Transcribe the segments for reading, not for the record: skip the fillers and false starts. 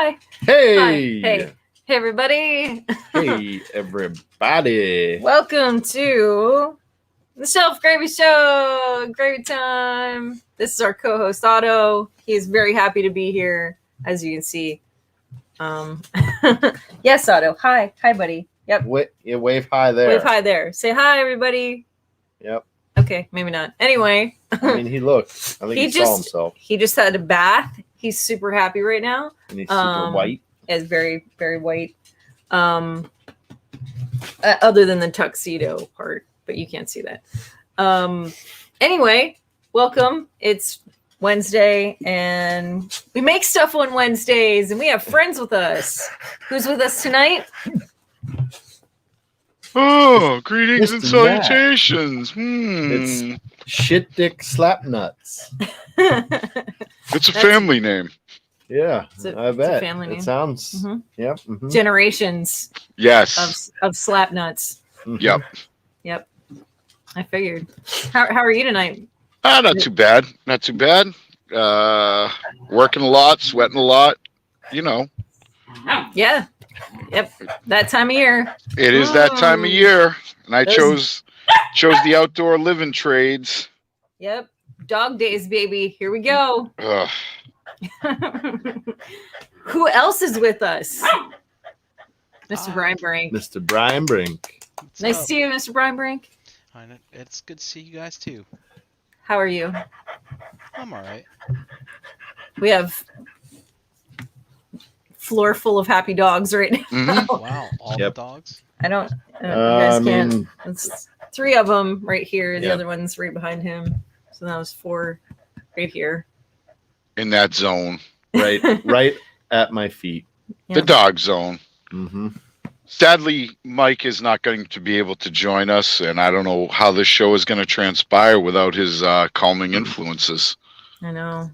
Hi. Hey. Hi. Hey. Hey, everybody. Hey, everybody. Welcome to the ShelfGravy Show. Gravy time. This is our co-host, Otto. He is very happy to be here, as you can see. Yes, Otto. Hi. Hi, buddy. Yep. Wave hi there. Wave hi there. Say hi, everybody. Yep. Okay, maybe not. Anyway. I mean, he looked. I think he saw himself. He just had a bath. He's super happy right now. And he's super white. Is very, very white. Other than the tuxedo part, but you can't see that. Anyway, welcome. It's Wednesday, and we make stuff on Wednesdays, and we have friends with us. Who's with us tonight? Oh, greetings and Mr. salutations. It's Shit Dick Slap Nuts. It's a family name. Yeah, I bet. It's a family name. It sounds. Yep. Mm-hmm. Generations. Yes. Of slap nuts. Yep. Yep. I figured. How are you tonight? Not too bad. Not too bad. Working a lot, sweating a lot. You know. Yeah. Yep. That time of year. It is that time of year, and I chose the outdoor living trades. Yep. Dog days, baby. Here we go. Ugh. Who else is with us? Mr. Brian Brink. Mr. Brian Brink. Nice to see you, Mr. Brian Brink. It's good to see you guys too. How are you? I'm all right. We have floor full of happy dogs right now. Mm-hmm. Wow, all the dogs? I don't you guys can't. mean, It's 3 of them right here. The Yep. other one's right behind him. So that was 4 right here. In that zone. right at my feet. Yeah. The dog zone. Mm-hmm. Sadly, Mike is not going to be able to join us, and I don't know how this show is going to transpire without his calming influences. I know.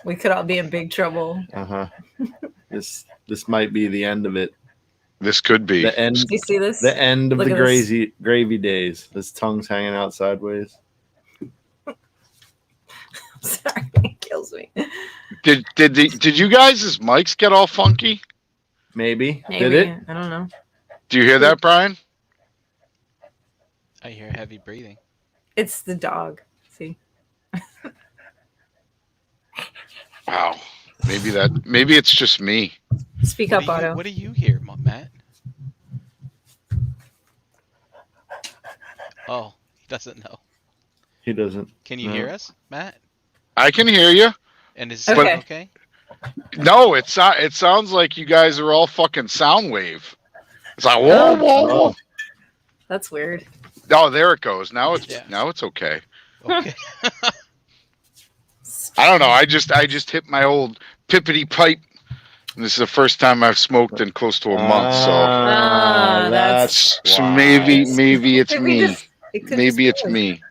We could all be in big trouble. Uh-huh. This might be the end of it. This could be. The end. Do you see this? The end of Look the at this. gravy days. His tongue's hanging out sideways. Sorry, it kills me. Did you guys' mics get all funky? Maybe. Maybe. Did it? I don't know. Do you hear that, Brian? I hear heavy breathing. It's the dog. See? Wow. Maybe it's just me. Speak up, Otto. What do you hear, Matt? Oh, he doesn't know. He doesn't. Can you hear us, Matt? I can hear you. And is Okay. it okay? No, it sounds like you guys are all fucking sound wave. It's like whoa, whoa, whoa. That's weird. Oh, there it goes. Now it's okay. Okay. I don't know. I just hit my old pippity pipe. And this is the first time I've smoked in close to a month. So that's so why. maybe it's Could me. It could Maybe just it's be me.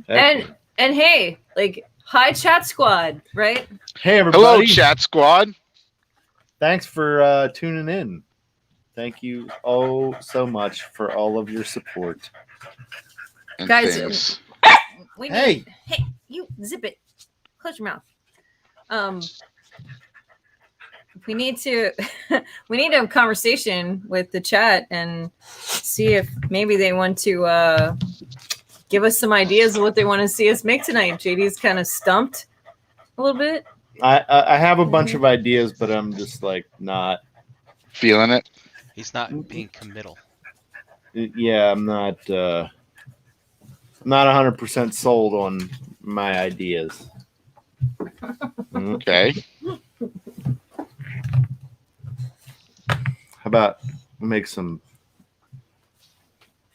and hey, like, hi chat squad, right? Hey, everybody. Hello, chat squad. Thanks for tuning in. Thank you so much for all of your support. And Guys, things. We Hey. Hey, you zip it. Close your mouth. We need to have a conversation with the chat and see if maybe they want to give us some ideas of what they want to see us make tonight. JD's kind of stumped a little bit. I have a bunch of ideas, but I'm just like not Feeling it. He's not being committal. Yeah, I'm not 100% sold on my ideas. Okay. How about make some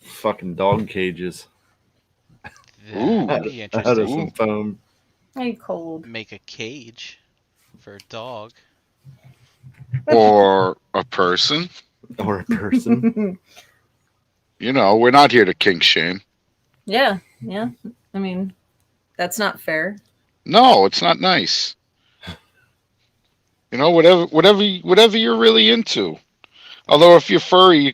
fucking dog cages Ooh. That would be out of interesting. some foam? Hey, cold. Make a cage for a dog. Or a person. Or a person. You know, we're not here to kink shame. Yeah. I mean, that's not fair. No, it's not nice. You know, whatever you're really into. Although if you're furry, you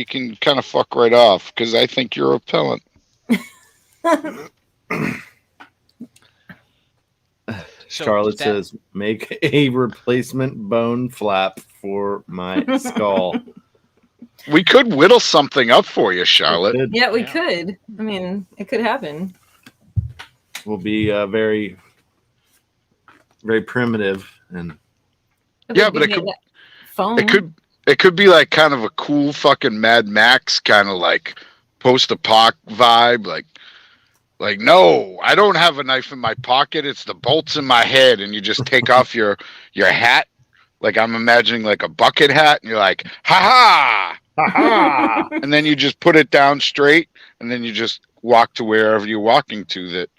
can kind of fuck right off because I think you're So Charlotte that, says, make a replacement bone flap for my skull. We could whittle something up for you, Charlotte. It Yeah, we Yeah. could. I mean, it could happen. will be very, very primitive and Yeah, but it foam. it could be like kind of a cool fucking Mad Max kind of like post-apoc vibe, like no, I don't have a knife in my pocket. It's the bolts in my head, and you just take off your hat. Like I'm imagining like a bucket hat, and you're like, ha ha, and then you just put it down straight, and then you just walk to wherever you're walking to that,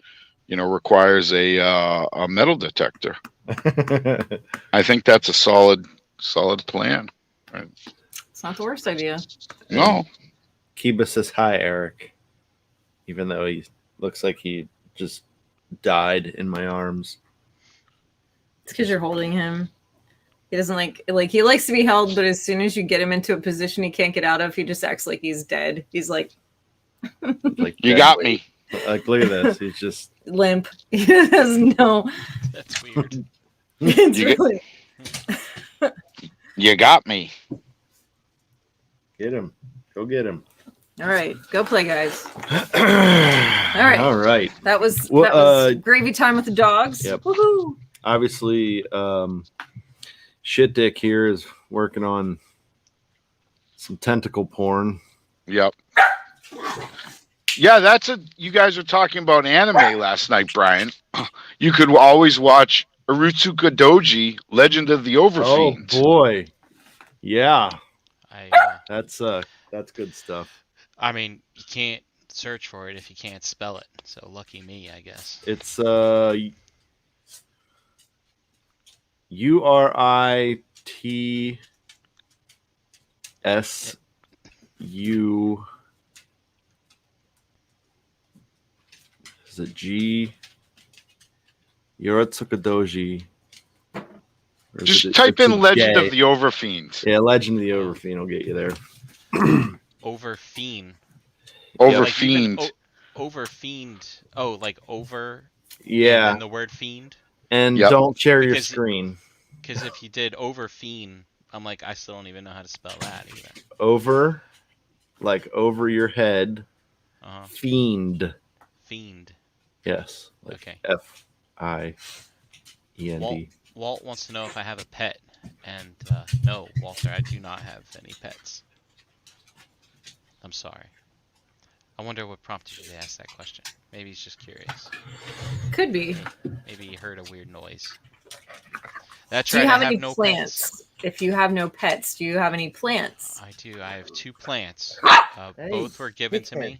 requires a metal detector. I think that's a solid plan. Right? It's not the worst idea. No, Kiba says hi, Eric, even though he looks like he just died in my arms. It's because you're holding him. He doesn't like he likes to be held, but as soon as you get him into a position he can't get out of, he just acts like he's dead. He's like Like you dead got weight. me. Like, look at this. He's just limp. He has no. that's weird. It's You get- really You got me. get him. Go get him. all right. Go play, guys. All right. All right. That was Well, gravy time with the dogs. Yep. Woohoo! Obviously, Shit Dick here is working on some tentacle porn. Yep. Yeah, you guys were talking about anime last night, Brian. You could always watch Urutsuka Doji, Legend of the Oh Overfiend. boy, yeah, I that's good stuff. I mean, you can't search for it if you can't spell it. So lucky me, I guess. It's URITSU. Is it G? Yoritsuka Doji. Or is Just it- type it's in a Legend J. of the Overfiend. Yeah, Legend of the Overfiend will get you there. Overfiend. Overfiend. Like overfiend. Oh, like over. Yeah, And the word fiend. and Yep. don't share your Because- screen. Because if you did overfiend, I'm like, I still don't even know how to spell that either. Over, like over your head. Fiend. Fiend. Yes. Like Okay. FIEND. Walt wants to know if I have a pet, and no, Walter, I do not have any pets. I'm sorry. I wonder what prompted you to ask that question. Maybe he's just curious. Could be. Maybe he heard a weird noise. That's Do right. you have I any have no plants? pets. If you have no pets, do you have any plants? I do. I have 2 plants. Hey, Both were given to me.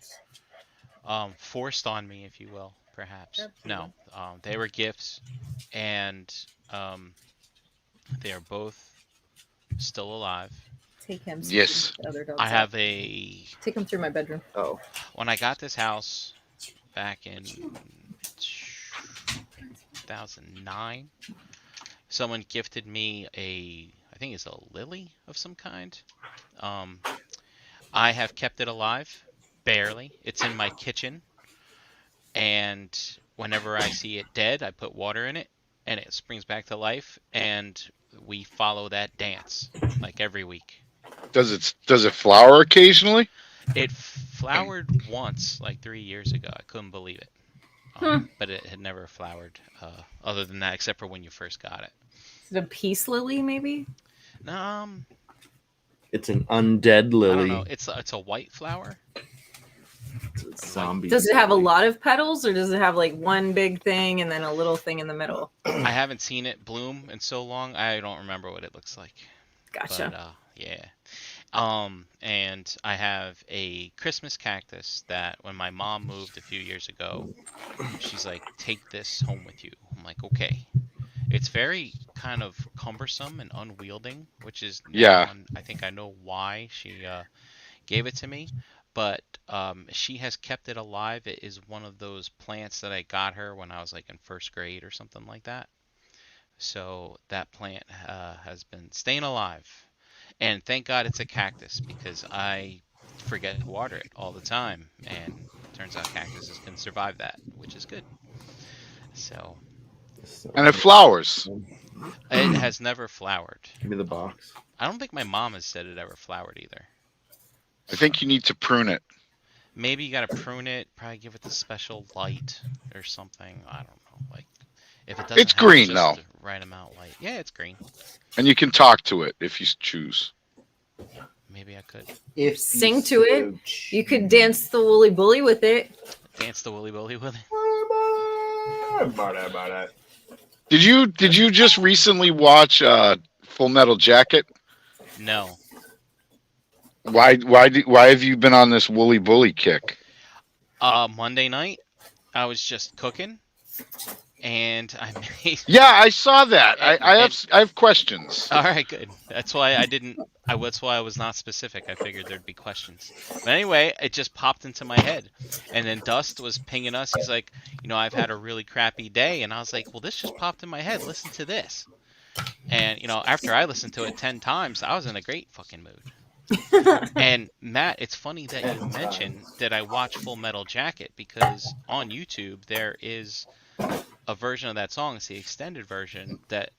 dickheads. Forced on me, if you will, perhaps. No, they were gifts, and they are both still alive. Take him. Yes. The other dogs I out. have a. Take him through my bedroom. Oh. When I got this house back in 2009, someone gifted me I think it's a lily of some kind. I have kept it alive, barely. It's in my kitchen, and whenever I see it dead, I put water in it, and it springs back to life, and we follow that dance like every week. Does it flower occasionally? It flowered once, like 3 years ago. I couldn't believe it. But it had never flowered other than that, except for when you first got it. Is it a peace lily, maybe? It's an undead I lily. don't know. It's a white flower. It's a zombie. Does it have a lot of petals, or does it have like one big thing and then a little thing in the middle? I haven't seen it bloom in so long. I don't remember what it looks like. Gotcha. But yeah. And I have a Christmas cactus that when my mom moved a few years ago, she's like, take this home with you. I'm like, okay. It's very kind of cumbersome and unwielding, which is Yeah. I think I know why she gave it to me. But she has kept it alive. It is one of those plants that I got her when I was like in first grade or something like that. So that plant has been staying alive. And thank God it's a cactus, because I forget to water it all the time. And it turns out cactuses can survive that, which is good. So So, And it flowers. It has never flowered. Give me the box. I don't think my mom has said it ever flowered either. I think you need to prune it. Maybe you gotta prune it, probably give it the special light or something. I don't know. Like, if it doesn't It's have green, just though. the right amount light. Yeah, it's green. And you can talk to it if you choose. Maybe I could If Sing to it. You could dance the woolly bully with it. dance the woolly bully with it. Did you just recently watch Full Metal Jacket? No. Why have you been on this woolly bully kick? Monday night, I was just cooking, and I made. Yeah, I saw that. I have questions. All right, good. That's why I didn't. That's why I was not specific. I figured there'd be questions. But anyway, it just popped into my head, and then Dust was pinging us. He's like, I've had a really crappy day, and I was like, well, this just popped in my head. Listen to this. And after I listened to it 10 times, I was in a great fucking mood. And Matt, it's funny that you mentioned that I watch Full Metal Jacket, because on YouTube there is a version of that song. It's the extended version that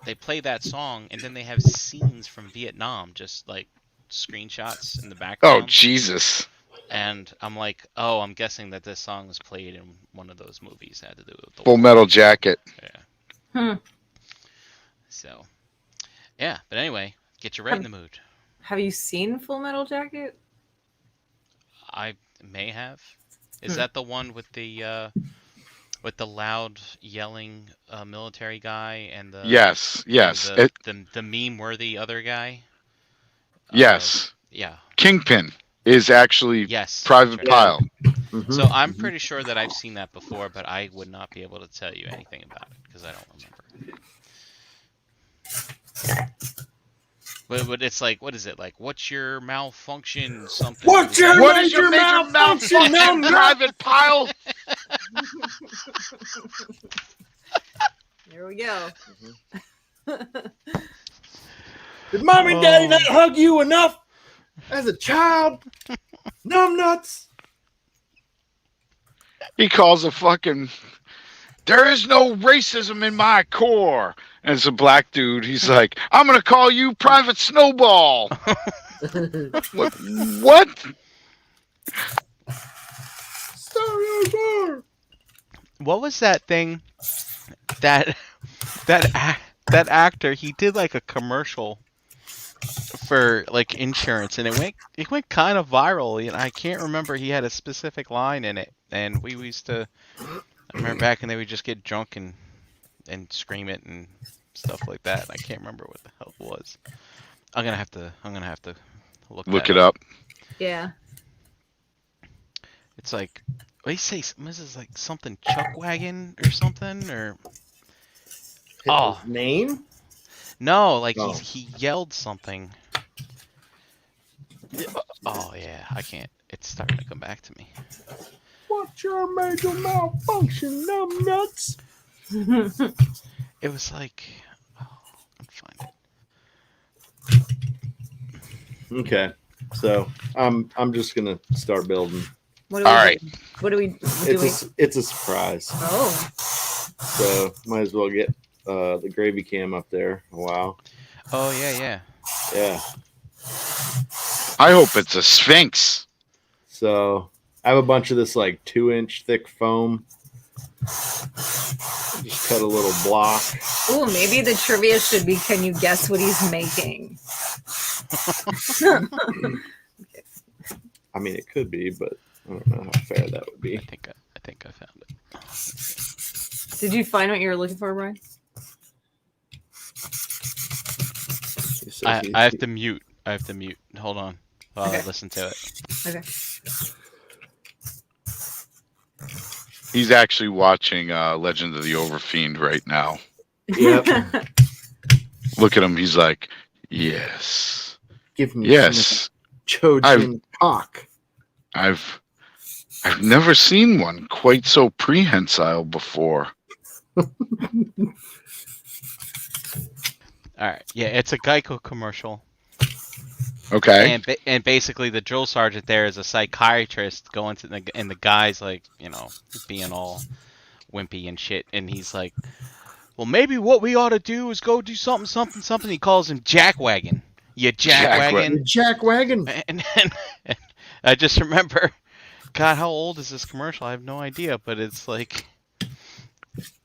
they play that song, and then they have scenes from Vietnam, just like screenshots in the Oh, background. Jesus. And I'm like, oh, I'm guessing that this song was played in one of those movies that had to do with the Full war. Metal Jacket. Yeah. Hmm. So, yeah. But anyway, get you right in the mood. Have you seen Full Metal Jacket? I may have. Is Hmm. that the one with the loud yelling military guy and the Yes. the meme worthy other guy? Yes. Yeah. Kingpin is actually Yes. Private that's right. Pile. Mhm. So I'm pretty sure that I've seen that before, but I would not be able to tell you anything about it because I don't remember. But it's like, what is it like? What's your malfunction? Something. What's your What is your major major malfunction, malfunction, Private Pile? There we go. Did mom and daddy not hug you enough as a child? Numbnuts. He calls a fucking. There is no racism in my core. And it's a black dude. He's like, I'm gonna call you Private Snowball. What? What was that thing that actor, he did like a commercial for like insurance, and it went kind of viral, and I can't remember, he had a specific line in it, and we used to, I remember back, and they would just get drunk and scream it and stuff like that. I can't remember what the hell it was. I'm gonna have to Look it up. Yeah. It's like, what do you say? This is like something Chuck Wagon or something, or His name? no, like Oh. he yelled something. Oh yeah, I can't. It's starting to come back to me. What's your major malfunction, numbnuts? It was like, oh, I'm find it. Okay, so I'm just gonna start building. What do All we right. do? What do we do? It's a surprise, Oh. so might as well get the gravy cam up there. Wow, Oh yeah. yeah. I hope it's a Sphinx. So I have a bunch of this like 2-inch thick foam. Just cut a little block. Ooh, maybe the trivia should be, can you guess what he's making? I mean, it could be, but I don't know how fair that would be. I think I found it. Did you find what you were looking for, Brian? He said I he- have to mute. Hold on while I Okay. listen to it. Okay. He's actually watching Legend of the Overfiend right now. Yep. Look at him. He's like, yes. Give me Yes. some Chojin cock. I've never seen one quite so prehensile before. All right. Yeah, it's a Geico commercial. Okay. And basically the drill sergeant there is a psychiatrist going to and the guy's like, being all wimpy and shit, and he's like, well, maybe what we ought to do is go do something, something, something. He calls him Jackwagon. You Jackwagon. Jack Wagon. And I just remember, God, how old is this commercial? I have no idea, but it's like,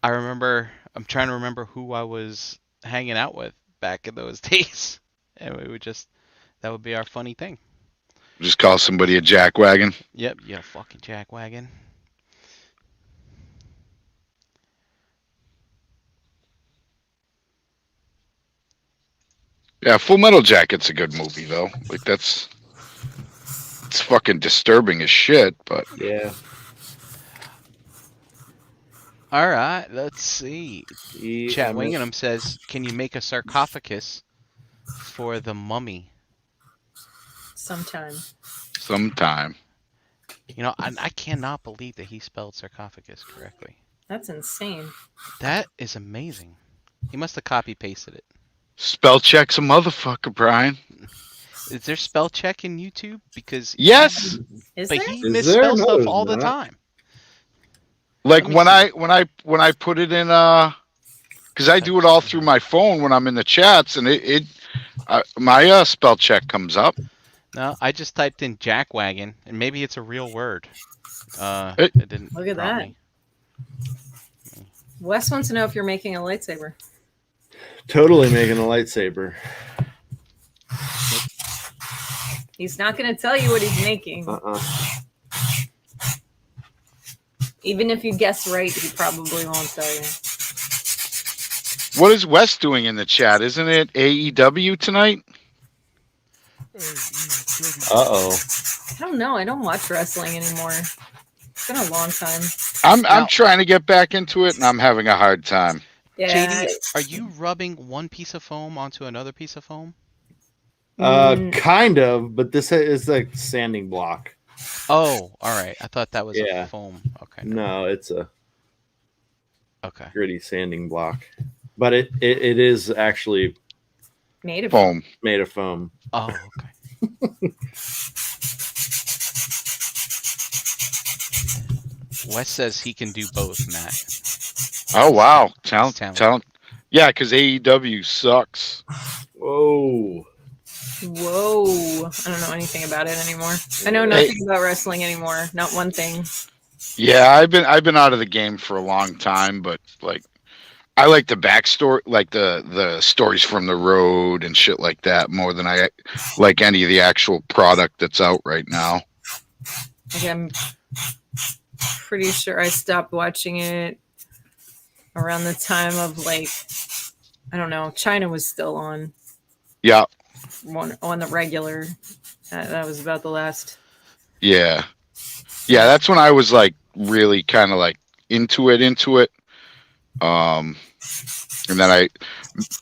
I'm trying to remember who I was hanging out with back in those days. And that would be our funny thing. Just call somebody a jackwagon. Yep, you fucking Jackwagon. Yeah, Full Metal Jacket's a good movie though. Like it's fucking disturbing as shit, but Yeah. All right, let's see. He- Chat Wingingham says, "Can you make a sarcophagus for the mummy?" Sometime. sometime. You know, I cannot believe that he spelled sarcophagus correctly. That's insane. That is amazing. He must have copy pasted it. Spell check's a motherfucker, Brian. Is there spell check in YouTube? Because Yes. Is but there? he Is there? misspells No, stuff there's all the not. time. Like Let me when I put it in because I do it all through my phone when I'm in the chats, and my spell check comes up. No, I just typed in jackwagon, and maybe it's a real word. It- It didn't. Look at prompt that. me. Wes wants to know if you're making a lightsaber. Totally making a lightsaber. He's not going to tell you what he's making. Even if you guess right, he probably won't tell you. What is Wes doing in the chat? Isn't it AEW tonight? Uh-oh. I don't know. I don't watch wrestling anymore. It's been a long time. I'm trying to get back into it, and I'm having a hard time. Yeah. JD, are you rubbing one piece of foam onto another piece of foam? Kind of, but this is like sanding block. Oh, all right. I thought that was Yeah. a foam. Okay. No, it's a Okay. gritty sanding block. But it is actually Made of Foam. made of foam. Oh, okay. Wes says he can do both, Matt. Oh wow, talent. Talent. Yeah, because AEW sucks. Whoa. Whoa. I don't know anything about it anymore. I know nothing about wrestling anymore. Not one thing. Yeah, I've been out of the game for a long time, but like I like the backstory, like the stories from the road and shit like that more than I like any of the actual product that's out right now. Like, I'm pretty sure I stopped watching it around the time of, like, I don't know, China was still on Yeah, the regular. That was about the last. yeah. That's when I was like really kind of like into it. And then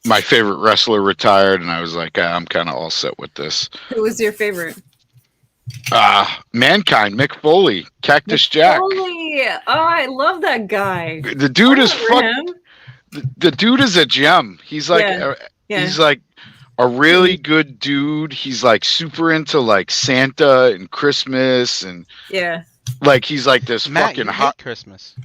my favorite wrestler retired, and I was like, I'm kind of all set with this. Who was your favorite? Mankind, Mick Foley, Cactus Jack. Holy! Oh, I love that guy. The dude is Remember him? the dude is a gem. He's like Yeah. he's like a really good dude. He's like super into like Santa and Christmas, and Yeah. like he's like this Matt, fucking you hot. hate Christmas.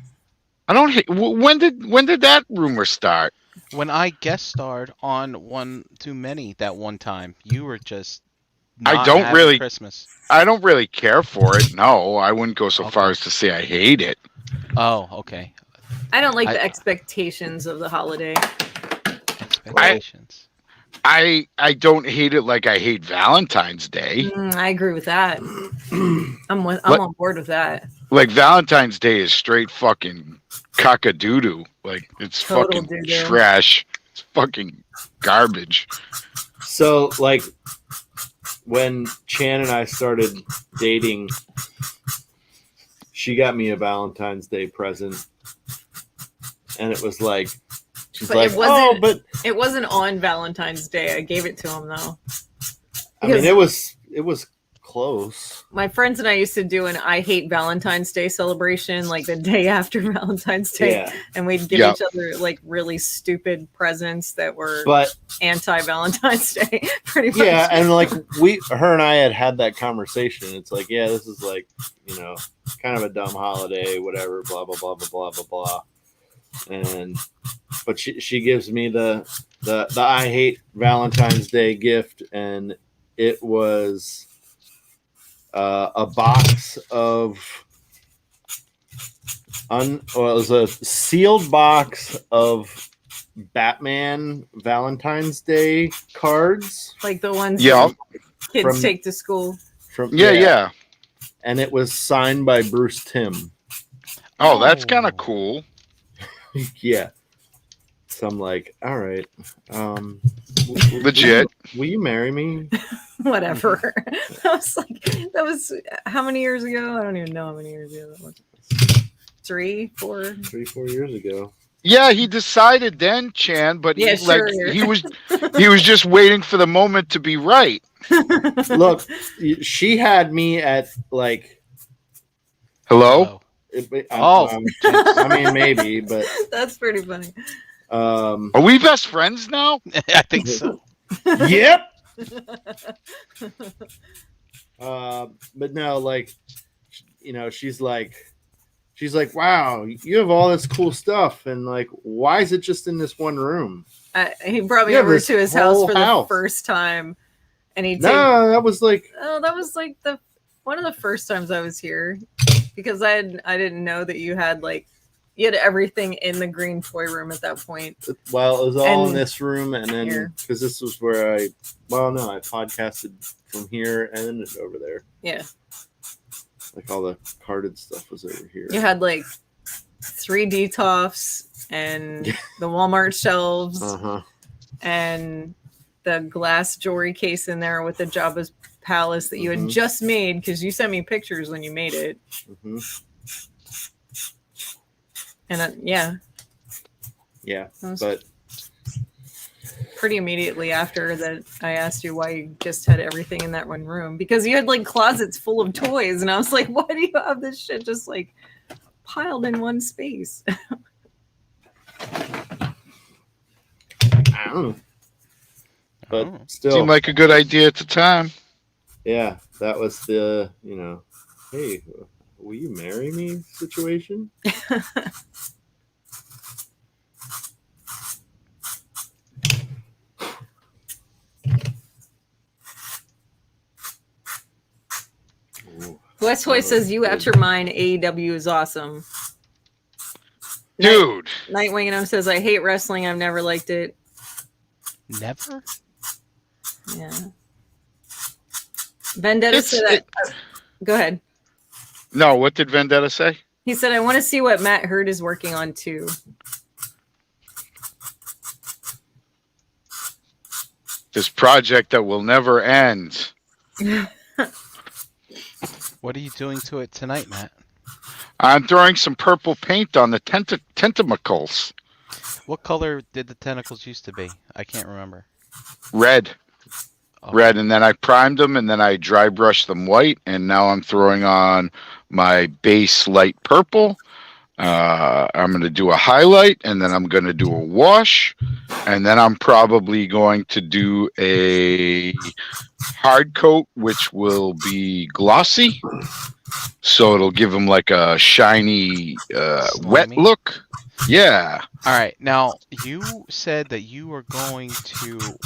I don't hate. When did that rumor start? When I guest starred on One Too Many that one time, you were just I not don't having really- Christmas. I don't really care for it. No, I wouldn't go so far Okay. as to say I hate it. Oh, okay. I don't like I- the expectations of the holiday. Expectations. I don't hate it like I hate Valentine's Day. I agree with that. I'm What? on board with that. Like Valentine's Day is straight fucking cock-a-doodle. Like it's Total fucking doo-doo. trash. It's fucking garbage. So, like, when Chan and I started dating, she got me a Valentine's Day present. And it was like, she's But like, it wasn't- oh, but It wasn't on Valentine's Day. I gave it to him though. I mean, Because- it was close. My friends and I used to do an I hate Valentine's Day celebration like the day after Valentine's Day. Yeah. And we'd give Yeah. each other like really stupid presents that were But anti Valentine's Day, pretty much. yeah, and like her and I had that conversation. It's like, yeah, this is like, kind of a dumb holiday, whatever, blah, blah, blah, blah, blah, blah, blah. But she gives me the I hate Valentine's Day gift, and it was a box of it was a sealed box of Batman Valentine's Day cards. Like the ones Yeah. that kids take to school. Yeah. And it was signed by Bruce Timm. Oh, that's kind of cool. Yeah. So I'm like, all right. Legit. Will you marry me? Whatever. That was how many years ago? I don't even know how many years ago that was. 3, 4. 3, 4 years ago. Yeah, he decided then, Chan, but Yeah, sure. he was just waiting for the moment to be right. Look, she had me at like. Hello? I mean, maybe, but That's pretty funny. Are we best friends now? I think so. Yep. But no, like, she's like, wow, you have all this cool stuff, and like, why is it just in this one room? He brought me Yeah, over this to his house whole for the house. first time, and That was like, that was like one of the first times I was here, because I didn't know that you had everything in the green toy room at that point. well, it was all in And this room, and then here. because this was where I podcasted from here and then over there. Yeah, Like all the carded stuff was over here. you had like 3D toffs and the Walmart shelves and the glass jewelry case in there with the Jabba's palace that you had just made, because you sent me pictures when you made it. And Yeah, but pretty immediately after that, I asked you why you just had everything in that one room, because you had like closets full of toys, and I was like, why do you have this shit just like piled in one space? I don't know. But still, Seemed like a good idea at the time. yeah, that was the hey, will you marry me situation. West Toy says you out your mind. AEW is awesome. Dude. Nightwing and him says I hate wrestling. I've never liked it. Never? Yeah. Vendetta said go ahead. No, what did Vendetta say? He said I want to see what Matt Hurd is working on too. This project that will never end. What are you doing to it tonight, Matt? I'm throwing some purple paint on the tentacles. What color did the tentacles used to be? I can't remember. Red. Oh. Red, and then I primed them, and then I dry brushed them white, and now I'm throwing on my base light purple. I'm going to do a highlight, and then I'm going to do a wash, and then I'm probably going to do a hard coat, which will be glossy, so it'll give them like a shiny, wet look. Yeah. All right. Now, you said that you were going to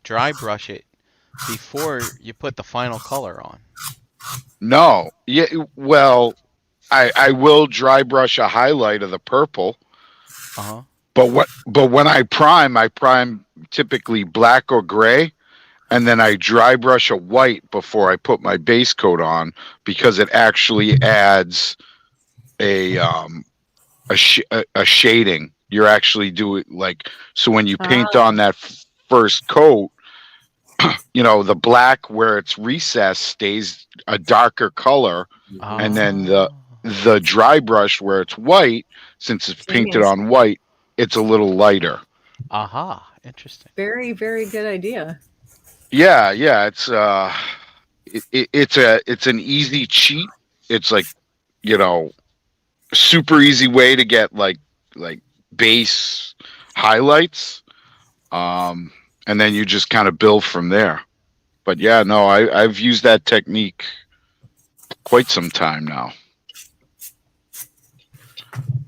dry brush it before you put the final color on. No. Yeah. Well, I will dry brush a highlight of the purple. Uh-huh. But when I prime typically black or gray, and then I dry brush a white before I put my base coat on, because it actually adds a shading. You're actually doing so when you paint on that first coat, the black where it's recessed stays a darker color, and then the dry brush where it's white, since it's painted on white, it's a little lighter. Aha, interesting. Very, very good idea. Yeah, it's an easy cheat. It's super easy way to get like base highlights, and then you just kind of build from there. But yeah, no, I've used that technique quite some time now.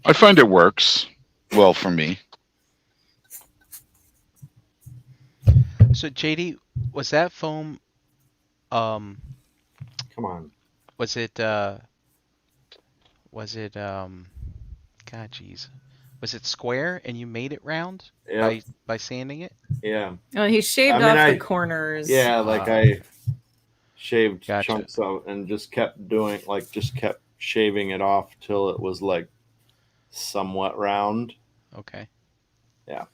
I find it works well for me. So JD, was that foam? Come on. Was it? Was it? God, jeez. Was it square and you made it round Yep. by sanding it? Yeah. Oh, he shaved I mean, off the corners. Yeah, like I shaved Gotcha. chunks out and just kept shaving it off till it was like somewhat round. Okay. Yeah.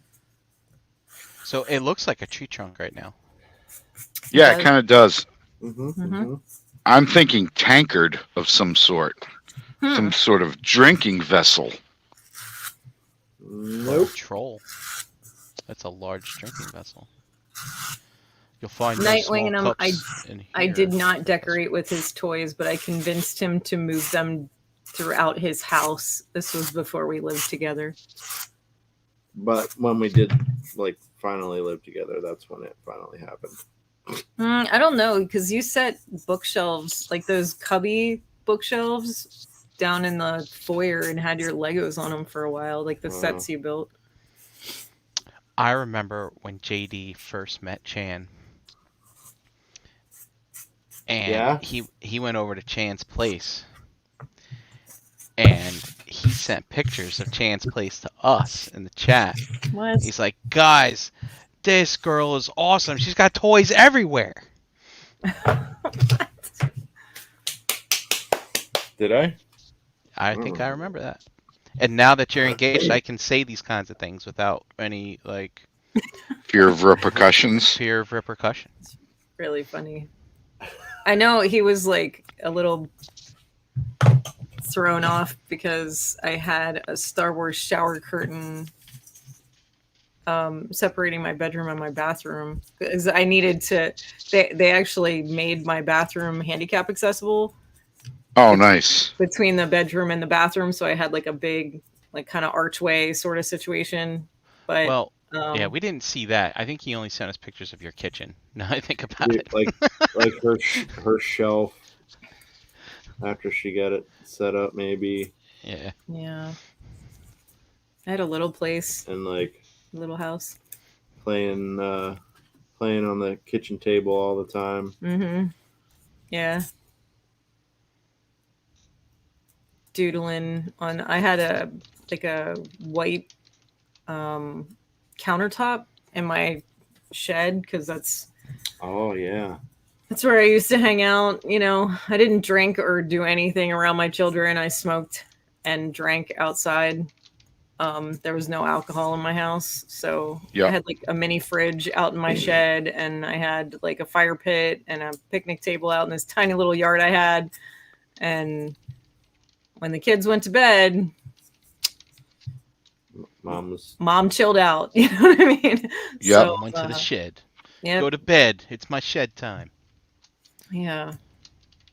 So it looks like a tree trunk right now. Yeah, does. it kind of does. Mhm. I'm thinking tankard of some sort, some sort of drinking vessel. Or a Nope. troll. That's a large drinking vessel. You'll find no Nightwing small and cups in here. I did not decorate with his toys, but I convinced him to move them throughout his house. This was before we lived together. But when we did finally live together, that's when it finally happened. I don't know, because you set bookshelves, like those cubby bookshelves, down in the foyer and had your Legos on them for a while, like the sets you built. I remember when JD first met Chan. And he went over to Chan's place. And he sent pictures of Chan's place to us in the chat. What? He's like, guys, this girl is awesome. She's got toys everywhere. Did I? I think I remember that. And now that you're engaged, I can say these kinds of things without any Fear of repercussions. fear of repercussions. Really funny. I know he was like a little thrown off because I had a Star Wars shower curtain separating my bedroom and my bathroom, because I needed to. They actually made my bathroom handicap accessible. Oh, nice. Between the bedroom and the bathroom, so I had like a big, like kind of archway sort of situation. But Well, yeah, we didn't see that. I think he only sent us pictures of your kitchen. Now I think about it. Like her shelf after she got it set up, maybe. Yeah. yeah, I had a little place, And little house. playing on the kitchen table all the time. Mm-hmm. Yeah. Doodling on. I had a white countertop in my shed, because that's Oh yeah. where I used to hang out. You know, I didn't drink or do anything around my children. I smoked and drank outside. There was no alcohol in my house, so I had like a mini fridge out in my shed, and I had like a fire pit and a picnic table out in this tiny little yard I had. And when the kids went to bed, mom chilled out. You know what I mean? Yep. So, Went to the shed. Yeah. Go to bed. It's my shed time. Yeah.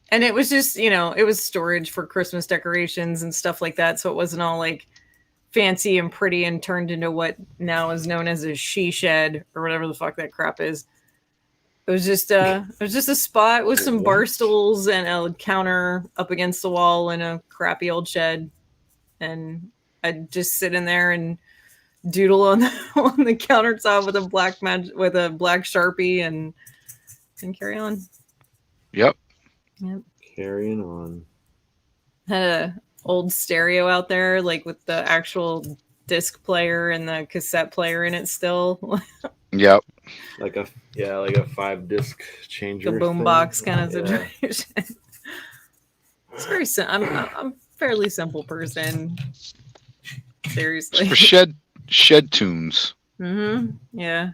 And it was just, it was storage for Christmas decorations and stuff like that. So it wasn't all like fancy and pretty and turned into what now is known as a she shed or whatever the fuck that crap is. It was just a spot with some bar stools and a counter up against the wall in a crappy old shed. And I'd just sit in there and doodle on the countertop with a black Sharpie and carry on. Yep. Carrying on. Had a old stereo out there, like with the actual disc player and the cassette player in it still. Yep. Like a 5-disc changer. The boombox kind of situation. It's very simple. I'm a fairly simple person. Seriously. For shed tunes. Mm-hmm. Yeah.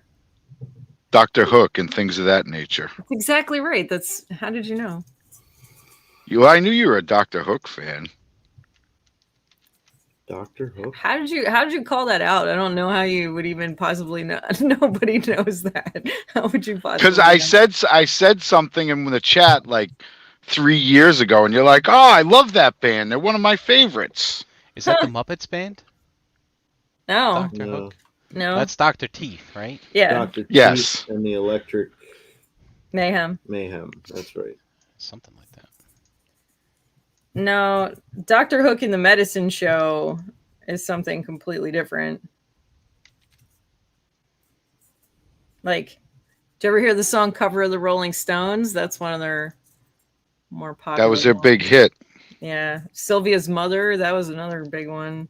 Dr. Hook and things of that nature. That's exactly right. How did you know? I knew you were a Dr. Hook fan. Dr. Hook. How did you call that out? I don't know how you would even possibly know. Nobody knows that. How would you possibly? Because I said something in the chat like 3 years ago, and you're like, "Oh, I love that band. They're one of my favorites." Is that the Muppets band? No. Dr. Hook? No. That's Dr. Teeth, right? Yeah. Dr. Yes. Teeth and the Electric Mayhem. That's right. Something like that. No, Dr. Hook in the Medicine Show is something completely different. Like, did you ever hear the song "Cover of the Rolling Stones"? That's one of their more popular. That was their ones. big hit. Yeah, Sylvia's Mother. That was another big one.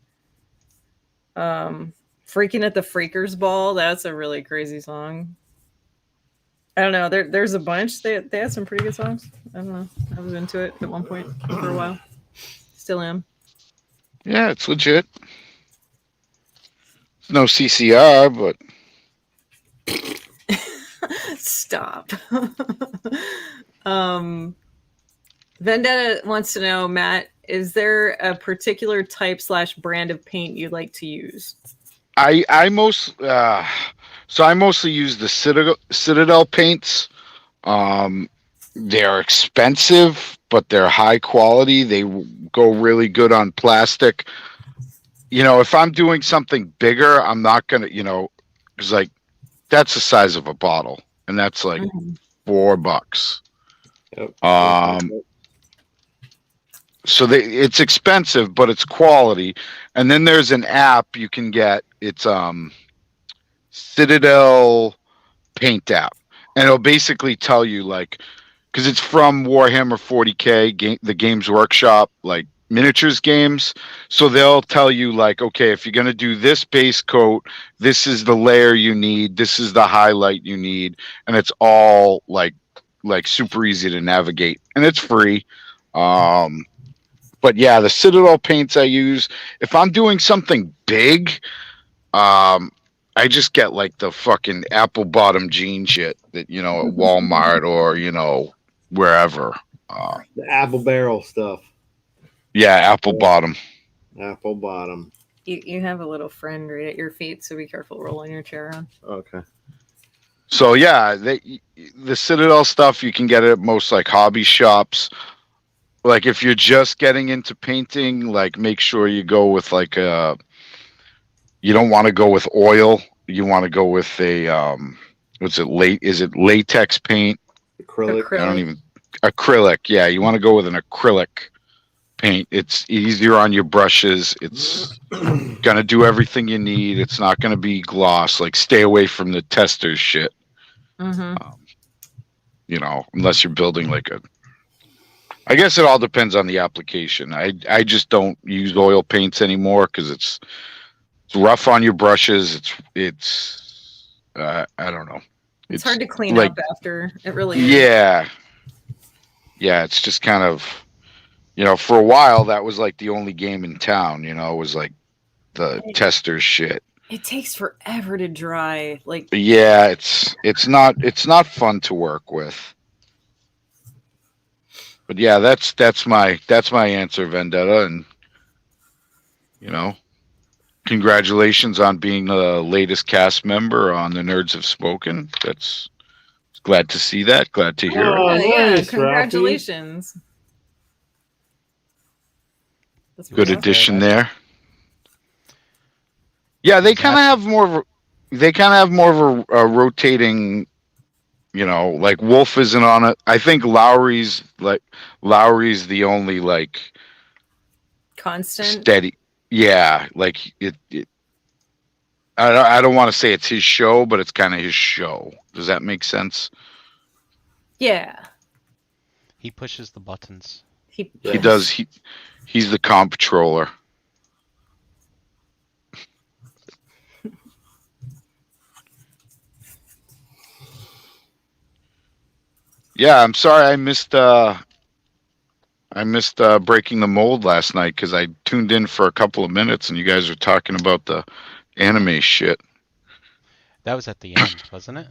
Freaking at the Freakers Ball. That's a really crazy song. I don't know. There's a bunch. They had some pretty good songs. I don't know. I was into it at one point for a while. Still am. Yeah, it's legit. No CCR, but Stop. Vendetta wants to know, Matt, is there a particular type / brand of paint you like to use? I mostly use the Citadel paints. They're expensive, but they're high quality. They go really good on plastic. If I'm doing something bigger, I'm not gonna, because like that's the size of a bottle, and that's like $4. Yep. So it's expensive, but it's quality. And then there's an app you can get. It's Citadel Paint app, and it'll basically tell you like, because it's from Warhammer 40K, the Games Workshop, like miniatures games. So they'll tell you like, okay, if you're gonna do this base coat, this is the layer you need, this is the highlight you need, and it's all like super easy to navigate, and it's free. But yeah, the Citadel paints I use. If I'm doing something big, I just get like the fucking apple bottom jean shit that at Walmart or wherever. The apple barrel stuff. Yeah, apple bottom. Apple bottom. You have a little friend right at your feet, so be careful rolling your chair on. Okay. So yeah, the Citadel stuff you can get it at most like hobby shops. Like if you're just getting into painting, like make sure you go with like you don't want to go with oil. You want to go with a is it latex paint? Acrylic. I don't even acrylic. Yeah, you want to go with an acrylic paint. It's easier on your brushes. It's gonna do everything you need. It's not gonna be gloss. Like stay away from the testers shit. Unless you're building like I guess it all depends on the application. I just don't use oil paints anymore because it's rough on your brushes. It's I don't know. It's hard to clean up after. It really is. Yeah. Yeah, it's just kind of for a while that was like the only game in town, was like the testers shit. It takes forever to dry. Like yeah, it's not fun to work with. But yeah, that's my answer, Vendetta, and congratulations on being the latest cast member on the Nerds Have Spoken. That's glad to see that. Glad to hear Oh, it. yeah, nice, congratulations. That's Good awesome. addition there. Yeah, they kind of have more of a rotating. Like Wolf isn't on it. I think Lowry's the only like Constant. steady. Yeah, like it. I don't want to say it's his show, but it's kind of his show. Does that make sense? Yeah. He pushes the buttons. He does. He's the comptroller. Yeah, I'm sorry I missed breaking the mold last night because I tuned in for a couple of minutes and you guys were talking about the anime shit. That was at the end, wasn't it?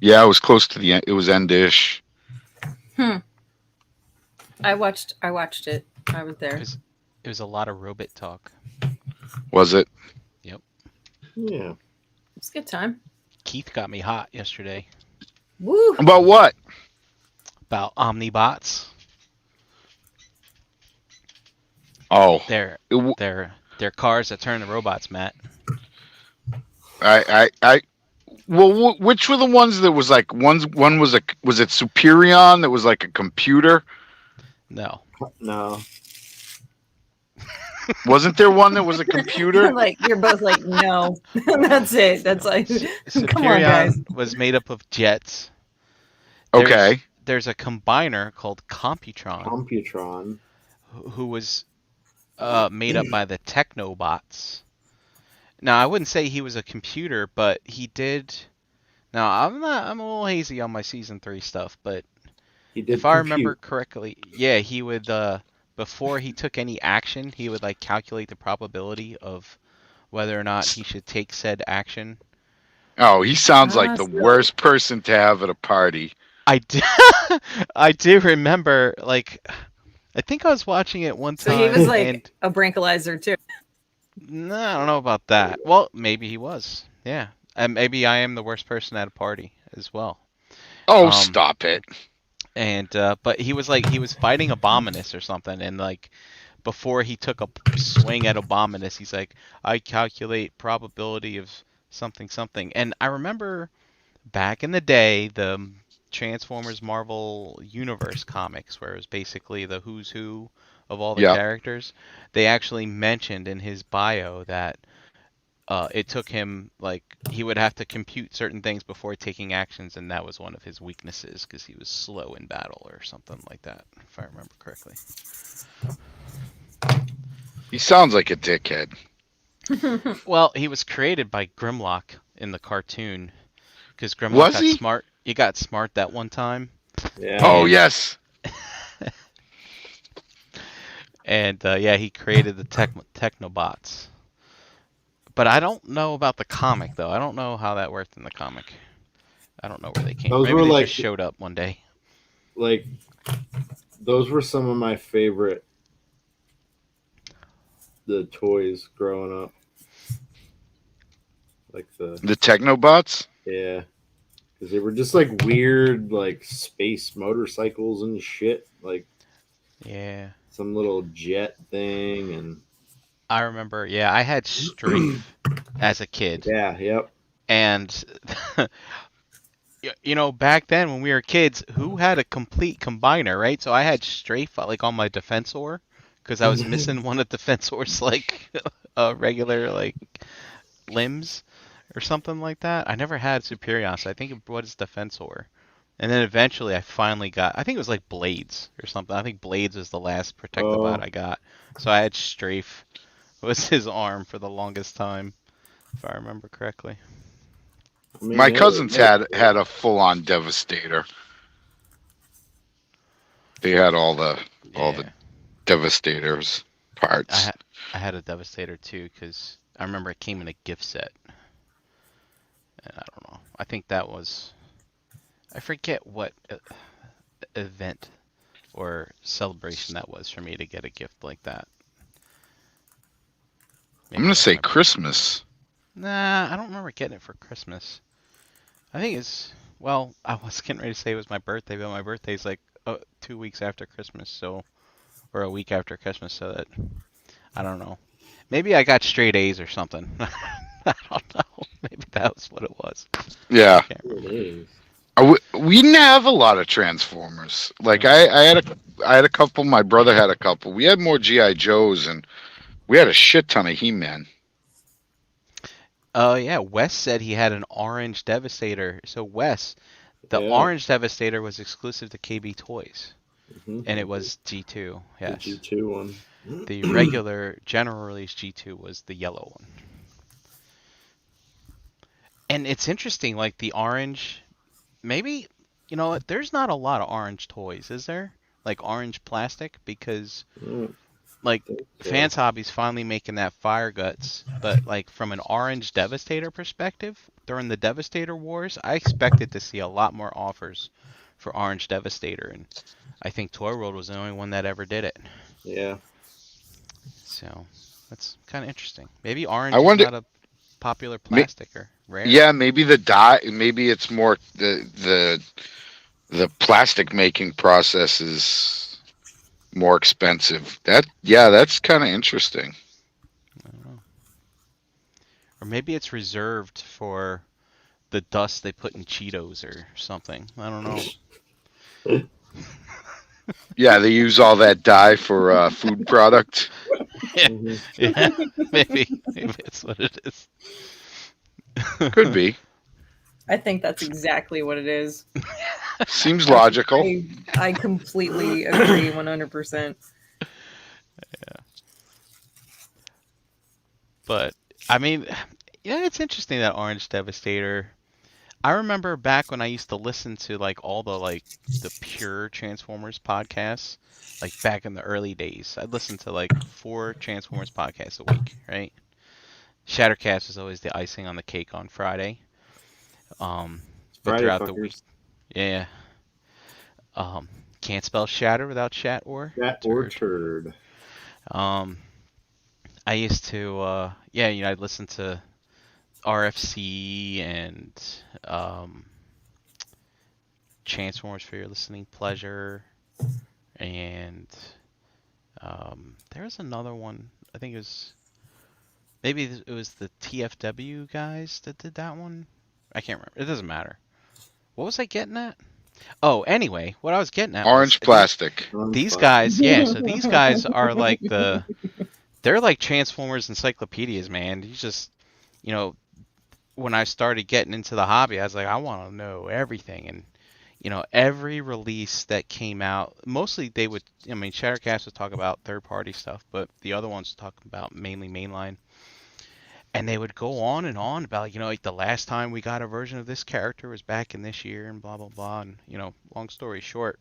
Yeah, it was close to the end. It was end-ish. I watched it. I was there. It was a lot of robot talk. Was it? Yep. Yeah. It's a good time. Keith got me hot yesterday Woo! About what? about Omnibots. Oh, They're cars that turn to robots, Matt. Well, which were the ones that was like one was it Superion that was like a computer? No. No. Wasn't there one that was a computer? Like you're both like, no. That's it. That's like, come on, guys. Superion was made up of jets. There's, Okay. There's a combiner called Computron. who was made up by the Technobots. Now, I wouldn't say he was a computer, but he did. Now, I'm a little hazy on my season 3 stuff, but He did if I compute. remember correctly, yeah, he would before he took any action, he would like calculate the probability of whether or not he should take said action. Oh, he sounds like the Awesome. worst person to have at a party. I do, I do remember, like, I think I was watching it one So time. he was like and a brankalizer too. no, I don't know about that. Well, maybe he was. Yeah. And maybe I am the worst person at a party as well. Oh, stop it. And but he was fighting Abominus or something, and like before he took a swing at Abominus, he's like, I calculate probability of something something. And I remember back in the day, the Transformers Marvel Universe comics, where it was basically the who's who of all the Yeah. characters, they actually mentioned in his bio that it took him, like, he would have to compute certain things before taking actions, and that was one of his weaknesses because he was slow in battle or something like that, if I remember correctly. He sounds like a dickhead. Well, he was created by Grimlock in the cartoon because Grimlock Was got he? smart. He got smart that one time, Yeah. Oh, yes. and yeah, he created the Technobots. But I don't know about the comic, though. I don't know how that worked in the comic. I don't know where they came from. Those Maybe were they like- just showed up one day. Like, those were some of my favorite the toys growing up. Like the Technobots? yeah, because they were just like weird, like space motorcycles and shit, like Yeah. some little jet thing, and I remember, yeah, I had Strafe as a kid. yeah, yep. And, you know, back then when we were kids, who had a complete combiner, right? So I had Strafe, like, on my Defensor, because I was missing one of Defensor's, like, regular, like, limbs or something like that. I never had Superion, so I think it was Defensor. And then eventually I finally got, I think it was like Blades or something. I think Blades was the last Protectobot I got. So I had Strafe was his arm for the longest time, if I remember correctly. I mean, My they- cousins they- had a full-on Devastator. They had all the Yeah. Devastators parts. I had a Devastator too, because I remember it came in a gift set. And I don't know. I think that was, I forget what event or celebration that was for me to get a gift like that. I'm going to say remember. Christmas. Nah, I don't remember getting it for Christmas. I think it's, well, I was getting ready to say it was my birthday, but my birthday's like 2 weeks after Christmas, so, or a week after Christmas, so that, I don't know. Maybe I got straight A's or something. I don't know. Maybe that was what it was. Yeah. I can't remember. It is. We didn't have a lot of Transformers. Like I had a couple. My brother had a couple. We had more GI Joes, and we had a shit ton of He-Man. Yeah, Wes said he had an orange Devastator. So Wes, the Yeah. orange Devastator was exclusive to KB Toys, Mhm. and it was G2. The Yes. G2 one. The regular general release G2 was the yellow one. And it's interesting, like the orange, maybe, you know, there's not a lot of orange toys, is there? Like orange plastic? Because, Mm, like, think so. Fans Hobby's finally making that Fire Guts, but, like, from an orange Devastator perspective, during the Devastator Wars, I expected to see a lot more offers for orange Devastator, and I think Toy World was the only one that ever did it. Yeah. So, that's kind of interesting. Maybe orange I wonder- is not a popular plastic or rare. Yeah, maybe the dye. Maybe it's more the plastic making process is more expensive. That's kind of interesting. I don't know. Or maybe it's reserved for the dust they put in Cheetos or something. I don't know. Yeah, they use all that dye for food product. Yeah, Mhm. yeah, maybe that's what it is. Could be. I think that's exactly what it is. Seems I logical. I completely agree 100%. But I mean, yeah, it's interesting that Orange Devastator. I remember back when I used to listen to like all the pure Transformers podcasts, like back in the early days. I'd listen to like 4 Transformers podcasts a week, right? Shattercast was always the icing on the cake on Friday. Um, but Friday throughout the week, fuckers. yeah. Um, can't spell shatter without chat or Cat or turd. turd. Um, I used to, yeah, I'd listen to RFC and um, Transformers for your listening pleasure, and there was another one. I think it was the TFW guys that did that one. I can't remember. It doesn't matter. What was I getting at? Oh, anyway, what I was getting at was Orange plastic. these Unfuck. guys. Yeah, so these guys are like they're like Transformers encyclopedias, man. You just, you know, when I started getting into the hobby, I was like, I want to know everything. And, every release that came out, mostly they would, I mean, Shattercast would talk about third party stuff, but the other ones would talk about mainly mainline. And they would go on and on about, like the last time we got a version of this character was back in this year and blah, blah, blah. And, long story short,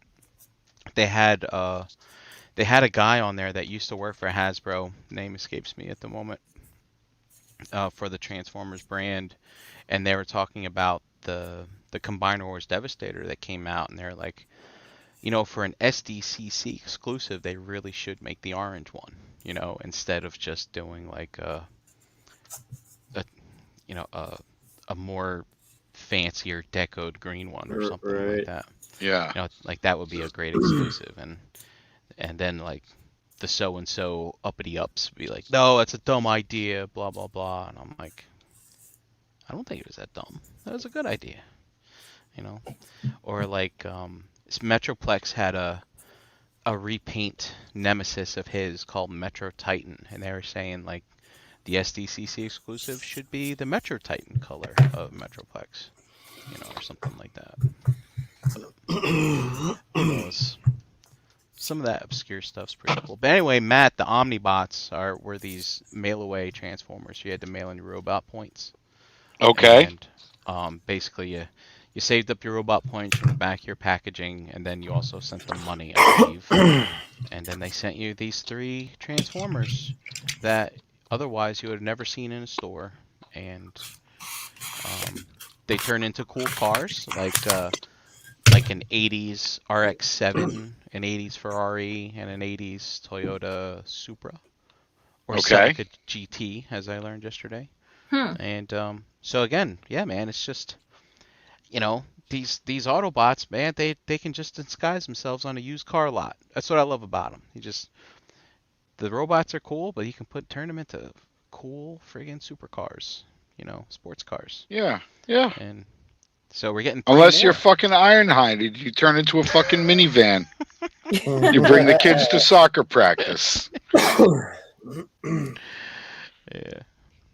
they had, they had a guy on there that used to work for Hasbro. Name escapes me at the moment. For the Transformers brand, and they were talking about the Combiner Wars Devastator that came out, and they're like, for an SDCC exclusive, they really should make the orange one, instead of just doing like a you know a more fancier decoed green one or something like Right. that. Yeah. Like that would be a great exclusive, and then like the so and so uppity ups be like, no, that's a dumb idea, blah blah blah, and I'm like, I don't think it was that dumb. That was a good idea, you know. Or like, Metroplex had a repaint nemesis of his called Metro Titan, and they were saying like the SDCC exclusive should be the Metro Titan color of Metroplex, or something like that. Who knows? Some of that obscure stuff's pretty cool. But anyway, Matt, the Omnibots were these mail away Transformers. You had to mail in your robot points. Okay. And basically you saved up your robot points from the back of your packaging, and then you also sent them money, I believe. And then they sent you these 3 Transformers that otherwise you would have never seen in a store. And they turn into cool cars, like an 80s RX-7, an 80s Ferrari, and an 80s Toyota Supra. Or Okay. Celica GT, as I learned yesterday. Hmm. And so again, yeah, man, it's just, these Autobots, man, they can just disguise themselves on a used car lot. That's what I love about them. The robots are cool, but you can turn them into cool friggin' supercars, sports cars. Yeah. Yeah. And so we're getting 3 Unless you're more. fucking Ironhide, you turn into a fucking minivan. You bring the kids to soccer practice. Yeah.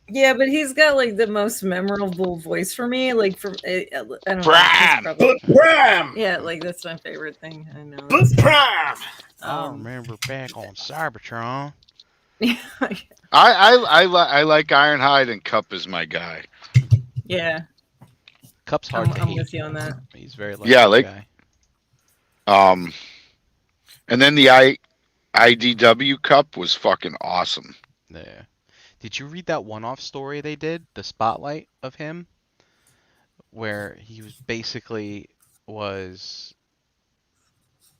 Yeah, but he's got like the most memorable voice for me. Like from I don't know. Prime! it's probably- Prime. yeah, like that's my favorite thing. I know. Prime. I remember back on Cybertron. I like Ironhide, and Cup is my guy. yeah, Cup's hard to I'm hate. with you on that. He's very Yeah, likable like- guy. And then the IDW Cup was fucking awesome. Yeah. Did you read that one-off story they did, the spotlight of him, where he was basically was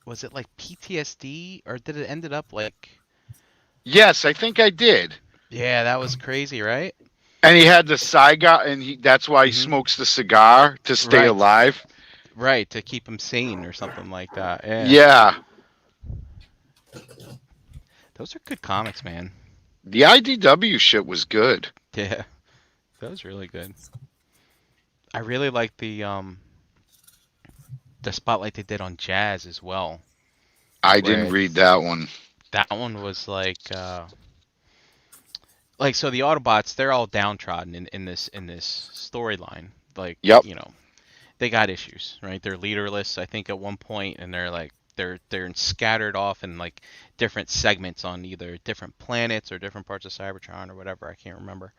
it like PTSD, or did it ended up like? Yes, I think I did. Yeah, that was crazy, right? And he had the cigar, and that's why he Mhm. smokes the cigar to stay Right. alive. Right, to keep him sane or something like that. Yeah. Yeah. Those are good comics, man. The IDW shit was good. Yeah. That was really good. I really like the spotlight they did on Jazz as well. I Where didn't read that one. That one was like like so the Autobots, they're all downtrodden in this storyline. Like, Yep. they got issues, right? They're leaderless, I think, at one point, and they're scattered off in like different segments on either different planets or different parts of Cybertron or whatever. I can't remember.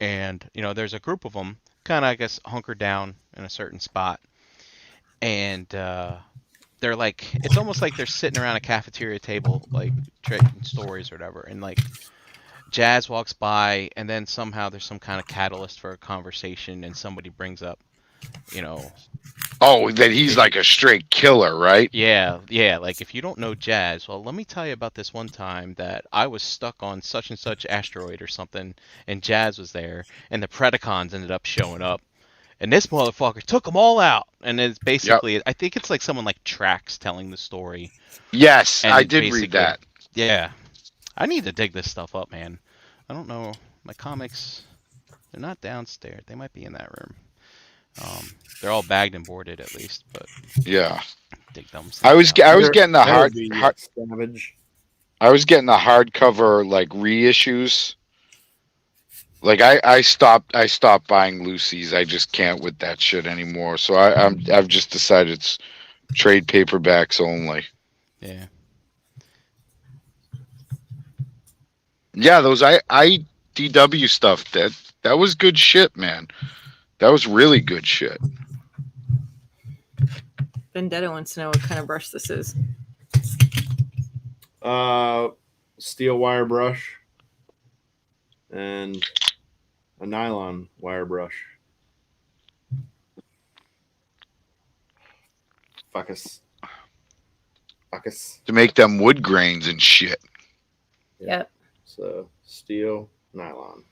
And there's a group of them, kind of, I guess, hunkered down in a certain spot, and they're like, it's almost like they're sitting around a cafeteria table, like trading stories or whatever, and like Jazz walks by, and then somehow there's some kind of catalyst for a conversation, and somebody brings up, Oh, that he's like a straight killer, right? yeah, like, if you don't know Jazz, well, let me tell you about this one time that I was stuck on such and such asteroid or something, and Jazz was there, and the Predacons ended up showing up, and this motherfucker took them all out. And it's basically, I think it's like someone like Trax telling the story. Yes, And I it's did read basically- that. Yeah. I need to dig this stuff up, man. I don't know. My comics, they're not downstairs. They might be in that room. They're all bagged and boarded at least, but Yeah, dig them. I was out. getting the That would be Savage. I was getting the hardcover like reissues. Like I stopped buying Lucy's. I just can't with that shit anymore. So I've just decided it's trade paperbacks only. Yeah. Yeah, those IDW stuff, that was good shit, man. That was really good shit. Vendetta wants to know what kind of brush this is. Steel wire brush and a nylon wire brush. Fuckus. To make them wood grains and shit. Yep. So steel, nylon.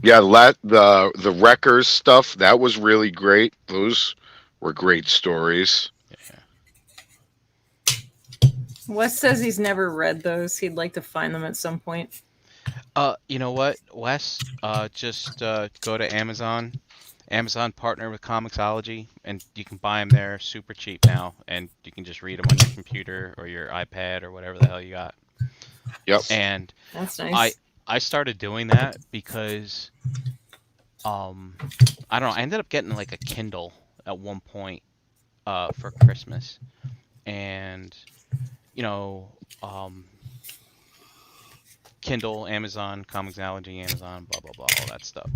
Yeah, the Wreckers stuff, that was really great. Those were great stories. Wes says he's never read those. He'd like to find them at some point. You know what, Wes? Just go to Amazon. Amazon partner with Comixology, and you can buy them there super cheap now, and you can just read them on your computer or your iPad or whatever the hell you got. Yep. And That's nice. I started doing that because I don't know, I ended up getting like a Kindle at one point for Christmas. And Kindle, Amazon, Comixology, Amazon, blah blah blah, all that stuff.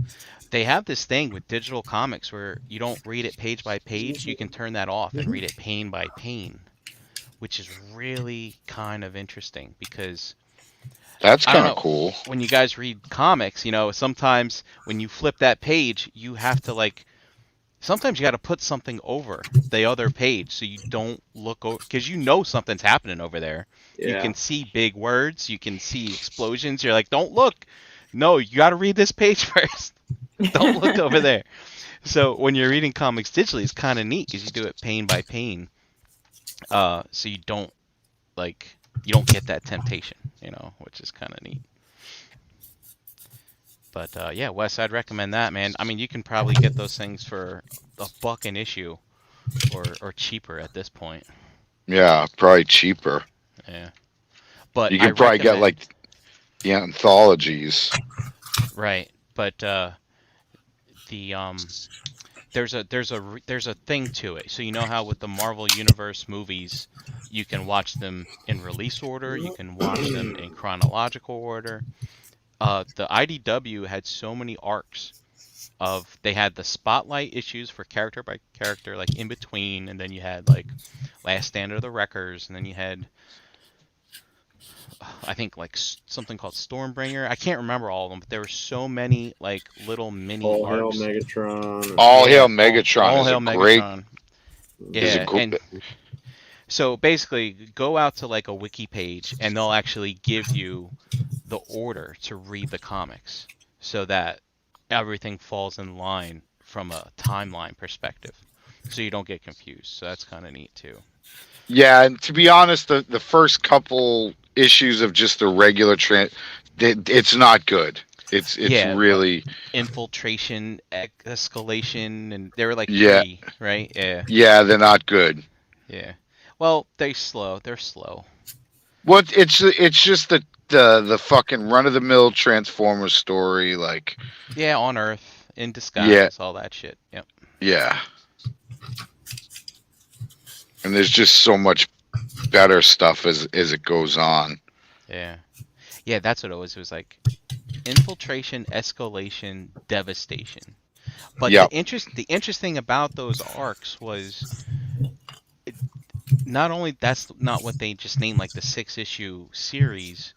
They have this thing with digital comics where you don't read it page by page. You can turn that off and read it pane by pane, which is really kind of interesting because That's I don't kind of know. cool. When you guys read comics, sometimes when you flip that page, you have to sometimes you got to put something over the other page so you don't look over, because something's happening over there. You can see big words, you can see explosions. You're like, don't look. No, you got to read this page first. Don't look over there. So when you're reading comics digitally, it's kind of neat because you do it pane by pane. So you don't get that temptation, which is kind of neat. But yeah, Wes, I'd recommend that, man. I mean, you can probably get those things for $1 an issue, or cheaper at this point. Yeah, probably cheaper. Yeah, but You could probably get like the anthologies. right. But there's a thing to it. So how with the Marvel Universe movies, you can watch them in release order, you can watch them in chronological order. The IDW had so many arcs they had the spotlight issues for character by character, like in between, and then you had like Last Stand of the Wreckers, and then you had I think like something called Stormbringer. I can't remember all of them, but there were so many like little mini All Hail arcs. Megatron. All Hail Megatron All is Hail a great. Megatron. Is Yeah, a and so basically, go out to like a wiki page, and they'll actually give you the order to read the comics, so that everything falls in line from a timeline perspective, so you don't get confused. So that's kind of neat too. Yeah, and to be honest, the first couple issues of just the regular it's not good. It's Yeah, really infiltration, escalation, and there were like yeah, 3, right? Yeah, yeah, they're not good. yeah. Well, they're slow. They're slow. What it's just the fucking run of the mill Transformers story, like Yeah, on Earth, in yeah, disguise, all that shit. Yep. yeah. And there's just so much better stuff as it goes on. Yeah. Yeah, that's what it was. It was like infiltration, escalation, devastation. But Yep. the interesting about those arcs was it, not only that's not what they just named like the 6-issue series.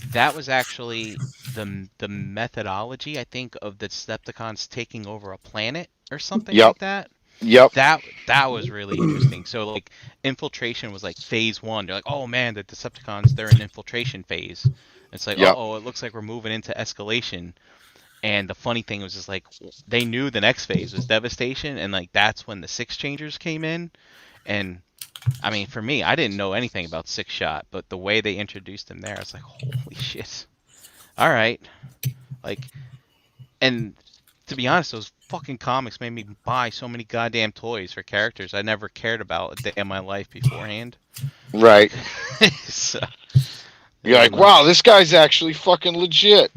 That was actually the methodology, I think, of the Decepticons taking over a planet or something Yep. like that. Yep. That was really interesting. So like infiltration was like phase 1. They're like, oh man, the Decepticons, they're in infiltration phase. It's like, Yep. oh, it looks like we're moving into escalation. And the funny thing was just like they knew the next phase was devastation, and like that's when the Six Changers came in. And I mean, for me, I didn't know anything about Six Shot, but the way they introduced him there, I was like, holy shit. All right. Like, and to be honest, those fucking comics made me buy so many goddamn toys for characters I never cared about a day in my life beforehand. Right. So, You're like, wow, this guy's actually fucking legit.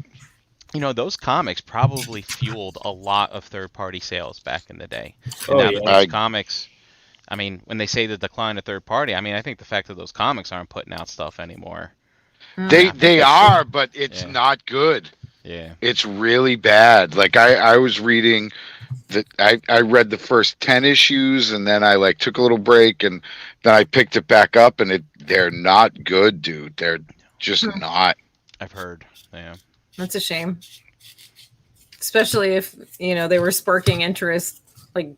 you know, those comics probably fueled a lot of third-party sales back in the day. And Oh, now yeah. that those comics, I mean, when they say the decline of third-party, I mean, I think the fact that those comics aren't putting out stuff anymore. They are, but it's not good. Yeah. It's really bad. Like I was reading I read the first 10 issues and then I like took a little break and then I picked it back up and they're not good, dude. They're just not. I've heard. Yeah. That's a shame. Especially if, you know, they were sparking interest, like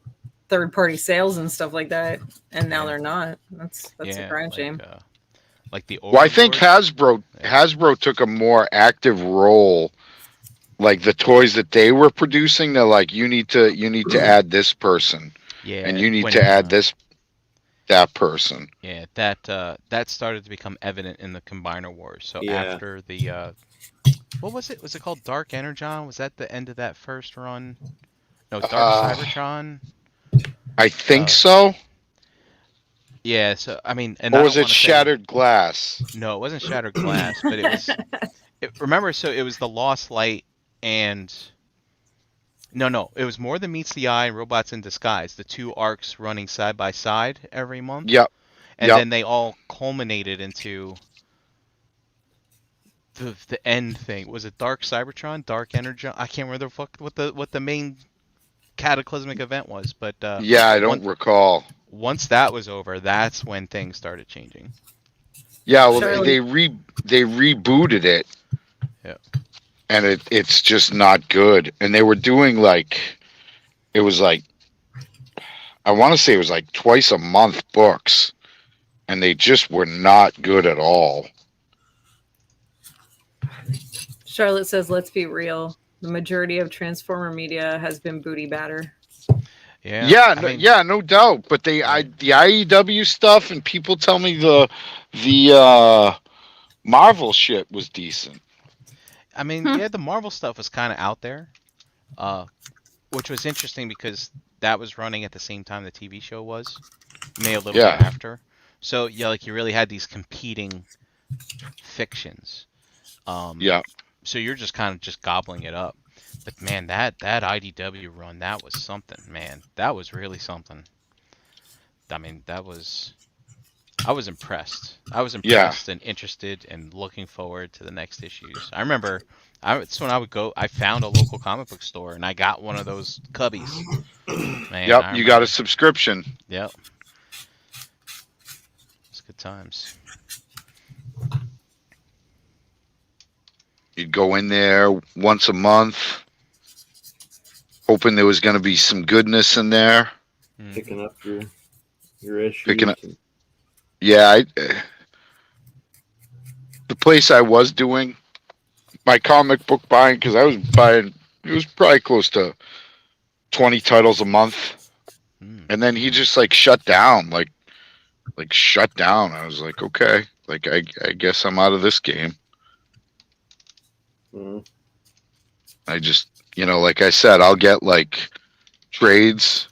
third-party sales and stuff like that, and now they're not. That's a grand shame. Like the Well, I think Overlord. Hasbro took a more active role. Like the toys that they were producing, they're like, you need to add this person, Yeah. and you need to add that person. Yeah, that started to become evident in the Combiner Wars. So Yeah. after the what was it? Was it called Dark Energon? Was that the end of that first run? No, Dark Cybertron. I think so. Yeah. So I mean, and Or I was don't it wanna say- Shattered Glass? No, it wasn't Shattered Glass, but it was. Remember, so it was the Lost Light and. No, it was More Than Meets the Eye and Robots in Disguise, the 2 arcs running side by side every month. Yep. And then they all culminated into the end thing. Was it Dark Cybertron, Dark Energon? I can't remember what the main cataclysmic event was, but Yeah, I don't recall. Once that was over, that's when things started changing. Yeah, well, Charlie. they rebooted it. Yeah. And it's just not good. And they were doing it was like, I want to say it was like twice a month books, and they just were not good at all. Charlotte says, let's be real. The majority of Transformer media has been booty batter. Yeah. Yeah, I mean, yeah, no doubt. But the IEW stuff, and people tell me the Marvel shit was decent. I mean, yeah, the Marvel stuff was kind of out there, which was interesting because that was running at the same time the TV show was, maybe a little bit after. So yeah, like you really had these competing fictions. Yeah. So you're just kind of just gobbling it up. But man, that IDW run, that was something, man. That was really something. I mean, I was impressed. I was impressed and interested and looking forward to the next issues. I remember it's when I would go. I found a local comic book store and I got one of those cubbies. Man, yep, you got a subscription. Yep. It's good times. You'd go in there once a month, hoping there was going to be some goodness in there. Picking up your issues. Picking up. Yeah, the place I was doing my comic book buying, because I was buying, it was probably close to 20 titles a month, and then he just shut down, like shut down. I was like, okay, I guess I'm out of this game. I just, like I said, I'll get like trades,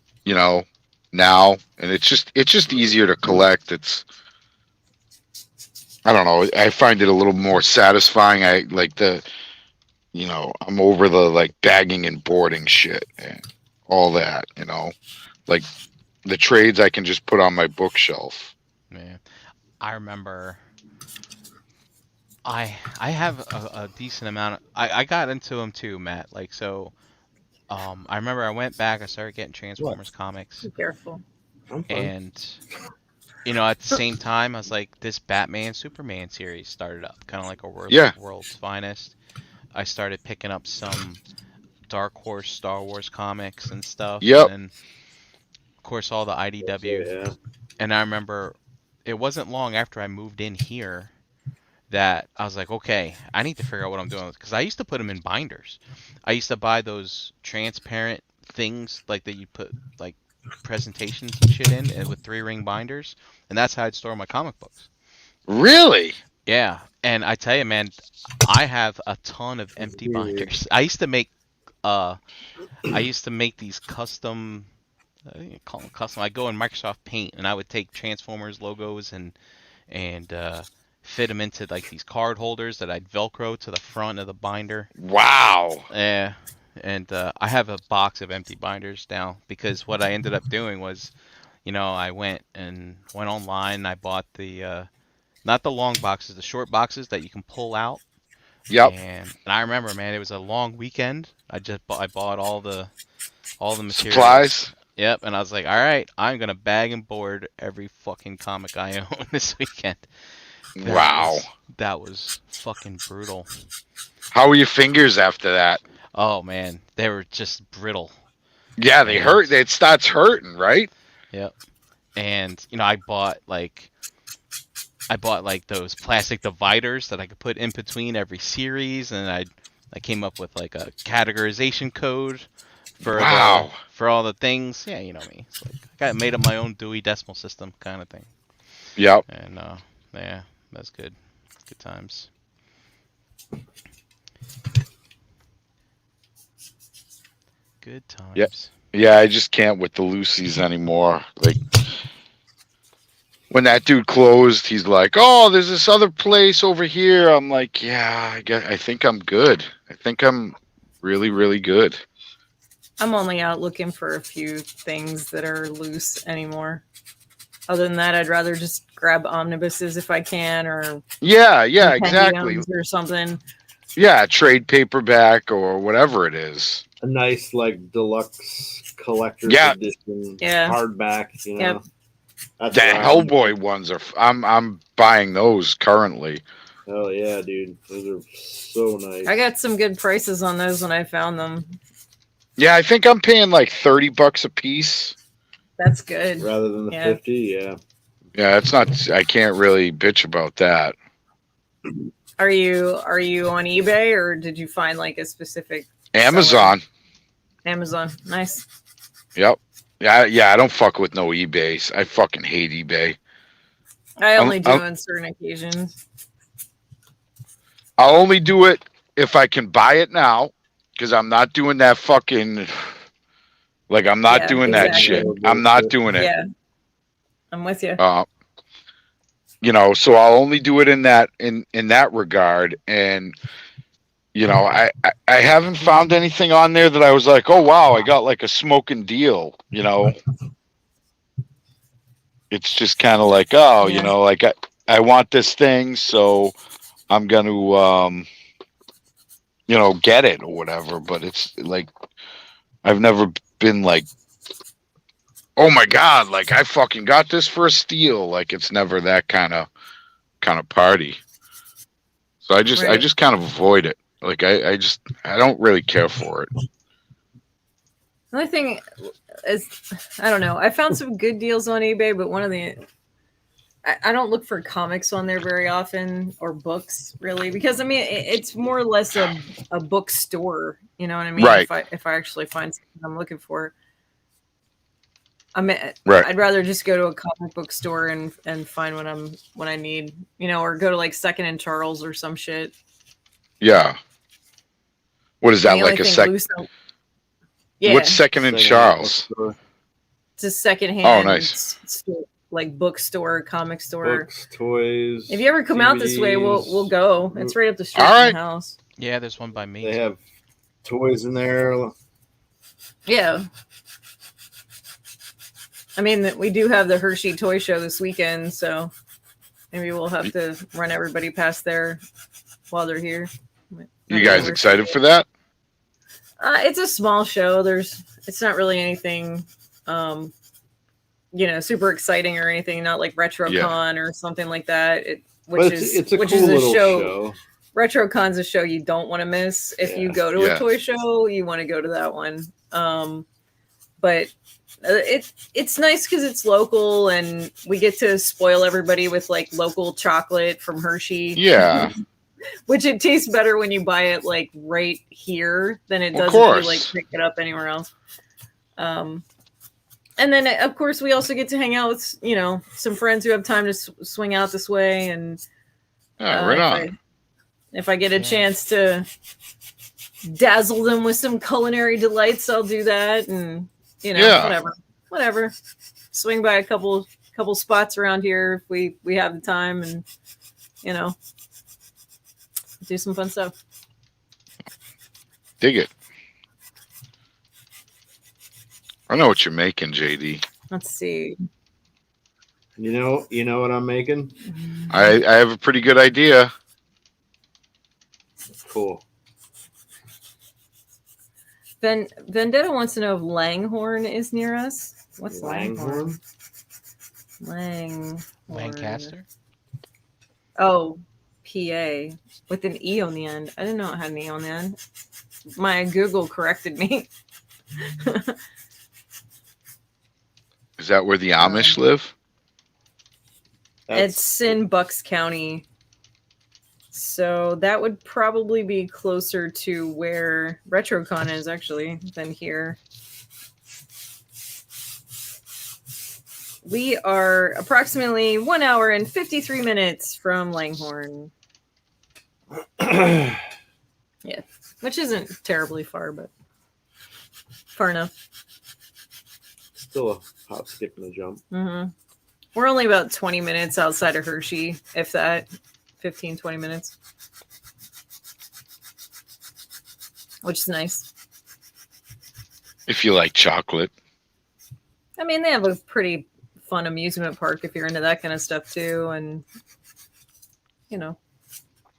now, and it's just easier to collect. I don't know. I find it a little more satisfying. I like I'm over the like bagging and boarding shit and all that, like the trades I can just put on my bookshelf. Yeah, I remember. I have a decent amount of. I got into them too, Matt. Like so. I remember I went back. I started getting Transformers comics, Be careful. I'm fine. and at the same time, I was like, this Batman Superman series started up, kind of like a Yeah. World's Finest. I started picking up some Dark Horse Star Wars comics and stuff. Yep. And then, of course, all the IDW. Yeah. And I remember it wasn't long after I moved in here that I was like, okay, I need to figure out what I'm doing. Because I used to put them in binders. I used to buy those transparent things like that you put like presentations and shit in and with 3-ring binders. And that's how I'd store my comic books. Really? Yeah. And I tell you, man, I have a ton of empty binders. I used to make these custom. I think I call them custom. I go in Microsoft Paint and I would take Transformers logos and fit them into like these card holders that I'd Velcro to the front of the binder. Wow. Yeah. And I have a box of empty binders now because what I ended up doing was, I went online and I bought the not the long boxes, the short boxes that you can pull out. Yep. And I remember, man, it was a long weekend. I bought all the materials. Supplies. Yep, and I was like, all right, I'm gonna bag and board every fucking comic I own this weekend. Wow. That was fucking brutal. How were your fingers after that? Oh man, they were just brittle. Yeah, they hurt. It starts hurting, right? Yep. And I bought like those plastic dividers that I could put in between every series, and I came up with like a categorization code for for all the things. Yeah, you know me. It's like I made up my own Dewey Decimal System kind of thing. Yep. And yeah, that's good. Good times. Good times. Yep. Yeah, I just can't with the Lucy's anymore. Like when that dude closed, he's like, "Oh, there's this other place over here." I'm like, "Yeah, I think I'm good. I think I'm really, really good." I'm only out looking for a few things that are loose anymore. Other than that, I'd rather just grab omnibuses if I can, or yeah, exactly, or something. Yeah, trade paperback or whatever it is. A nice like deluxe collector's edition, hardback. Yep. The Hellboy ones are. I'm buying those currently. Oh yeah, dude, those are so nice. I got some good prices on those when I found them. Yeah, I think I'm paying like $30 a piece. That's good. Rather than the 50, yeah. Yeah, it's not. I can't really bitch about that. Are you on eBay or did you find like a specific Amazon? seller? Amazon, nice. Yep. Yeah. I don't fuck with no eBays. I fucking hate eBay. I only do on certain occasions. I'll only do it if I can buy it now, because I'm not doing that fucking. Like I'm not doing that shit. I'm not doing it. Yeah, I'm with you. So I'll only do it in that regard, and I haven't found anything on there that I was like, oh wow, I got like a smoking deal. It's just kind of like, oh, like I want this thing, so I'm gonna get it or whatever. But it's like I've never been like, oh my god, like I fucking got this for a steal. Like it's never that kind of party. So I just kind of avoid it. Like I don't really care for it. The only thing is, I don't know. I found some good deals on eBay, but I don't look for comics on there very often or books really, because I mean it's more or less a bookstore. You know what I mean? Right. If I actually find something I'm looking for. Right. I'd rather just go to a comic book store and find what I need, or go to like Second and Charles or some shit. Yeah. What is that, The like only a thing sec? loose on- Yeah, What's second in Charles? bookstore. it's a secondhand Oh, nice. store, like bookstore, comic store. Books, toys. If you ever come out this way, we'll DVDs. go. It's right up the street All from right. the house. Yeah, there's one by me. They too. have toys in there. Yeah. I mean, we do have the Hershey Toy Show this weekend, so maybe we'll have to run everybody past there while they're here. You guys excited for that? It's a small show. It's not really anything, super exciting or anything. Not like RetroCon or something like that. But it's a cool little show. RetroCon's a show you don't want to miss. If you go to a toy show, you want to go to that one. But it's nice because it's local and we get to spoil everybody with like local chocolate from Hershey. Yeah. Which it tastes better when you buy it like right here than it does if you like pick it up anywhere else. And then of course we also get to hang out with some friends who have time to swing out this way, and right on. If I get a chance to dazzle them with some culinary delights, I'll do that, and whatever. Swing by a couple spots around here if we have the time, and do some fun stuff. Dig it. I know what you're making, JD. Let's see. You know what I'm making? I have a pretty good idea. Cool. Vendetta wants to know if Langhorne is near us. What's Langhorne? Lancaster? Oh, PA with an E on the end. I didn't know it had an E on the end. My Google corrected me. Is that where the Amish live? It's in Bucks County. So that would probably be closer to where RetroCon is actually than here. We are approximately 1 hour and 53 minutes from Langhorne. Yeah, which isn't terribly far, but far enough. Still a hop, skip, and a jump. Mm-hmm. We're only about 20 minutes outside of Hershey, if that, 15, 20 minutes. Which is nice. If you like chocolate. I mean, they have a pretty fun amusement park if you're into that kind of stuff too. And,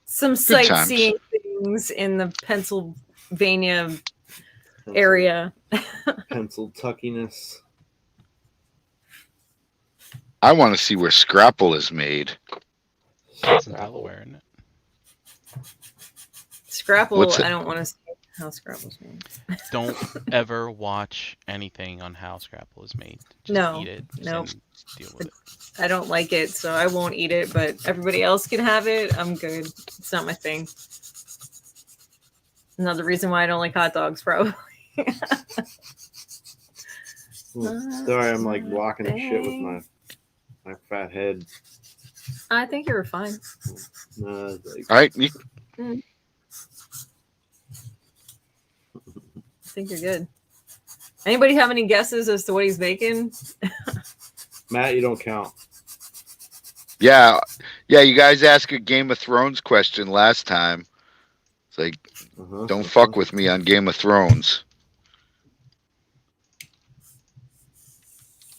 some sightseeing things in the Pennsylvania area. Pencil tuckiness. I want to see where Scrapple is made. It's in Delaware, isn't it? Scrapple, I don't want to see how Scrapple's made. Don't ever watch anything on how Scrapple is made. Just No, eat it. nope. And deal with it. I don't like it, so I won't eat it, but everybody else can have it. I'm good. It's not my thing. Another reason why I don't like hot dogs, probably. Sorry, I'm like blocking the shit with my fat head. I think you were fine. All right. I think you're good. Anybody have any guesses as to what he's making? Matt, you don't count. Yeah. You guys asked a Game of Thrones question last time. It's like, don't fuck with me on Game of Thrones.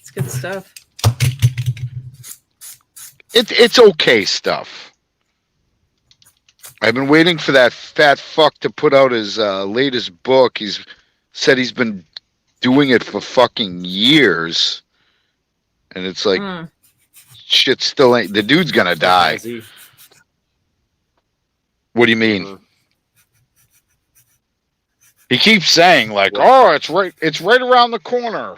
It's good stuff. It's okay stuff. I've been waiting for that fat fuck to put out his latest book. He's said he's been doing it for fucking years. And it's like, shit still ain't... The dude's gonna die. What do you mean? He keeps saying, like, oh, it's right around the corner.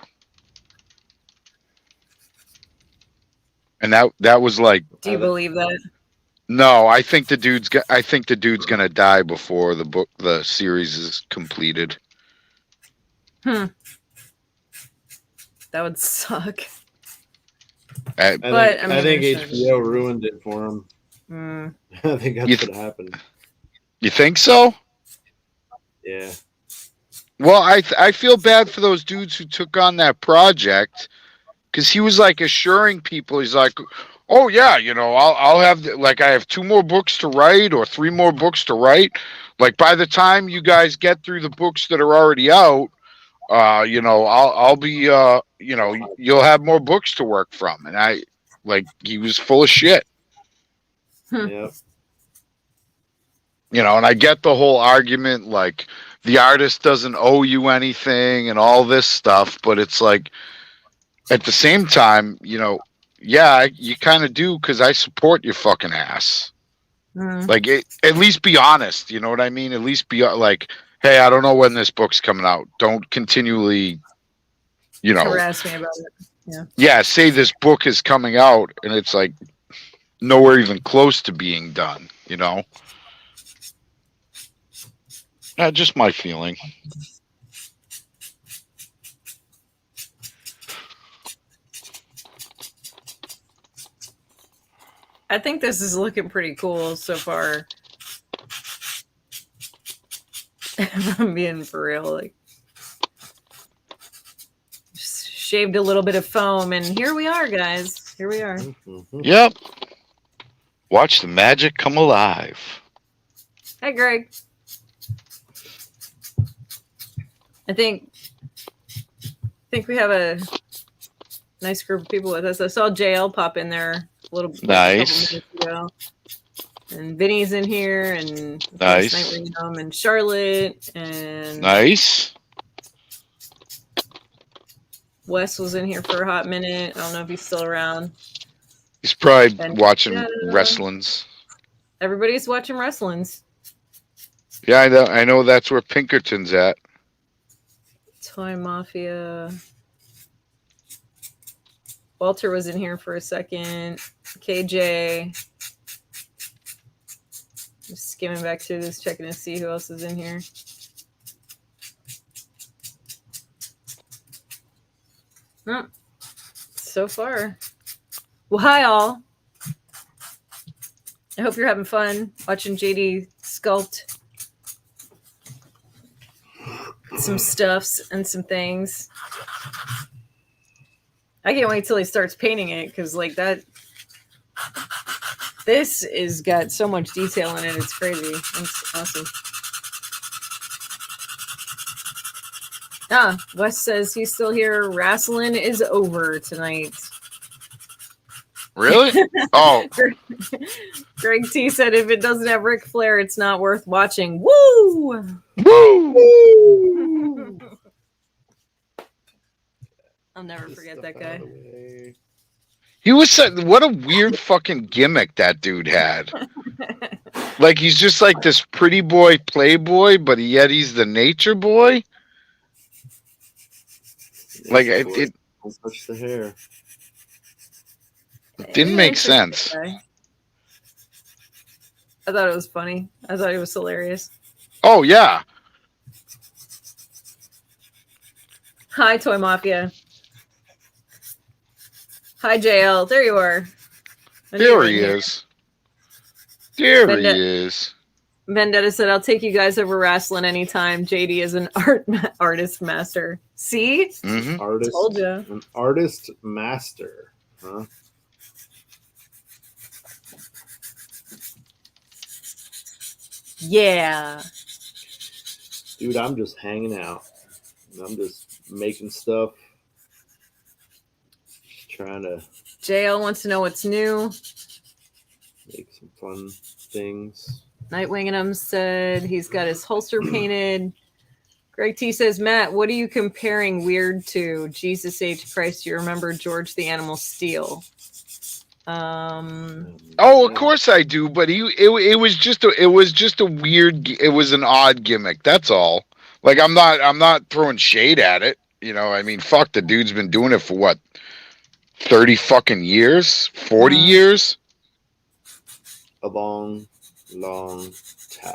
And that was like... Do you believe that? No, I think the dude's gonna die before the series is completed. That would suck. I think HBO ruined it for him. I think that's what happened. You think so? Yeah. Well, I feel bad for those dudes who took on that project because he was like assuring people, he's like, oh yeah, I'll have like I have 2 more books to write or 3 more books to write. Like by the time you guys get through the books that are already out, I'll be you'll have more books to work from. And he was full of shit. Yep. And I get the whole argument, like the artist doesn't owe you anything and all this stuff, but it's like at the same time, yeah, you kind of do because I support your fucking ass. Like, at least be honest. You know what I mean? At least be like, hey, I don't know when this book's coming out. Don't continually, harass me about it. Yeah. Yeah, say this book is coming out and it's like nowhere even close to being done. Just my feeling. I think this is looking pretty cool so far. If I'm being for real, like just shaved a little bit of foam, and here we are, guys. Here we are. Mm-hmm. Yep. Watch the magic come alive. Hey, Greg. I think we have a nice group of people with us. I saw JL pop in there a little bit. Nice. Ago. And Vinny's in here, and Nice. And Charlotte, and Nice. Wes was in here for a hot minute. I don't know if he's still around. He's probably And watching wrestlings. Everybody's watching wrestlings. Yeah, I know that's where Pinkerton's at. Toy Mafia. Walter was in here for a second. KJ. Just skimming back through this, checking to see who else is in here. Oh, so far. Well, hi all. I hope you're having fun watching JD sculpt some stuffs and some things. I can't wait till he starts painting it, because like that, this is got so much detail in it. It's crazy. It's awesome. Wes says he's still here. Wrestling is over tonight. Really? Oh. Greg T said if it doesn't have Ric Flair, it's not worth watching. Woo! Woo! I'll never forget that guy. He was what a weird fucking gimmick that dude had. Like he's just like this pretty boy playboy, but yet he's the nature boy. Like it don't touch the hair. It didn't make sense. I thought it was funny. I thought it was hilarious. Oh yeah. Hi, Toy Mafia. Hi, JL. There you are. There he is. There he is. Vendetta said, I'll take you guys over wrestling anytime. JD is an artist master. See? Mm-hmm. Told ya. An artist master. Huh? Yeah. Dude, I'm just hanging out. I'm just making stuff. Just trying to JL wants to know what's new. make some fun things. Nightwingingham said he's got his holster painted. Greg T says, Matt, what are you comparing weird to? Jesus H. Christ, you remember George the Animal Steel? Oh, of course I do, but it was just a weird, it was an odd gimmick. That's all. Like I'm not throwing shade at it. I mean, fuck, the dude's been doing it for what, 30 fucking years, 40 years. A long time.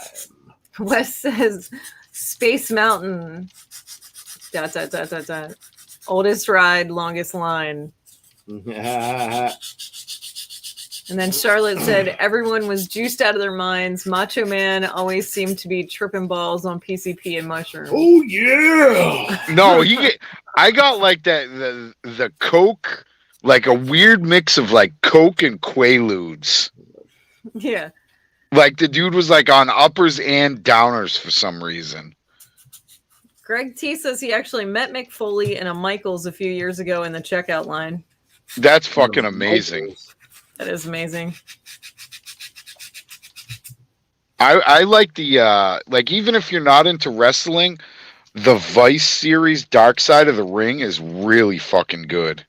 Wes says, Space Mountain. ... Oldest ride, longest line. And then Charlotte said everyone was juiced out of their minds. Macho Man always seemed to be tripping balls on PCP and mushrooms. Oh yeah. No, I got like that the Coke, like a weird mix of like Coke and Quaaludes. Yeah. Like the dude was like on uppers and downers for some reason. Greg T says he actually met Mick Foley in a Michaels a few years ago in the checkout line. That's fucking amazing. That is amazing. I like the like, even if you're not into wrestling, the Vice series Dark Side of the Ring is really fucking good.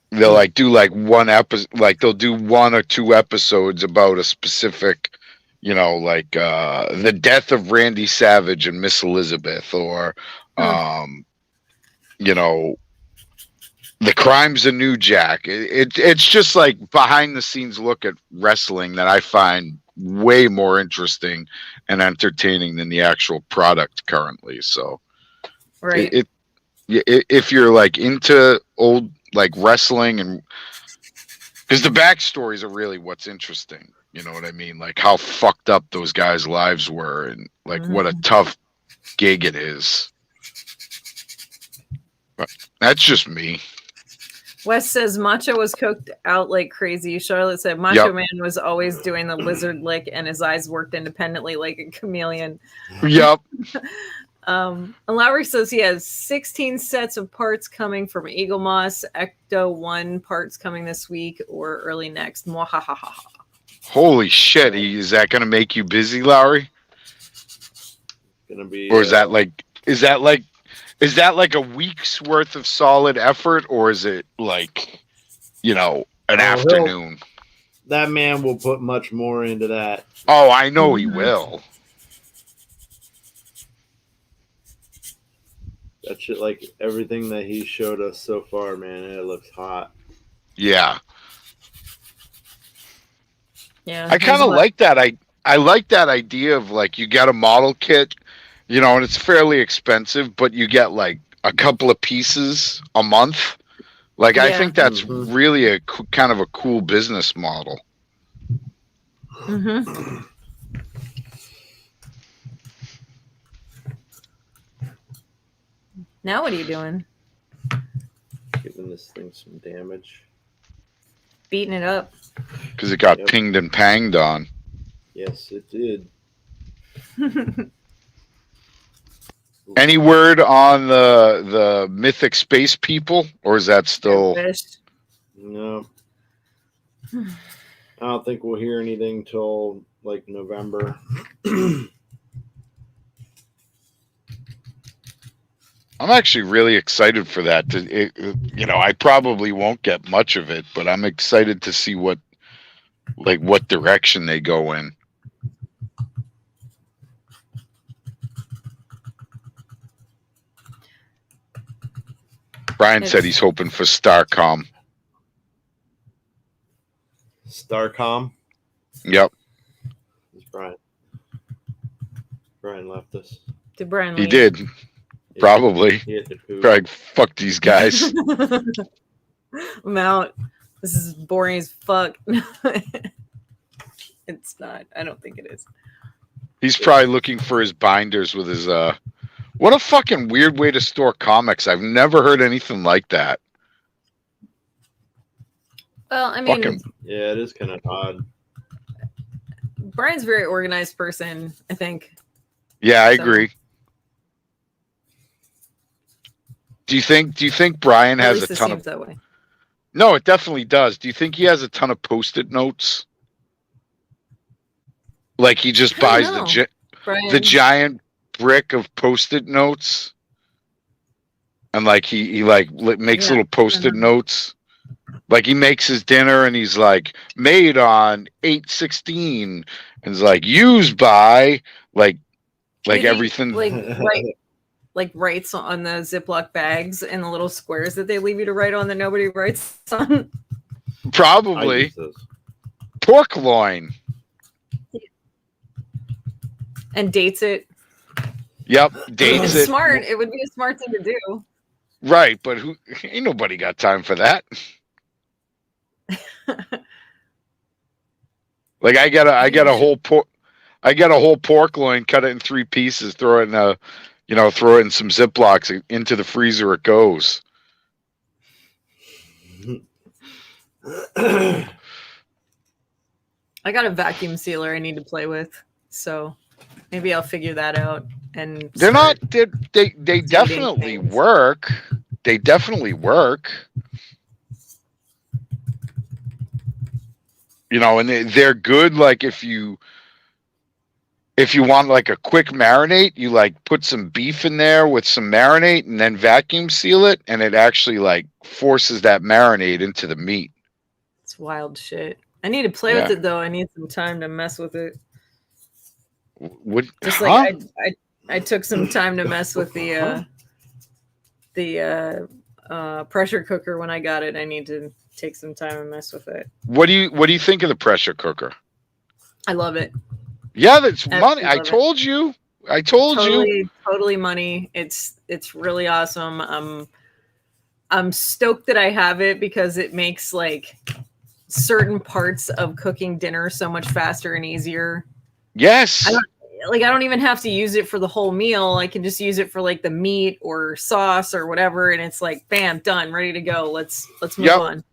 They'll like do like one episode, like they'll do 1 or 2 episodes about a specific, you know, like the death of Randy Savage and Miss Elizabeth, or you know, the crimes of New Jack. It's just like behind the scenes look at wrestling that I find way more interesting and entertaining than the actual product currently. So Right. if you're like into old like wrestling, and because the backstories are really what's interesting, you know what I mean, like how fucked up those guys' lives were, and like what a tough gig it is. But that's just me. Wes says Macho was coked out like crazy. Charlotte said Macho Man was always doing the lizard lick and his eyes worked independently like a chameleon. Yep. And Lowry says he has 16 sets of parts coming from Eagle Moss. Ecto 1 parts coming this week or early next. Mwahahaha. Holy shit. Is that going to make you busy, Lowry? Gonna be, or is that like a week's worth of solid effort, or is it like, you know, an afternoon? that man will put much more into that. Oh, I know he will. That shit, like everything that he showed us so far, man, it looks hot. Yeah. Yeah. I kind of like that. I like that idea of like, you get a model kit, you know, and it's fairly expensive, but you get like a couple of pieces a month. Like, I think that's really a kind of a cool business model. Mm-hmm. Now what are you doing? Giving this thing some damage. Beating it up. Because it got pinged and panged on. Yes, it did. Any word on the mythic space people, or is that still? No. I don't think we'll hear anything till like November. I'm actually really excited for that. You know, I probably won't get much of it, but I'm excited to see what direction they go in. Brian said he's hoping for Starcom. Starcom? Yep. It's Brian. Brian left us. Did Brian He leave? did. Probably. He had to poop. Probably fuck these guys. I'm out. This is boring as fuck. It's not. I don't think it is. He's probably looking for his binders with his what a fucking weird way to store comics. I've never heard anything like that. Well, I mean, yeah, it is kind of odd. Brian's a very organized person, I think. Yeah, I agree. Do you think Brian At has least a it ton seems of? that way. No, it definitely does. Do you think he has a ton of Post-it notes? Like he just buys the giant brick of Post-it notes, and like he makes little Post-it notes. Like he makes his dinner and he's like made on 8/16 and it's like used by like everything. Like writes on the Ziploc bags and the little squares that they leave you to write on that nobody writes on. Probably pork loin. And dates it. Yep, dates it. Smart. It would be a smart thing to do. Right, but ain't nobody got time for that. Like I got a whole pork loin, cut it in 3 pieces, throw it in some Ziplocs, into the freezer it goes. I got a vacuum sealer I need to play with, so maybe I'll figure that out. And They're not. start They definitely things. work. They definitely work. And they're good. Like if you want like a quick marinate, you like put some beef in there with some marinate and then vacuum seal it, and it actually like forces that marinade into the meat. It's wild shit. I need to play with it though. I need some time to mess with it. Like I took some time to mess with the pressure cooker when I got it. I need to take some time and mess with it. What do you think of the pressure cooker? I love it. Yeah, that's money. I told you. Totally money. It's really awesome. I'm stoked that I have it because it makes like certain parts of cooking dinner so much faster and easier. Yes. I don't even have to use it for the whole meal. I can just use it for like the meat or sauce or whatever, and it's like bam, done, ready to go. Let's move on.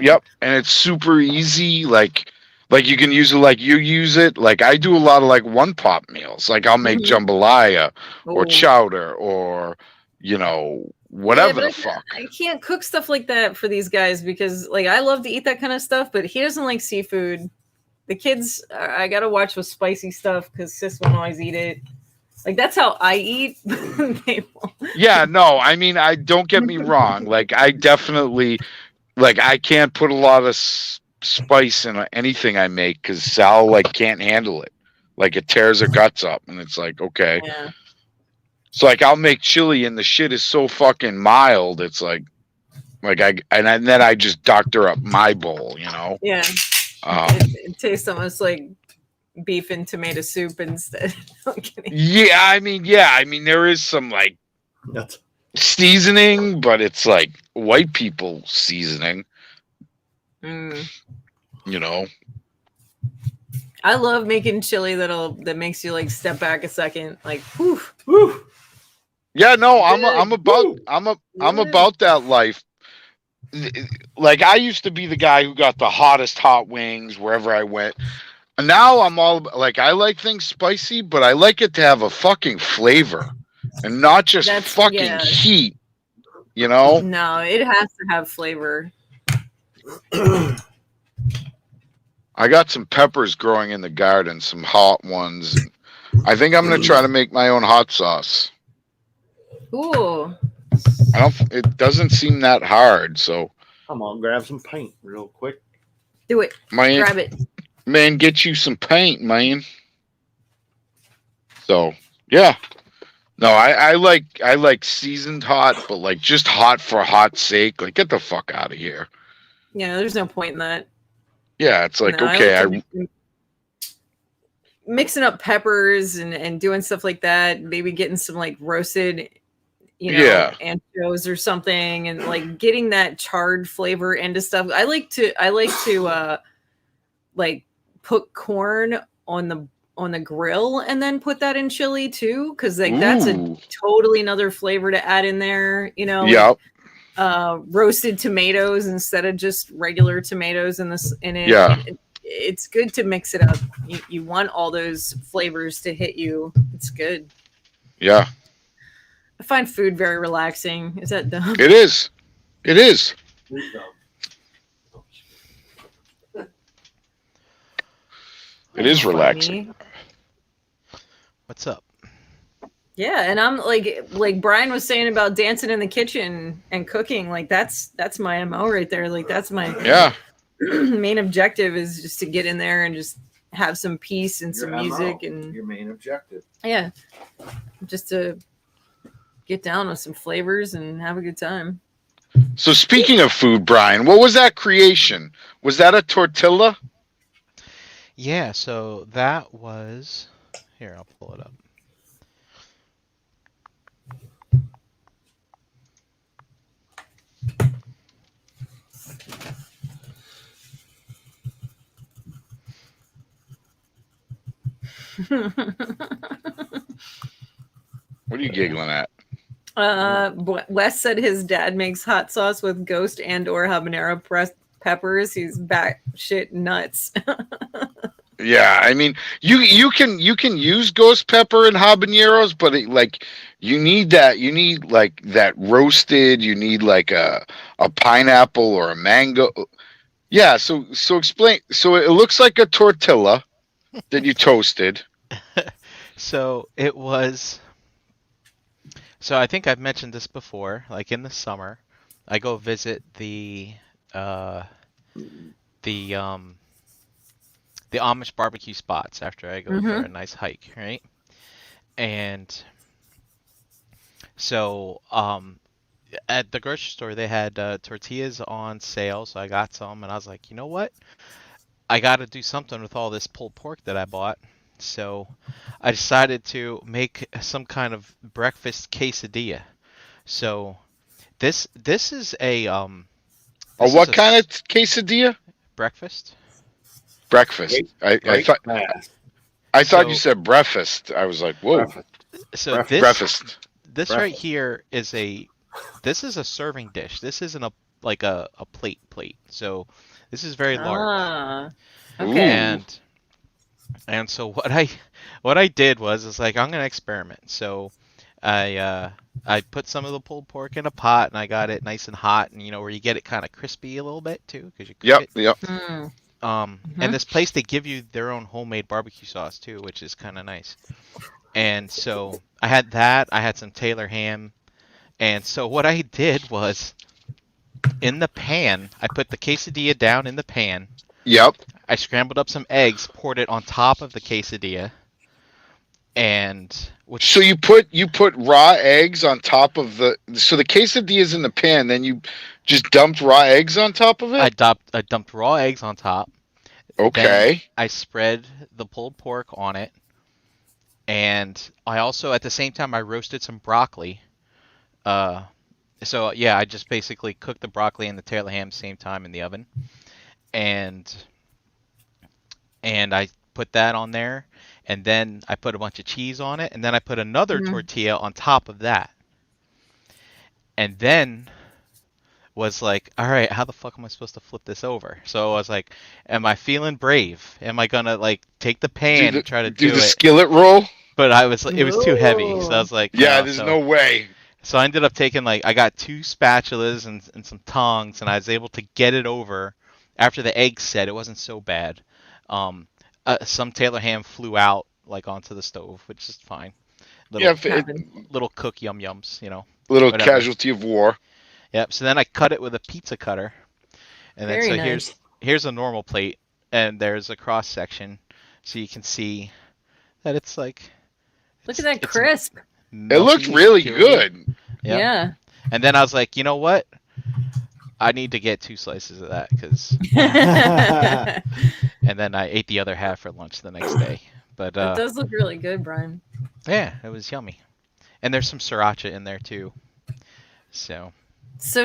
Yep, and it's super easy. Like you can use it like you use it. Like I do a lot of like one pot meals. Like I'll make jambalaya or chowder or whatever the fuck. I can't cook stuff like that for these guys because like I love to eat that kind of stuff, but he doesn't like seafood. The kids, I gotta watch with spicy stuff because sis won't always eat it. Like that's how I eat. Yeah, no, I mean, I don't get me wrong. Like I definitely, like I can't put a lot of spice in anything I make because Sal like can't handle it. Like it tears her guts up, and it's like okay. Yeah. So like I'll make chili, and the shit is so fucking mild. It's like and then I just doctor up my bowl, Yeah. It tastes almost like beef and tomato soup instead. Yeah, I mean, there is some like seasoning, but it's like white people seasoning. I love making chili that makes you like step back a second, like whew, whew. Yeah, no, I'm about that life. Like I used to be the guy who got the hottest hot wings wherever I went. And now I'm all like I like things spicy, but I like it to have a fucking flavor and not just fucking heat. No, it has to have flavor. I got some peppers growing in the garden, some hot ones. And I think I'm gonna try to make my own hot sauce. Ooh. It doesn't seem that hard, so come on, grab some paint real quick. Do it. Grab it. Man, get you some paint, man. So yeah. No, I like seasoned hot, but like just hot for hot's sake. Like get the fuck out of here. Yeah, there's no point in that. Yeah, it's like okay, mixing up peppers and doing stuff like that, maybe getting some like roasted anchovies or something, and like getting that charred flavor into stuff. I like to like put corn on the grill and then put that in chili too, because like that's a totally another flavor to add in there. Yep. Roasted tomatoes instead of just regular tomatoes in it. Yeah. It's good to mix it up. You want all those flavors to hit you. It's good. Yeah. I find food very relaxing. Is that dumb? It is. It is. It is relaxing. What's up? Yeah, and I'm like Brian was saying about dancing in the kitchen and cooking. Like that's my MO right there. Like that's my main objective is just to get in there and just have some peace and some music and your main objective. Yeah, just to get down with some flavors and have a good time. So speaking of food, Brian, what was that creation? Was that a tortilla? Yeah, so that was here. I'll pull it up. What are you giggling at? Wes said his dad makes hot sauce with ghost and/or habanero peppers. He's batshit nuts. Yeah, I mean, you can use ghost pepper and habaneros, but like you need like that roasted. You need like a pineapple or a mango. Yeah, so explain. So it looks like a tortilla that you toasted. So it was. So I think I've mentioned this before. Like in the summer, I go visit the Amish barbecue spots after I go for a nice hike, right? And so at the grocery store they had tortillas on sale, so I got some, and I was like, you know what? I got to do something with all this pulled pork that I bought. So I decided to make some kind of breakfast quesadilla. So this is a this What is a kind of quesadilla? breakfast. Breakfast. I thought So you said breakfast. I was like, whoa, so breakfast. this right here is a serving dish. This isn't like a plate. So this is very large. Okay. And so what I did was like, I'm gonna experiment. So I put some of the pulled pork in a pot, and I got it nice and hot, and where you get it kind of crispy a little bit too, because you cook it. Yep. And this place, they give you their own homemade barbecue sauce too, which is kind of nice. And so I had that. I had some Taylor ham. And so what I did was, in the pan, I put the quesadilla down in the pan. Yep. I scrambled up some eggs, poured it on top of the quesadilla, so you put raw eggs on top of the quesadilla's in the pan, then you just dumped raw eggs on top of it? I dumped raw eggs on top. Okay. Then I spread the pulled pork on it, and I also, at the same time, I roasted some broccoli. So yeah, I just basically cooked the broccoli and the Taylor ham same time in the oven, and I put that on there, and then I put a bunch of cheese on it, and then I put another tortilla on top of that, and then was like, all right, how the fuck am I supposed to flip this over? So I was like, am I feeling brave? Am I gonna like take the pan and try to do the it? Skillet roll? But it was too heavy, so I was like, yeah, no. there's no way. So I ended up taking I got 2 spatulas and some tongs, and I was able to get it over. After the eggs set, it wasn't so bad. Some Taylor ham flew out onto the stove, which is fine. Little cook yums, Little whatever. casualty of war. Yep. So then I cut it with a pizza cutter, and then nice. here's a normal plate, and there's a cross section, so you can see that it's like. Look at that crisp. It looked really good. Yep. Yeah. And then I was like, you know what? I need to get 2 slices of that, and then I ate the other half for lunch the next day. But it does look really good, Brian. Yeah, it was yummy, and there's some sriracha in there too. So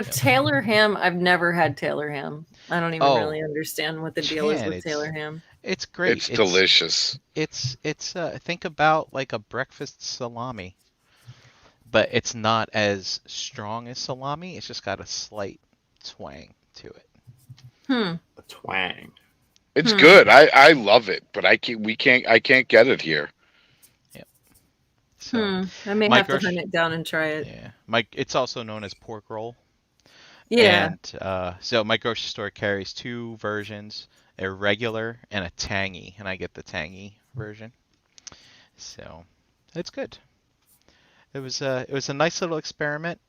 Taylor ham, I've never had Taylor ham. I don't even really understand what the deal is with Taylor ham. It's great. It's delicious. It's think about like a breakfast salami, but it's not as strong as salami. It's just got a slight twang to it. A twang. It's good. I love it, but I can't get it here. Yep. So I may have to hunt it down and try it. Yeah. It's also known as pork roll. Yeah. And so my grocery store carries 2 versions, a regular and a tangy, and I get the tangy version. So it's good. It was a nice little experiment.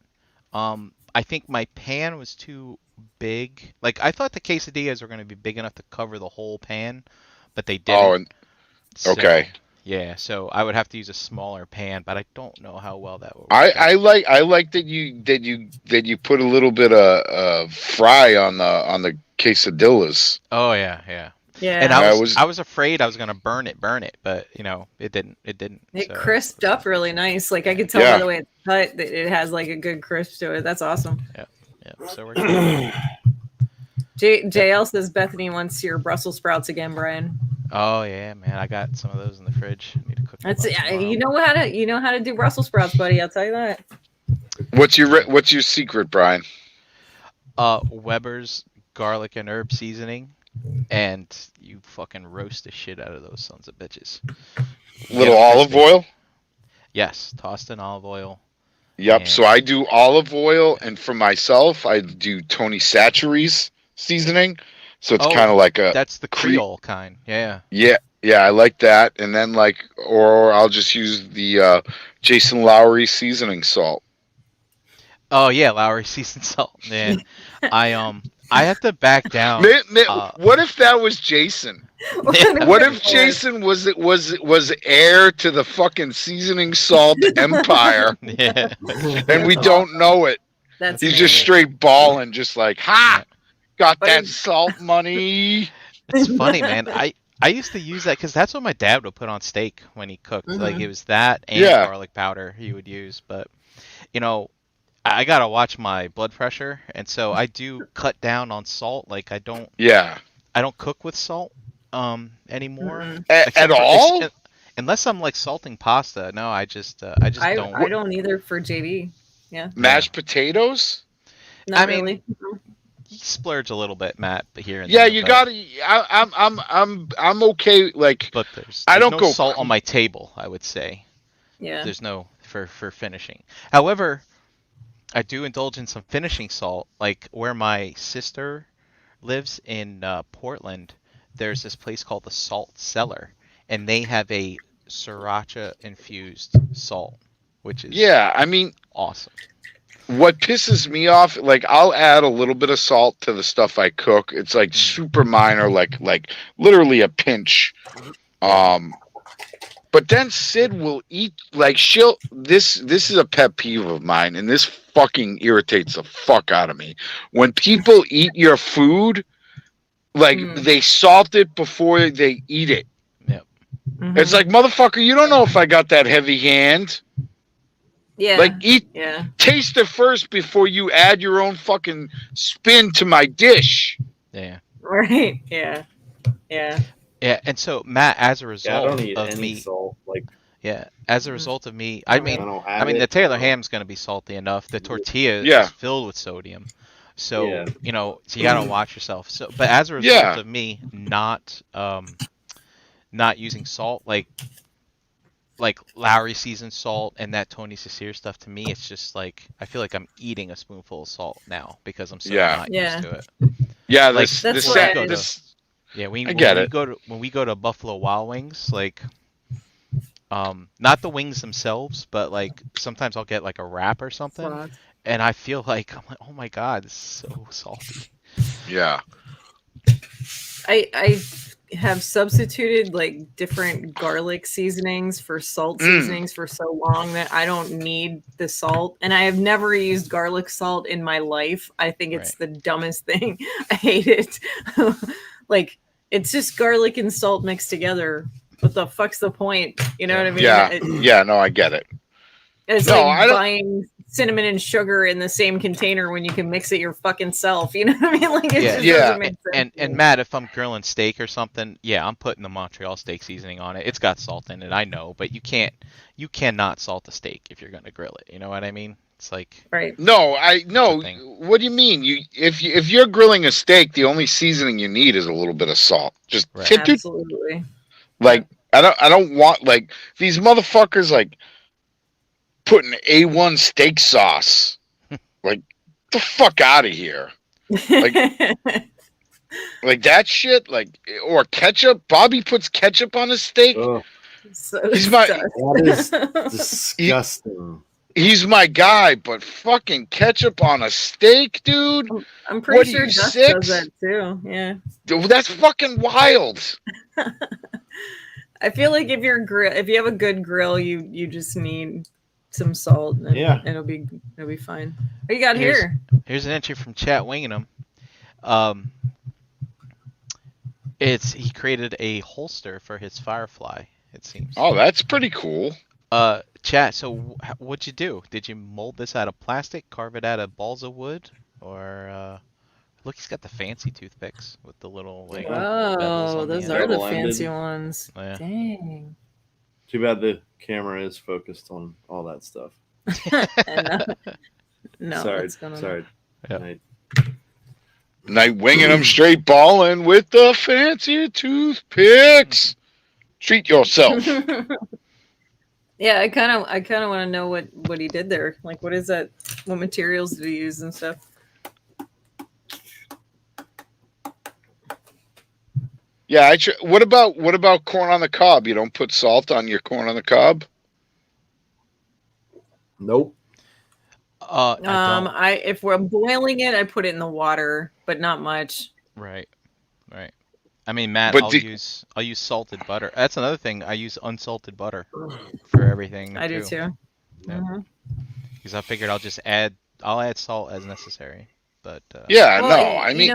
I think my pan was too big. Like, I thought the quesadillas were going to be big enough to cover the whole pan, but they didn't. Okay. Yeah, so I would have to use a smaller pan, but I don't know how well that would work. I like that you put a little bit of fry on the quesadillas. Oh yeah. Yeah. And I was afraid I was gonna burn it, but it didn't. It crisped up really nice. Like I could tell by the way it's cut that it has like a good crisp to it. That's awesome. Yeah. So we're good. JL says Bethany wants your Brussels sprouts again, Brian. Oh yeah, man, I got some of those in the fridge. I need to cook them That's up tomorrow. you know how to do Brussels sprouts, buddy. I'll tell you that. What's your secret, Brian? Weber's garlic and herb seasoning, and you fucking roast the shit out of those sons of bitches. You get Little 'em olive crispy. oil. Yes, tossed in olive oil. Yep. And- So I do olive oil, and for myself, I do Tony Chachere's seasoning. So it's Oh, kind of like a That's the Creole kind. Yeah. yeah, yeah. I like that, and then or I'll just use the Jason Lowry seasoning salt. Oh yeah, Lowry seasoned salt. Man, I have to back down. What if that was Jason? Yeah. What if Jason was heir to the fucking seasoning salt empire, Yeah. and we don't know it? That's He's just amazing. straight balling, just like, ha, got But that it's- salt money. It's funny, man. I used to use that because that's what my dad would put on steak when he cooked. Like it was that and Yeah. garlic powder he would use. But you know, I gotta watch my blood pressure, and so I do cut down on salt. Like I don't cook with salt anymore. Mm-mm. Except At for- all? unless I'm like salting pasta. No, I just don't. I don't either for JD. Yeah, Mashed potatoes? not I mean, really. You splurge a little bit, Matt, but here and Yeah, there. you but- gotta. I'm okay. Like, But there's I don't no go salt on my table, I would say. Yeah. There's no for finishing. However, I do indulge in some finishing salt. Like where my sister lives in Portland, there's this place called the Salt Cellar, and they have a sriracha infused salt, which is yeah, I mean, awesome. what pisses me off, like, I'll add a little bit of salt to the stuff I cook. It's like super minor, like literally a pinch. But then Sid will eat, like, this is a pet peeve of mine, and this fucking irritates the fuck out of me. When people eat your food, like, they salt it before they eat it. Yep. Mhm. It's like, motherfucker, you don't know if I got that heavy hand. Yeah. Like, Yeah. taste it first before you add your own fucking spin to my dish. Yeah. Right. Yeah. Yeah. Yeah, and so Matt, as a Yeah, I result don't eat of any me, salt. Like, yeah, as a result of me, I I mean, don't have the it. Taylor ham's gonna be salty enough. The tortilla Yeah. is filled with sodium, so Yeah. so you gotta watch yourself. So, but as a result Yeah. of me not using salt, like Lowry seasoned salt and that Tony Cecere stuff, to me, it's just like I feel like I'm eating a spoonful of salt now because I'm so Yeah. not Yeah. used to it. Yeah, Like, That's what it is. this Yeah, I get it. when we go to Buffalo Wild Wings, like, not the wings themselves, but like sometimes I'll get like a wrap or something, So, and I feel like I'm like, oh my god, this is so salty. yeah. I have substituted like different garlic seasonings for salt seasonings for so long that I don't need the salt, and I have never used garlic salt in my life. I think it's the dumbest thing. I hate it. Like, it's just garlic and salt mixed together. What the fuck's the point? You know what I mean? Yeah, no, I get it. It's No, like I don't- buying cinnamon and sugar in the same container when you can mix it your fucking self. You know what I mean? Like, it Yeah. just Yeah. doesn't make sense. And Matt, if I'm grilling steak or something, yeah, I'm putting the Montreal steak seasoning on it. It's got salt in it, I know, but you cannot salt a steak if you're gonna grill it. You know what I mean? It's like, Right. No, no. thing. What do you mean? If you're grilling a steak, the only seasoning you need is a little bit of salt. Just Right. tip it. Absolutely. Like, I don't want, like, these motherfuckers, like, putting A1 steak sauce. Like, the fuck out of here. Like that shit, like, or ketchup. Bobby puts ketchup on his steak. ugh, So He's my- that is disgusting. He's my guy, but fucking ketchup on a steak, dude. I'm What pretty are sure you, Dust 6? does that too. Yeah. Dude, that's fucking wild. I feel like if you have a good grill, you just need some salt. And Yeah. it'll be fine. What you got Here's- here? here's an entry from Chat Winging him. He created a holster for his Firefly, it seems. Oh, that's pretty cool. Chat, so what'd you do? Did you mold this out of plastic, carve it out of balls of wood, or Look, he's got the fancy toothpicks with the little like Yeah. bezels Oh, on the those end. are the Double-ended. fancy ones. Yeah. Dang. Too bad the camera is focused on all that stuff. And no, sorry, it's gonna. sorry. Yep. Night winging them straight balling with the fancy toothpicks. Treat yourself. Yeah, I kind of want to know what he did there. Like, what is that? What materials did he use and stuff? Yeah, what about corn on the cob? You don't put salt on your corn on the cob? Nope. I don't. If we're boiling it, I put it in the water, but not much. Right. I mean, Matt, But I'll use salted butter. That's another thing. I use unsalted butter for everything. I do too. Yeah. Mhm. Because I figured I'll add salt as necessary. But Yeah, Well, no, I mean,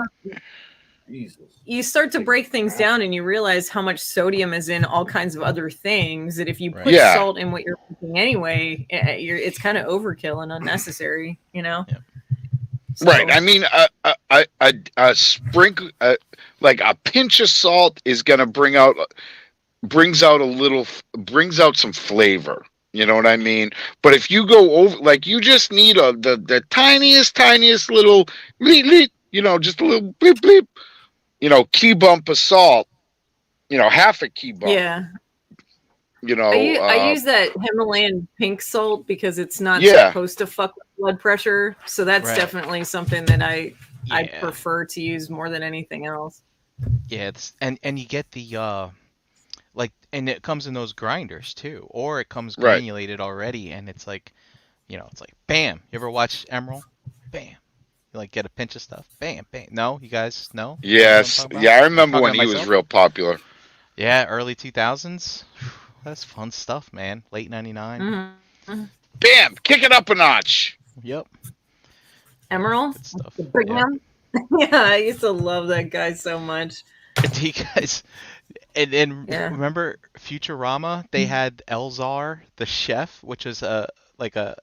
Jesus. you start to break things down and you realize how much sodium is in all kinds of other things that if you put Right. Yeah. salt in what you're cooking anyway, it's kind of overkill and unnecessary, you know? Yep. So- right. I mean, a sprinkle, like a pinch of salt is gonna brings out some flavor. You know what I mean? But if you go over, like, you just need the tiniest little, bleep, you know, just a little bleep bleep, you know, key bump of salt, you know, half a key bump. Yeah. You know, I use that Himalayan pink salt because it's not Yeah. supposed to fuck with blood pressure. So that's Right. definitely something that I yeah, prefer to use more than anything else. yeah, it's and you get the like, and it comes in those grinders too, or it comes Right. granulated already, and it's like, you know, it's like bam. You ever watch Emerald? Bam. You like get a pinch of stuff. Bam, bam. No, you guys, no. You know what I'm yes, talking about? yeah, I I'm remember talking when to he was myself. real popular. Yeah, early 2000s. That's fun stuff, man. Late 99. Mhm. Bam, kick it up a notch. Yep. Emerald, Good stuff. the big Yeah. one. Yeah, I used to love that guy so much. Do you guys and Yeah. remember Futurama? They had Elzar, the chef, which is like a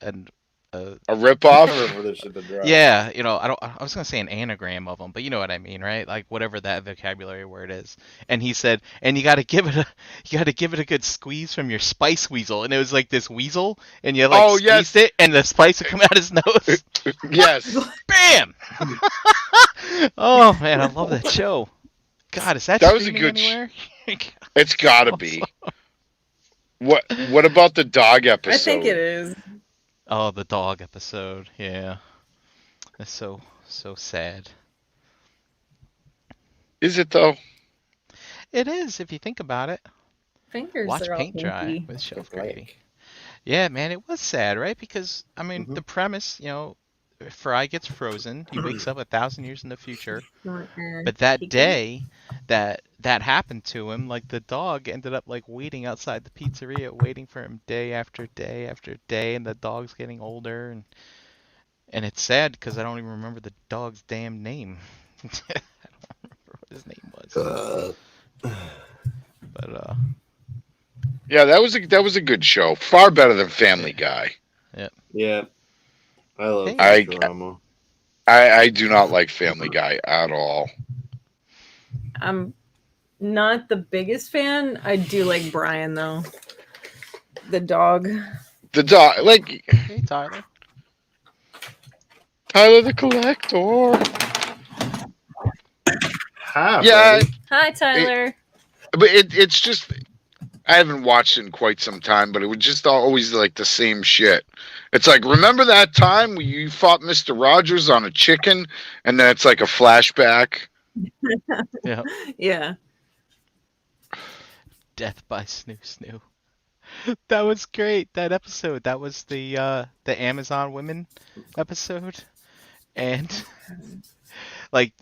A ripoff. Whatever this shit been dry. yeah, you know, I was gonna say an anagram of them, but you know what I mean, right? Like whatever that vocabulary word is. And he said, and you gotta give it a good squeeze from your spice weasel. And it was like this weasel, and you like Oh, squeezed yes. it, and the spice would come out his nose. Yes. Bam! Oh man, I love that show. God, is that That was a streaming good anywhere? It's gotta be. What about the dog episode? I think it is. Oh, the dog episode. Yeah. That's so sad. Is it though? It is if you think about it. Fingers Watch are all paint dry pinky. with It's ShelfGravy. like- Yeah, man, it was sad, right? Because I mean, Mhm. the premise, you know, Fry gets frozen. He wakes up 1,000 years in the future. But that day that happened to him, like the dog ended up like waiting outside the pizzeria, waiting for him day after day after day, and the dog's getting older, and it's sad because I don't even remember the dog's damn name. I don't remember what his name was. But Yeah, that was a good show. Far better than Family Guy. Yeah. I love Hey. Futurama. I do not like Family Guy at all. I'm not the biggest fan. I do like Brian though. The dog. The dog, like hey, Tyler. Tyler the Collector. Hi, Yeah, buddy. Hi, Tyler. but it's just I haven't watched it in quite some time, but it was just always like the same shit. It's like, remember that time when you fought Mr. Rogers on a chicken, and then it's like a flashback. Yeah. Yeah. Death by Snoo Snoo. That was great. That episode. That was the Amazon women episode, and like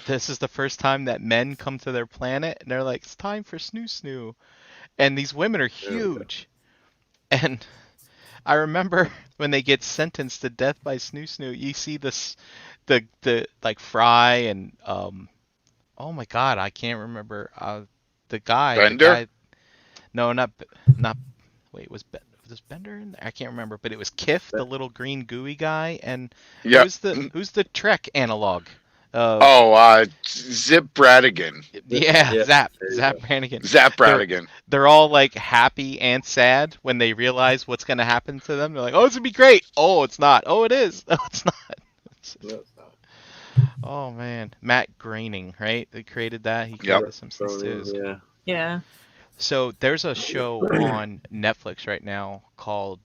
this is the first time that men come to their planet, and they're like, "It's time for Snoo Snoo," and these women are huge, and I remember when they get sentenced to death by Snoo Snoo, you see this, the like Fry and oh my God, I can't remember the guy. Bender? The guy, no, not wait, was Bender in there? I can't remember, but it was Kiff, the little green gooey guy, and Yeah. who's the Trek analog? Zip Bradigan. Yeah, Yeah, Zap there you Zap go. Brannigan. Zap Bradigan. They're all like happy and sad when they realize what's gonna happen to them. They're like, "Oh, it's gonna be great." Oh, it's not. Oh, it is. Oh, it's not. No, it's not. Oh man, Matt Groening, right? They created that. He Yep. created The Simpsons too. Yeah. Yeah. So there's a show on Netflix right now called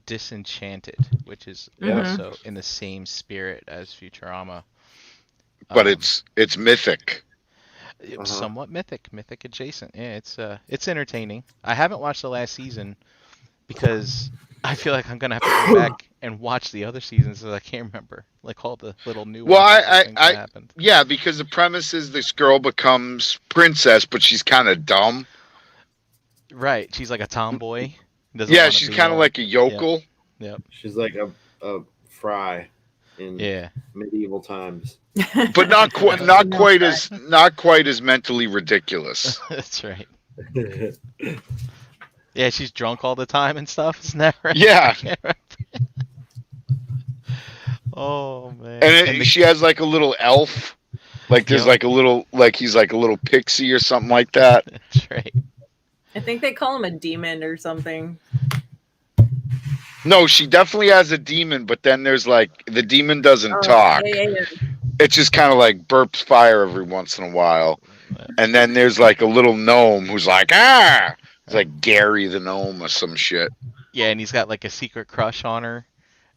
Disenchanted, which is Mhm. also in the same spirit as Futurama. But it's mythic. Somewhat mythic adjacent. Yeah, it's entertaining. I haven't watched the last season because I feel like I'm gonna have to go back and watch the other seasons because I can't remember like all the little Well, nuances things that I happened. yeah, because the premise is this girl becomes princess, but she's kind of dumb. Right, she's like a tomboy. Doesn't Yeah, wanna she's be kind of all- like a yokel. Yep. She's like a fry in Yeah. medieval times. But not quite No, not quite as mentally ridiculous. That's right. Yeah, she's drunk all the time and stuff. Isn't that right? Yeah. I can't remember. Oh man. And she has like a little elf. Like there's Yep. like a little like he's like a little pixie or something like that. That's right. I think they call him a demon or something. No, she definitely has a demon, but then there's like the demon doesn't Oh, talk. yeah. It just kind of like burps fire every once in a while. And then there's like a little gnome who's like, ah! It's like Gary the gnome or some shit. Yeah, and he's got like a secret crush on her.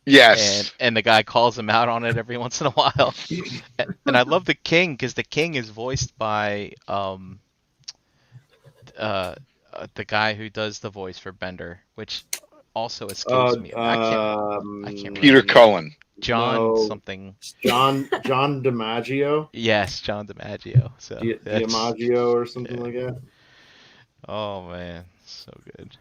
Yes. And the guy calls him out on it every once in a while. And I love the king because the king is voiced by the guy who does the voice for Bender, which also escapes me. I can't remember. Peter Cullen. John No. something. John DiMaggio, Yes, John DiMaggio. So that's- DiMaggio or something yeah. like that. Oh man, so good.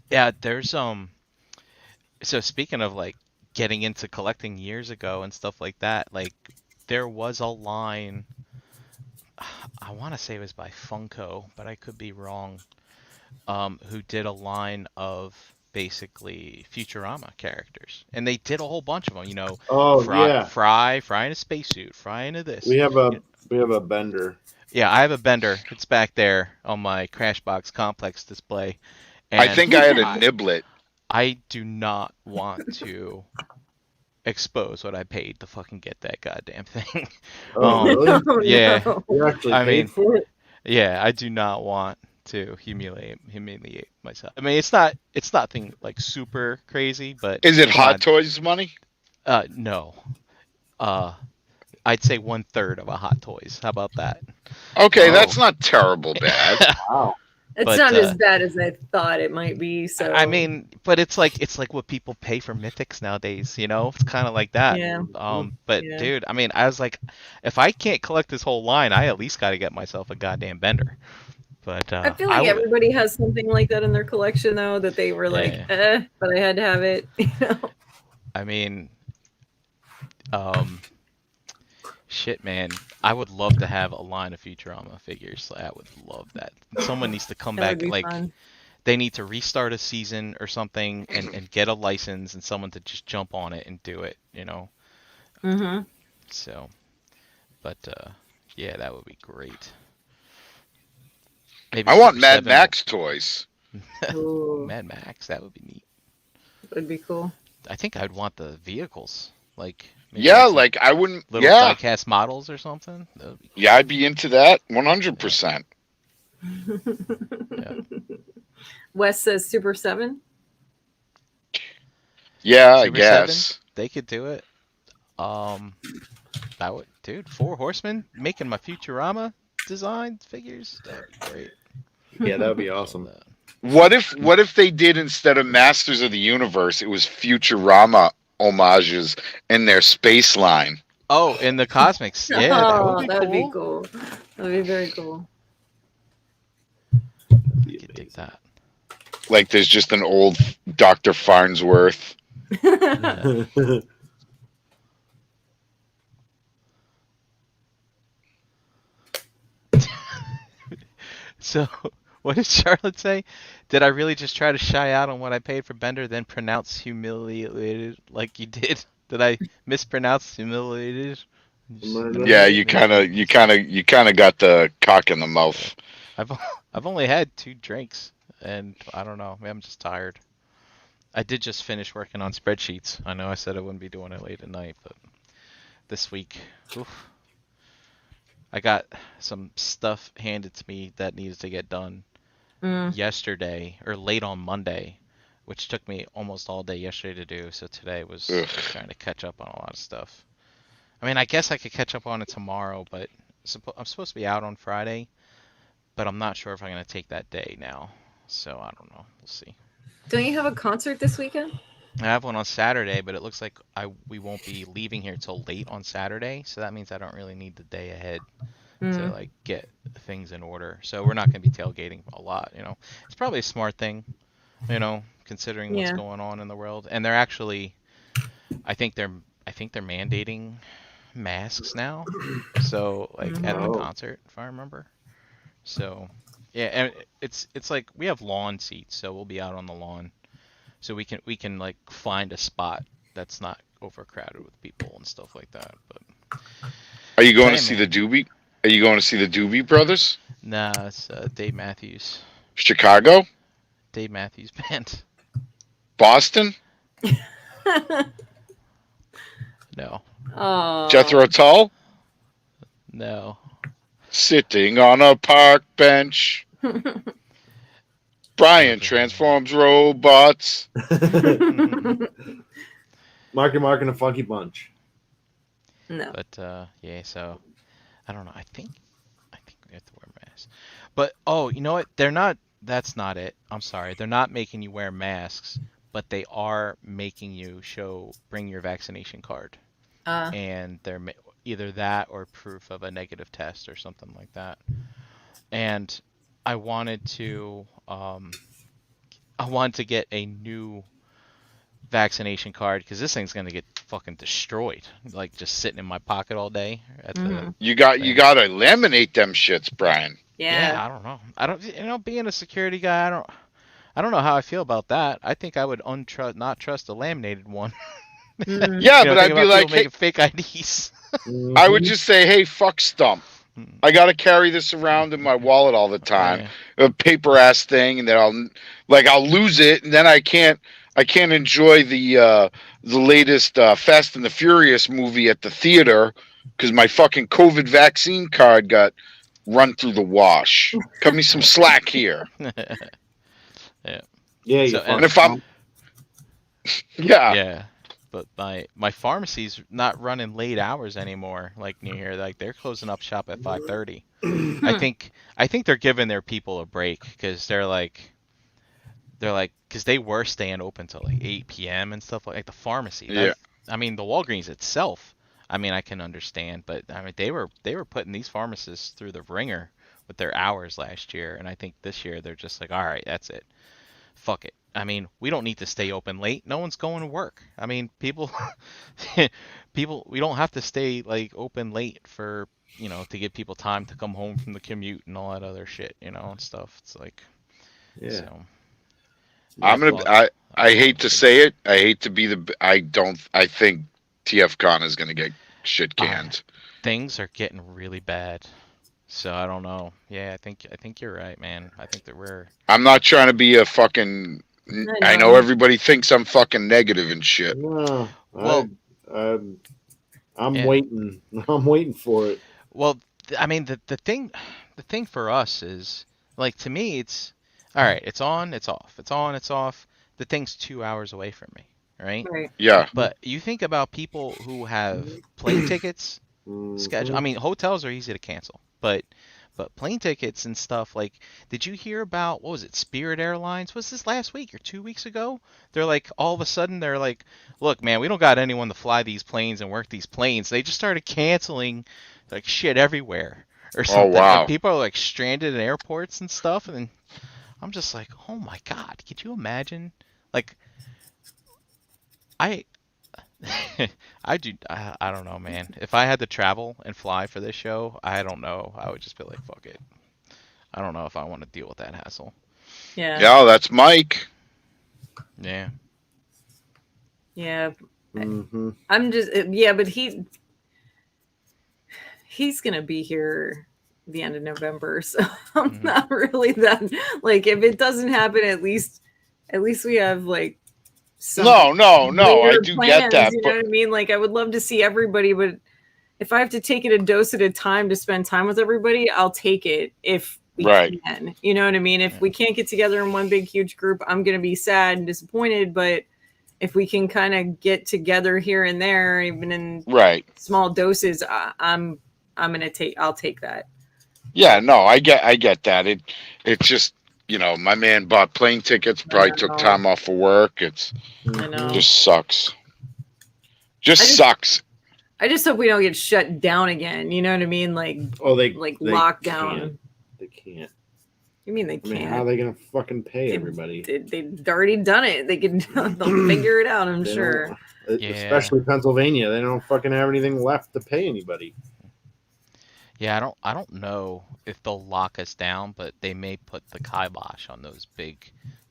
Yeah, there's so speaking of like getting into collecting years ago and stuff like that, like there was a line, I want to say it was by Funko, but I could be wrong, who did a line of basically Futurama characters. And they did a whole bunch of them, you know, Oh Fry, yeah, Fry in a spacesuit, Fry into this. we have a Bender. Yeah, I have a Bender. It's back there on my Crashbox Complex display. And I think I had a niblet. I do not want to expose what I paid to fucking get that goddamn thing. Oh, really? Oh, yeah. no. You actually I paid mean, for it? Yeah, I do not want to humiliate myself. I mean, it's not nothing like super crazy, but Is it come Hot on. Toys money? No. I'd say 1/3 of a Hot Toys. How about that? Okay, Oh. that's not terrible bad. Wow. It's But, not as bad as I thought it might be. So I mean, but it's like what people pay for mythics nowadays, you know? It's kind of like that. Yeah. But Yeah. dude, I mean, I was like, if I can't collect this whole line, I at least got to get myself a goddamn Bender. But I feel like everybody has something like that in their collection, though, that they were like, Yeah. but I had to have it. You know? I mean, shit, man, I would love to have a line of Futurama figures. I would love that. Someone needs to come That would back, be like fun. they need to restart a season or something and get a license and someone to just jump on it and do it, you know? Mm-hmm. So, but yeah, that would be great. Maybe I want Super Mad 7 Max toys. Ooh, Mad Max, that would be neat. would be cool. I think I'd want the vehicles, like maybe Yeah, some like I wouldn't. little Yeah, diecast models or something. That would be yeah, I'd be into that 100%. yeah. Wes says Super 7. Yeah, I Super guess. They could do it. That would, dude. 4 Horsemen making my Futurama design figures. That'd be great. Yeah, that would be awesome. What if they did, instead of Masters of the Universe, it was Futurama homages in their space line? Oh, in the Cosmics. Yeah, that would be that cool. would be cool. That would be very cool. I could dig that. Like there's just an old Dr. Farnsworth. Yeah. So, what did Charlotte say? Did I really just try to shy out on what I paid for Bender, then pronounce humiliated like you did? Did I mispronounce humiliated? Yeah, you kind of got the cock in the mouth. I've I've only had 2 drinks, and I don't know. Maybe I'm just tired. I did just finish working on spreadsheets. I know I said I wouldn't be doing it late at night, but this week, oof, I got some stuff handed to me that needed to get done yesterday or late on Monday, which took me almost all day yesterday to do. So today was just trying to catch up on a lot of stuff. I mean, I guess I could catch up on it tomorrow, but I'm supposed to be out on Friday, but I'm not sure if I'm going to take that day now. So I don't know. We'll see. Don't you have a concert this weekend? I have one on Saturday, but it looks like we won't be leaving here till late on Saturday, so that means I don't really need the day ahead to like get things in order. So we're not going to be tailgating a lot, you know. It's probably a smart thing, you know, considering what's going on in the world. And they're actually, I think they're mandating masks now. So like at the concert, if I remember. So yeah, and it's like we have lawn seats, so we'll be out on the lawn. So we can like find a spot that's not overcrowded with people and stuff like that. But are you going to see the Doobie? Are you going to see the Doobie Brothers? Nah, it's Dave Matthews. Chicago? Dave Matthews Band. Boston? No. Jethro Tull? No. Sitting on a park bench. Brian transforms robots. Marky Mark and a Funky Bunch. No. But yeah, so I don't know. I think we have to wear masks. But oh, you know what? That's not it. I'm sorry. They're not making you wear masks, but they are making you bring your vaccination card. And they're either that or proof of a negative test or something like that. And I wanted to get a new vaccination card because this thing's gonna get fucking destroyed, like just sitting in my pocket all day. You gotta laminate them shits, Brian. Yeah. I don't know. Being a security guy, I don't know how I feel about that. I think I would not trust a laminated one. Yeah, but I'd be like, making fake IDs. I would just say, hey, fuck Stump. I got to carry this around in my wallet all the time, a paper ass thing, and then I'll lose it, and then I can't enjoy the latest Fast and the Furious movie at the theater because my fucking COVID vaccine card got run through the wash. Cut me some slack here. Yeah. Yeah. And if I'm yeah. But my pharmacy's not running late hours anymore. Like near here, like they're closing up shop at 5:30. I think they're giving their people a break because they're like because they were staying open till like 8 p.m. and stuff like the pharmacy. Yeah. I mean the Walgreens itself. I mean I can understand, but I mean they were putting these pharmacists through the ringer with their hours last year, and I think this year they're just like, all right, that's it. Fuck it. I mean, we don't need to stay open late. No one's going to work. I mean, people, we don't have to stay like open late for, to give people time to come home from the commute and all that other shit, and stuff. It's like, yeah. So, I hate to say it. I hate to be I think TFCon is going to get shit canned. Things are getting really bad. So I don't know. Yeah, I think you're right, man. I think that I'm not trying to be a fucking. I know everybody thinks I'm fucking negative and shit. No, well, I'm waiting. I'm waiting for it. Well, I mean, the thing for us is like to me, it's all right. It's on, it's off. It's on, it's off. The thing's 2 hours away from me, right? Yeah. But you think about people who have plane tickets scheduled. I mean, hotels are easy to cancel. But plane tickets and stuff, like, did you hear about, what was it, Spirit Airlines? Was this last week or 2 weeks ago? They're like, all of a sudden, they're like, look, man, we don't got anyone to fly these planes and work these planes. They just started canceling, like, shit everywhere or something. Oh, wow. And people are, like, stranded in airports and stuff. And I'm just like, oh, my God. Could you imagine? Like, I don't know, man. If I had to travel and fly for this show, I don't know. I would just be like, fuck it. I don't know if I want to deal with that hassle. Yeah. Yeah, that's Mike. Yeah. Yeah. Mm-hmm. I'm just yeah, but he's gonna be here the end of November, so I'm Mhm. not really that like if it doesn't happen, at least we have like some No. I later do get plans. that, You know but what I mean? Like I would love to see everybody, but if I have to take it a dose at a time to spend time with everybody, I'll take it if we right. can. You know what I mean? If Yeah. we can't get together in one big huge group, I'm gonna be sad and disappointed. But if we can kind of get together here and there, even in Right. small doses, I'll take that. Yeah, no, I get that. It's just, my man bought plane tickets, I probably took know. time off of work. It's I know. just sucks. Just I just- sucks. I just hope we don't get shut down again. You know what I mean? Like they lockdown. can't. They can't. You mean they I can't? mean, how are they gonna fucking pay everybody? They've already done it. They can. They'll figure it out. I'm They sure. don't- Yeah. Especially Pennsylvania, they don't fucking have anything left to pay anybody. Yeah, I don't know if they'll lock us down, but they may put the kibosh on the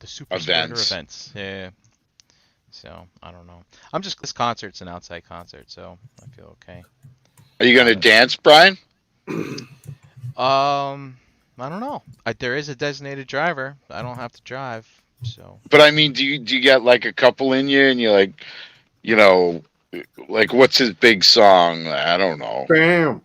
super spreader events. Yeah. So I don't know. This concert's an outside concert, so I feel okay. Are you gonna dance, Brian? I don't know. There is a designated driver. I don't have to drive, so. But I mean, do you get like a couple in you, and you're like, like what's his big song? I don't know. Bam,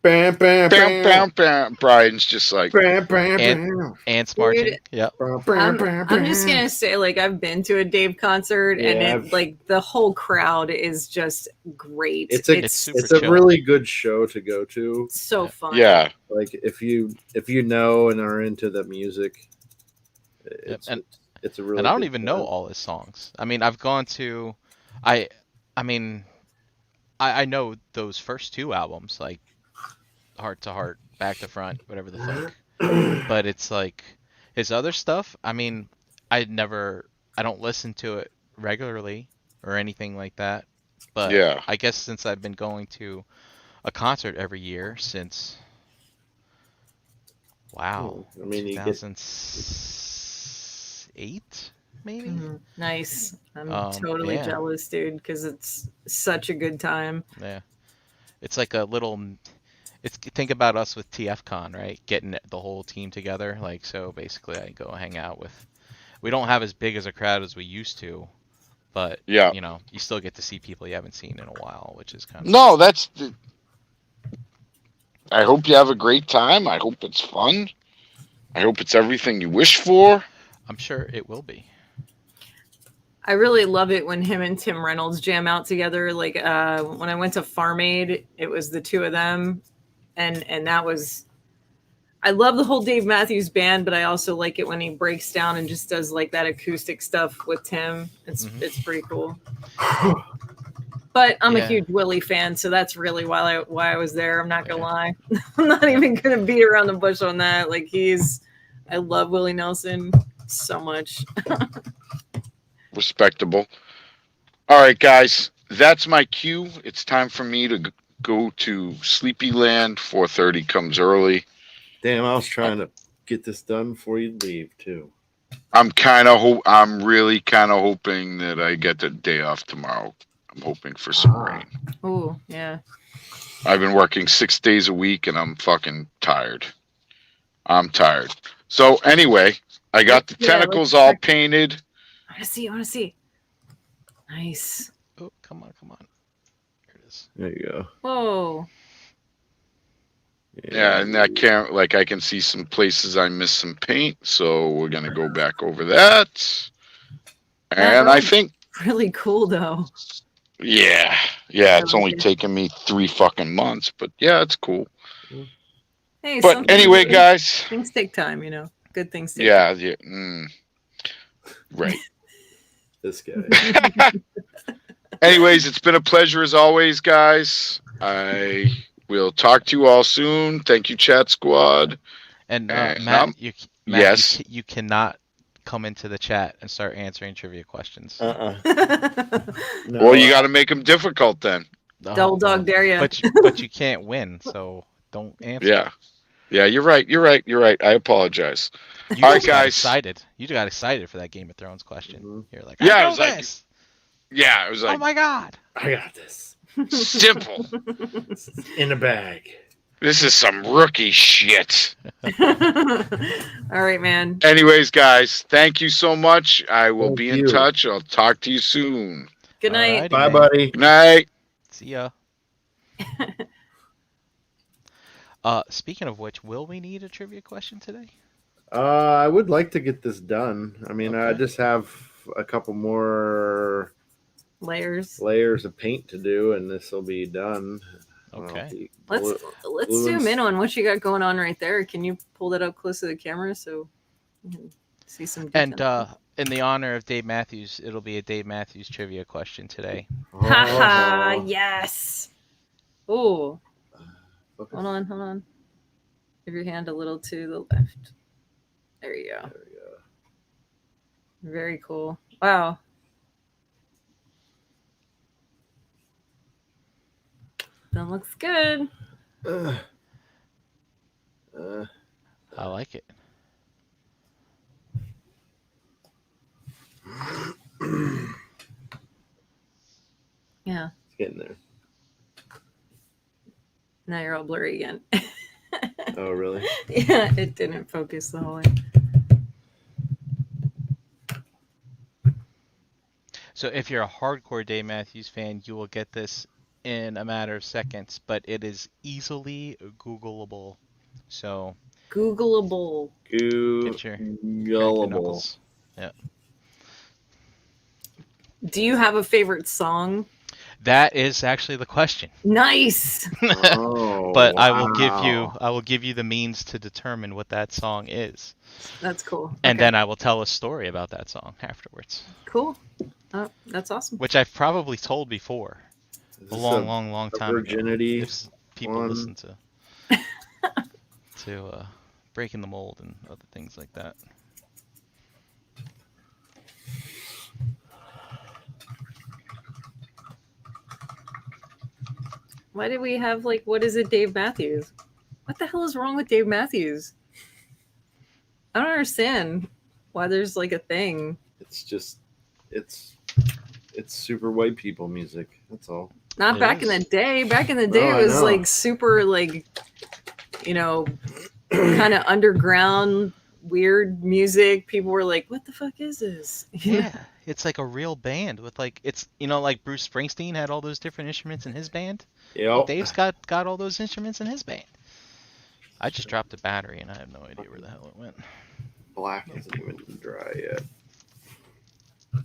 bam, bam, Bam, bam, bam. Brian's just like, bam, bam, bam. Ants marching. Dude, Yep. I'm just gonna say, like, I've been to a Dave concert, and like the whole crowd is just great. It's super a chill. really good show to go to. so fun. yeah, Like if you know and are into the music, it's a really. And I don't good even show. know all his songs. I mean, I've gone to, I mean, I know those first two albums, like Heart to Heart, Back to Front, whatever the fuck. But it's like his other stuff. I mean, I don't listen to it regularly or anything like that. But Yeah. I guess since I've been going to a concert every year since, wow, I mean, you get 2008 maybe. Mhm. Nice. I'm Yeah. jealous, dude, because it's such a good time. Yeah. It's like a little. Think about us with TFCon, right? Getting the whole team together. Like, so basically, I go hang out with. We don't have as big as a crowd as we used to, but Yeah. you still get to see people you haven't seen in a while, which is kind of. No, I hope you have a great time. I hope it's fun. I hope it's everything you wish for. I'm sure it will be. I really love it when him and Tim Reynolds jam out together. Like when I went to Farm Aid, it was the two of them, and that was. I love the whole Dave Matthews Band, but I also like it when he breaks down and just does like that acoustic stuff with Tim. It's pretty cool. But I'm a huge Willie fan, so that's really why I was there. I'm not gonna lie. I'm not even gonna beat around the bush on that. Like I love Willie Nelson so much. Respectable. All right, guys, that's my cue. It's time for me to go to Sleepyland. 4:30 comes early. Damn, I was trying to get this done before you leave too. I'm really kind of hoping that I get the day off tomorrow. I'm hoping for some rain. Oh yeah. I've been working 6 days a week, and I'm fucking tired. I'm tired. So anyway, I got the tentacles all painted. I want to see. Nice. Oh, come on. Here it is. There you go. Whoa. Yeah, and I can see some places I missed some paint, so we're gonna go back over that. And I think, Really cool though. yeah, it's only taken me 3 fucking months, but yeah, it's cool. Hey, But anyway, guys, things take time, Good things take yeah, right. This guy. Anyways, it's been a pleasure as always, guys. I will talk to you all soon. Thank you, Chat Squad. And And, Matt, yes. you cannot come into the chat and start answering trivia questions. No, Well, you got to make them difficult then. Oh, Double dog dare ya. But you can't win, so don't answer. Yeah, you're right. I apologize. You All right, just got guys. excited. You got excited for that Game of Thrones question. Mhm. You're like, Yeah, I I was know like- this. Yeah, it was Oh like my god! I got this. simple. In a bag. This is some rookie shit. All right, man. Anyways, guys, thank you so much. I will Thank be in you. touch. I'll talk to you soon. Good night. Alrighty, Bye, man. buddy. Good night. See ya. Speaking of which, will we need a trivia question today? I would like to get this done. I mean, I Okay. just have a couple more Layers. layers of paint to do, and this will be done. Okay. Let's glue zoom and in on what you got going on right there. Can you pull that up close to the camera so you can see some detail? And in the honor of Dave Matthews, it'll be a Dave Matthews trivia question today. Haha, Oh, yes. Oh, focus. hold on. Give your hand a little to the left. There you go. There we go. Very cool. Wow. That looks good. I like it. Yeah. It's getting there. Now you're all blurry again. Oh, really? Yeah, it didn't focus the whole way. So if you're a hardcore Dave Matthews fan, you will get this in a matter of seconds, but it is easily Googleable. So Googleable. get your crack your Gullible. knuckles. Do you have a favorite song? That is actually the question. Nice. Oh, But wow. I will give you the means to determine what that song is. That's cool. And Okay. then I will tell a story about that song afterwards, Cool. Oh, that's awesome. which I've probably told before Is a this long a time virginity ago. If people one? listen to Breaking the Mold and other things like that. Why did we have what is it, Dave Matthews? What the hell is wrong with Dave Matthews? I don't understand why there's a thing. It's just, it's super white people music. That's all. Not It back in is. the day. Back in the day, No, I it was know. super kind of underground, weird music. People were like, "What the fuck is this?" Yeah, it's like a real band with it's like Bruce Springsteen had all those different instruments in his band. Yep. Dave's got all those instruments in his band. I just dropped a battery and I have no idea where the hell it went. Black isn't even dry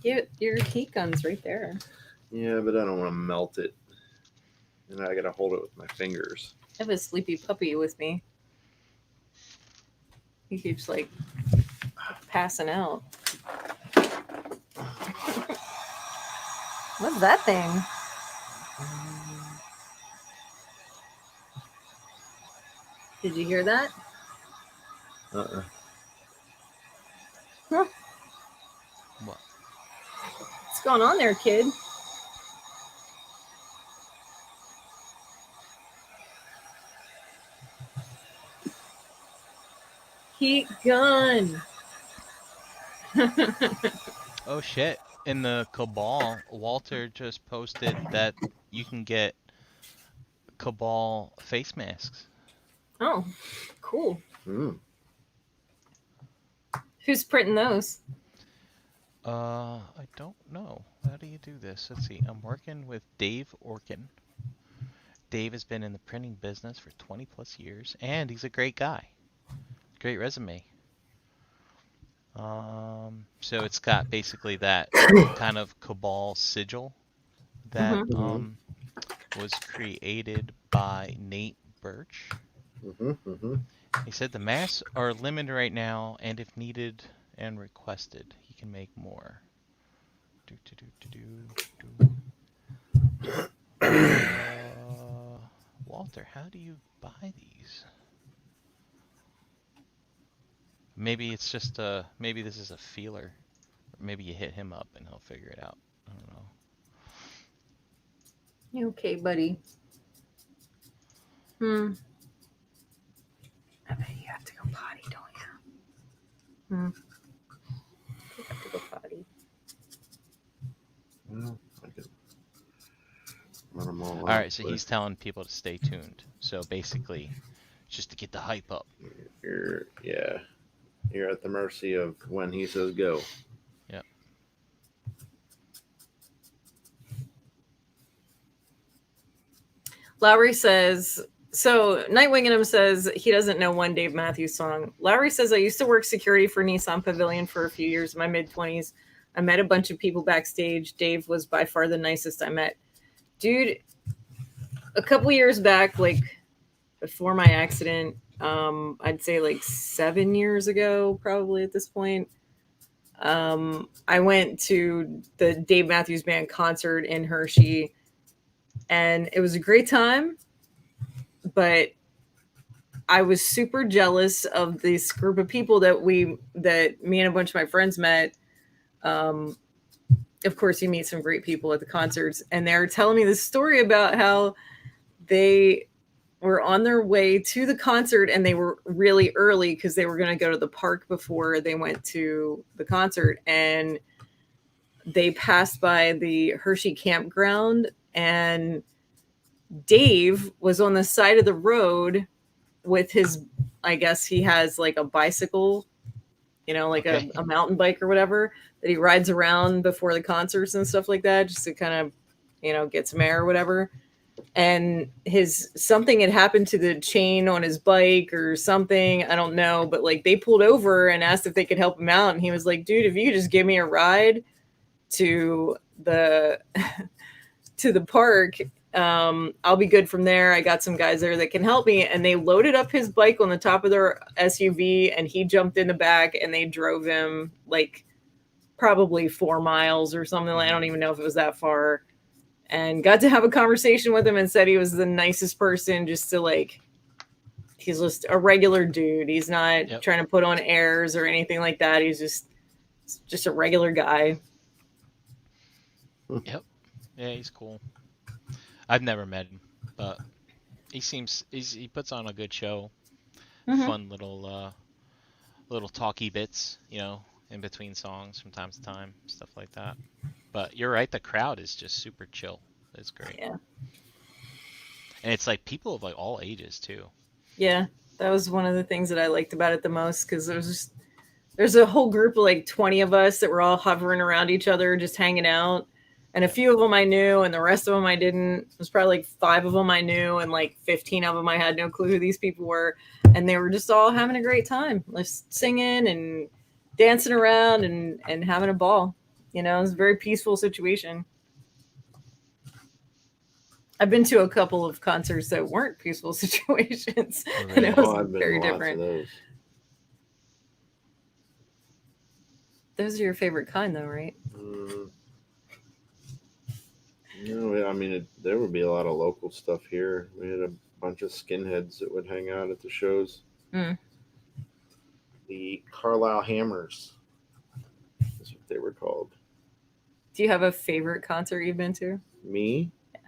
yet. Your heat gun's right there. Yeah, but I don't want to melt it. And I gotta hold it with my fingers. I have a sleepy puppy with me. He keeps passing out. What's that thing? Did you hear that? Uh-uh. Huh. What? What's going on there, kid? Heat gun. Oh shit. In the Cabal, Walter just posted that you can get Cabal face masks. Oh, cool. Mm. Who's printing those? I don't know. How do you do this? Let's see. I'm working with Dave Orkin. Dave has been in the printing business for 20 plus years, and he's a great guy. Great resume. So it's got basically that kind of Cabal sigil that was created by Nate Birch. He said the masks are limited right now, and if needed and requested, he can make more. Walter, how do you buy these? Maybe it's just maybe this is a feeler. Maybe you hit him up and he'll figure it out. I don't know. You okay, buddy? I bet you have to go potty, don't you? You have to go potty. Well, I wow. All right, so he's telling people to stay tuned. So basically, just to get the hype up. You're at the mercy of when he says go. Yep. Lowry says, so Nightwing in him says he doesn't know one Dave Matthews song. Lowry says, I used to work security for Nissan Pavilion for a few years in my mid-20s. I met a bunch of people backstage. Dave was by far the nicest I met. Dude, a couple years back, like before my accident, I'd say like 7 years ago, probably at this point, I went to the Dave Matthews Band concert in Hershey, and it was a great time, but I was super jealous of this group of people that me and a bunch of my friends met. Of course, you meet some great people at the concerts, and they're telling me this story about how they were on their way to the concert and they were really early because they were going to go to the park before they went to the concert, and they passed by the Hershey campground, and Dave was on the side of the road with his, I guess he has like a bicycle, like Okay. a mountain bike or whatever that he rides around before the concerts and stuff like that, just to kind of, get some air or whatever. And something had happened to the chain on his bike or something. I don't know, but like they pulled over and asked if they could help him out. And he was like, dude, if you could just give me a ride to the, to the park, I'll be good from there. I got some guys there that can help me. And they loaded up his bike on the top of their SUV, and he jumped in the back, and they drove him like probably 4 miles or something. I don't even know if it was that far, and got to have a conversation with him and said he was the nicest person, just to like, he's just a regular dude. He's not trying to put on airs or anything like that. He's just a regular guy. Yep. Yeah, he's cool. I've never met him, but he puts on a good show. Mm-hmm. Fun little talky bits, in between songs from time to time, stuff like that. But you're right, the crowd is just super chill. It's great. Yeah. And it's like people of like all ages too. Yeah, that was one of the things that I liked about it the most, because there's a whole group of like 20 of us that were all hovering around each other, just hanging out. And a few of them I knew, and the rest of them I didn't. It was probably like 5 of them I knew, and like 15 of them I had no clue who these people were. And they were just all having a great time, just singing and dancing around and having a ball. It was a very peaceful situation. I've been to a couple of concerts that weren't peaceful situations, and it was I've been very to lots different. of those. Those are your favorite kind, though, right? No, I mean, there would be a lot of local stuff here. We had a bunch of skinheads that would hang out at the shows. Mm. The Carlisle Hammers is what they were called. Do you have a favorite concert you've been to? Me? Yeah.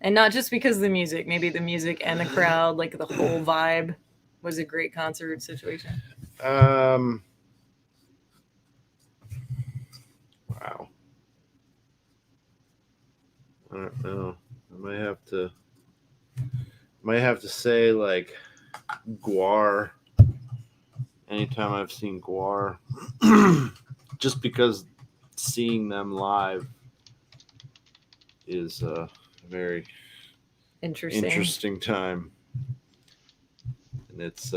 And not just because of the music, maybe the music and the crowd, like the whole vibe was a great concert situation. Wow. I don't know. I might have to say like Guar. Anytime I've seen Guar, just because seeing them live is a very interesting time, and it's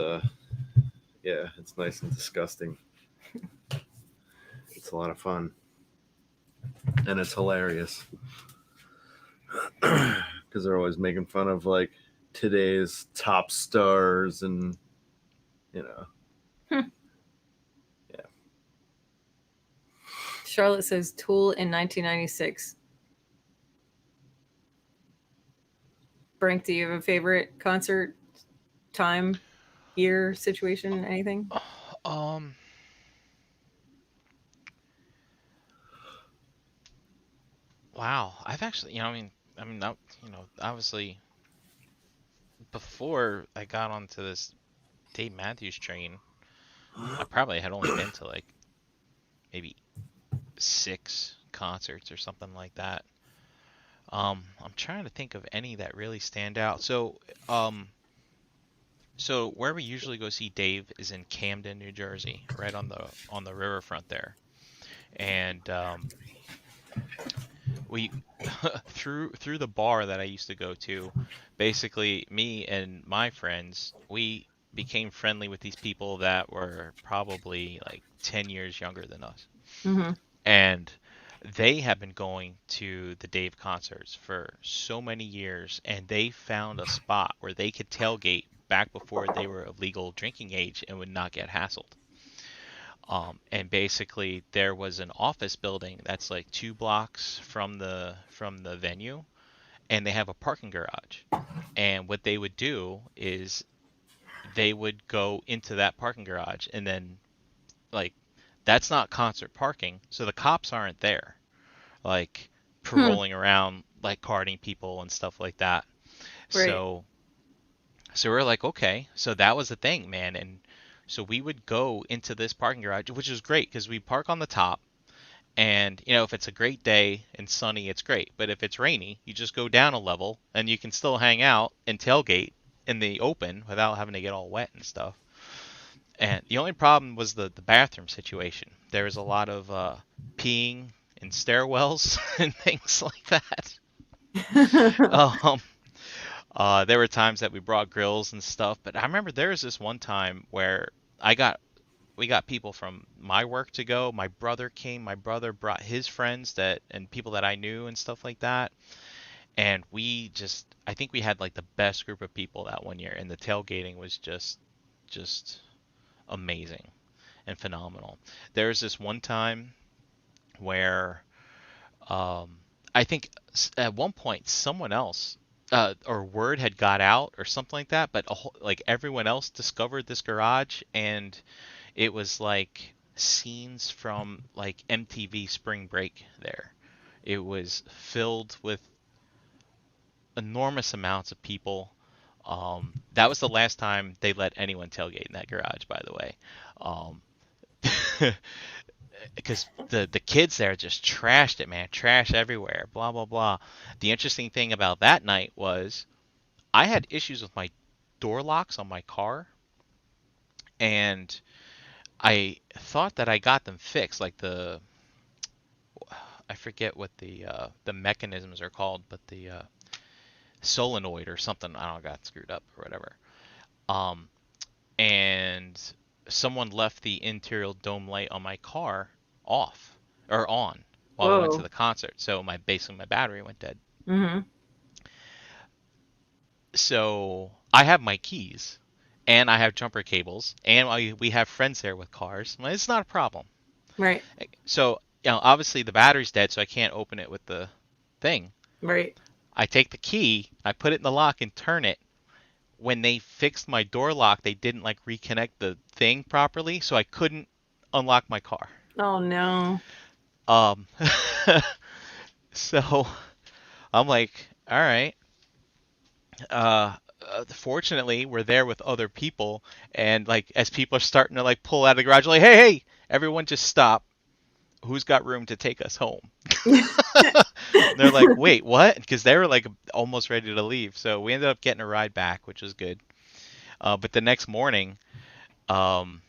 it's nice and disgusting. It's a lot of fun, and it's hilarious because they're always making fun of like today's top stars, and yeah. Charlotte says Tool in 1996. Frank, do you have a favorite concert time, year, situation, anything? Wow, I've actually, obviously, before I got onto this Dave Matthews train, I probably had only been to like maybe 6 concerts or something like that. I'm trying to think of any that really stand out. So where we usually go see Dave is in Camden, New Jersey, right on the riverfront there. And we through the bar that I used to go to, basically me and my friends, we became friendly with these people that were probably like 10 years younger than us. Mm-hmm. And they have been going to the Dave concerts for so many years, and they found a spot where they could tailgate back before they were of legal drinking age and would not get hassled. And basically, there was an office building that's like 2 blocks from the venue, and they have a parking garage. And what they would do is they would go into that parking garage, and then like that's not concert parking, so the cops aren't there, like Hmm. paroling around, like carding people and stuff like that. Right. So we're like, okay, so that was the thing, man. And so we would go into this parking garage, which was great because we park on the top. And, if it's a great day and sunny, it's great. But if it's rainy, you just go down a level and you can still hang out and tailgate in the open without having to get all wet and stuff. And the only problem was the bathroom situation. There was a lot of peeing in stairwells and things like that. Um, there were times that we brought grills and stuff, but I remember there was this one time where we got people from my work to go. My brother came. My brother brought his friends and people that I knew and stuff like that. And I think we had like the best group of people that one year, and the tailgating was just amazing and phenomenal. There was this one time where um, I think at one point someone else or word had got out or something like that, but like everyone else discovered this garage, and it was like scenes from like MTV Spring Break there. It was filled with enormous amounts of people. That was the last time they let anyone tailgate in that garage, by the way. Um, because the kids there just trashed it, man. Trash everywhere, blah blah blah. The interesting thing about that night was I had issues with my door locks on my car, and I thought that I got them fixed, like I forget what the mechanisms are called, but the solenoid or something. I don't know, got screwed up or whatever. Um, and someone left the interior dome light on my car off or on while we went to Whoa. the concert. So basically my battery went dead. Mm-hmm. So I have my keys and I have jumper cables and we have friends there with cars. Well, it's not a problem. Right. So, obviously the battery's dead, so I can't open it with the thing. Right. I take the key, I put it in the lock and turn it. When they fixed my door lock, they didn't like reconnect the thing properly, so I couldn't unlock my car. Oh no. Um, so I'm like, all right. Fortunately, we're there with other people, and like as people are starting to like pull out of the garage, like, hey, hey, everyone, just stop. Who's got room to take us home? They're like, wait, what? Because they were like almost ready to leave. So we ended up getting a ride back, which was good. But the next morning, um,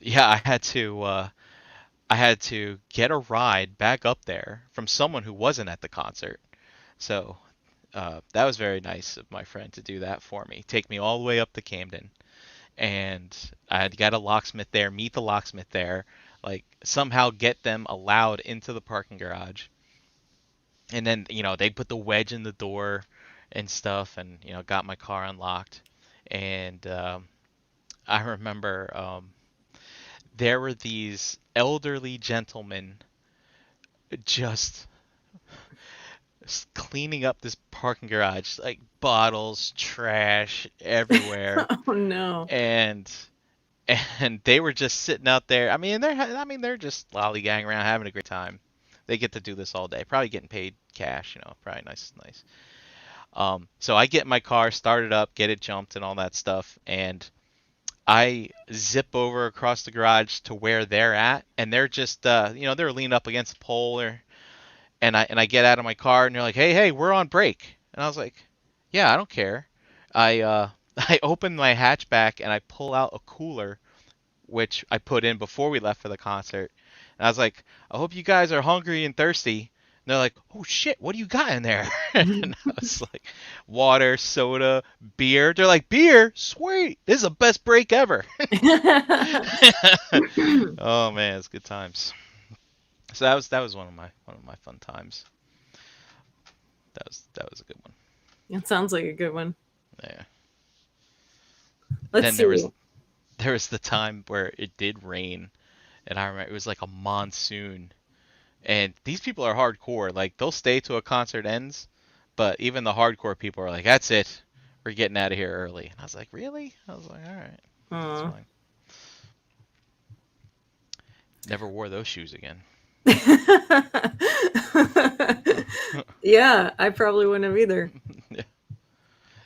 yeah, I had to get a ride back up there from someone who wasn't at the concert. So that was very nice of my friend to do that for me. Take me all the way up to Camden, and I had got a locksmith there, meet the locksmith there, like somehow get them allowed into the parking garage. And then, they put the wedge in the door and stuff, and, got my car unlocked. And I remember there were these elderly gentlemen just cleaning up this parking garage, like bottles, trash everywhere. Oh no. And they were just sitting out there. They're just lollygagging around having a great time. They get to do this all day, probably getting paid cash, probably nice. So I get in my car, start it up, get it jumped and all that stuff, and I zip over across the garage to where they're at, and they're just they're leaning up against a pole, or And I get out of my car, and they're like, hey, we're on break. And I was like, yeah, I don't care. I I open my hatchback and I pull out a cooler, which I put in before we left for the concert. And I was like, I hope you guys are hungry and thirsty. And they're like, oh shit, what do you got in there? And I was like, water, soda, beer. They're like, beer? Sweet. This is the best break ever. Oh man, it's good times. So that was one of my fun times. That was a good one. It sounds like a good one. Yeah. Let's Then see. there was the time where it did rain, and I remember it was like a monsoon. And these people are hardcore. Like they'll stay till a concert ends, but even the hardcore people are like, "That's it, we're getting out of here early." And I was like, "Really?" I was like, "All right, that's Aw. fine." Never wore those shoes again. Yeah, I probably wouldn't have either. Yeah.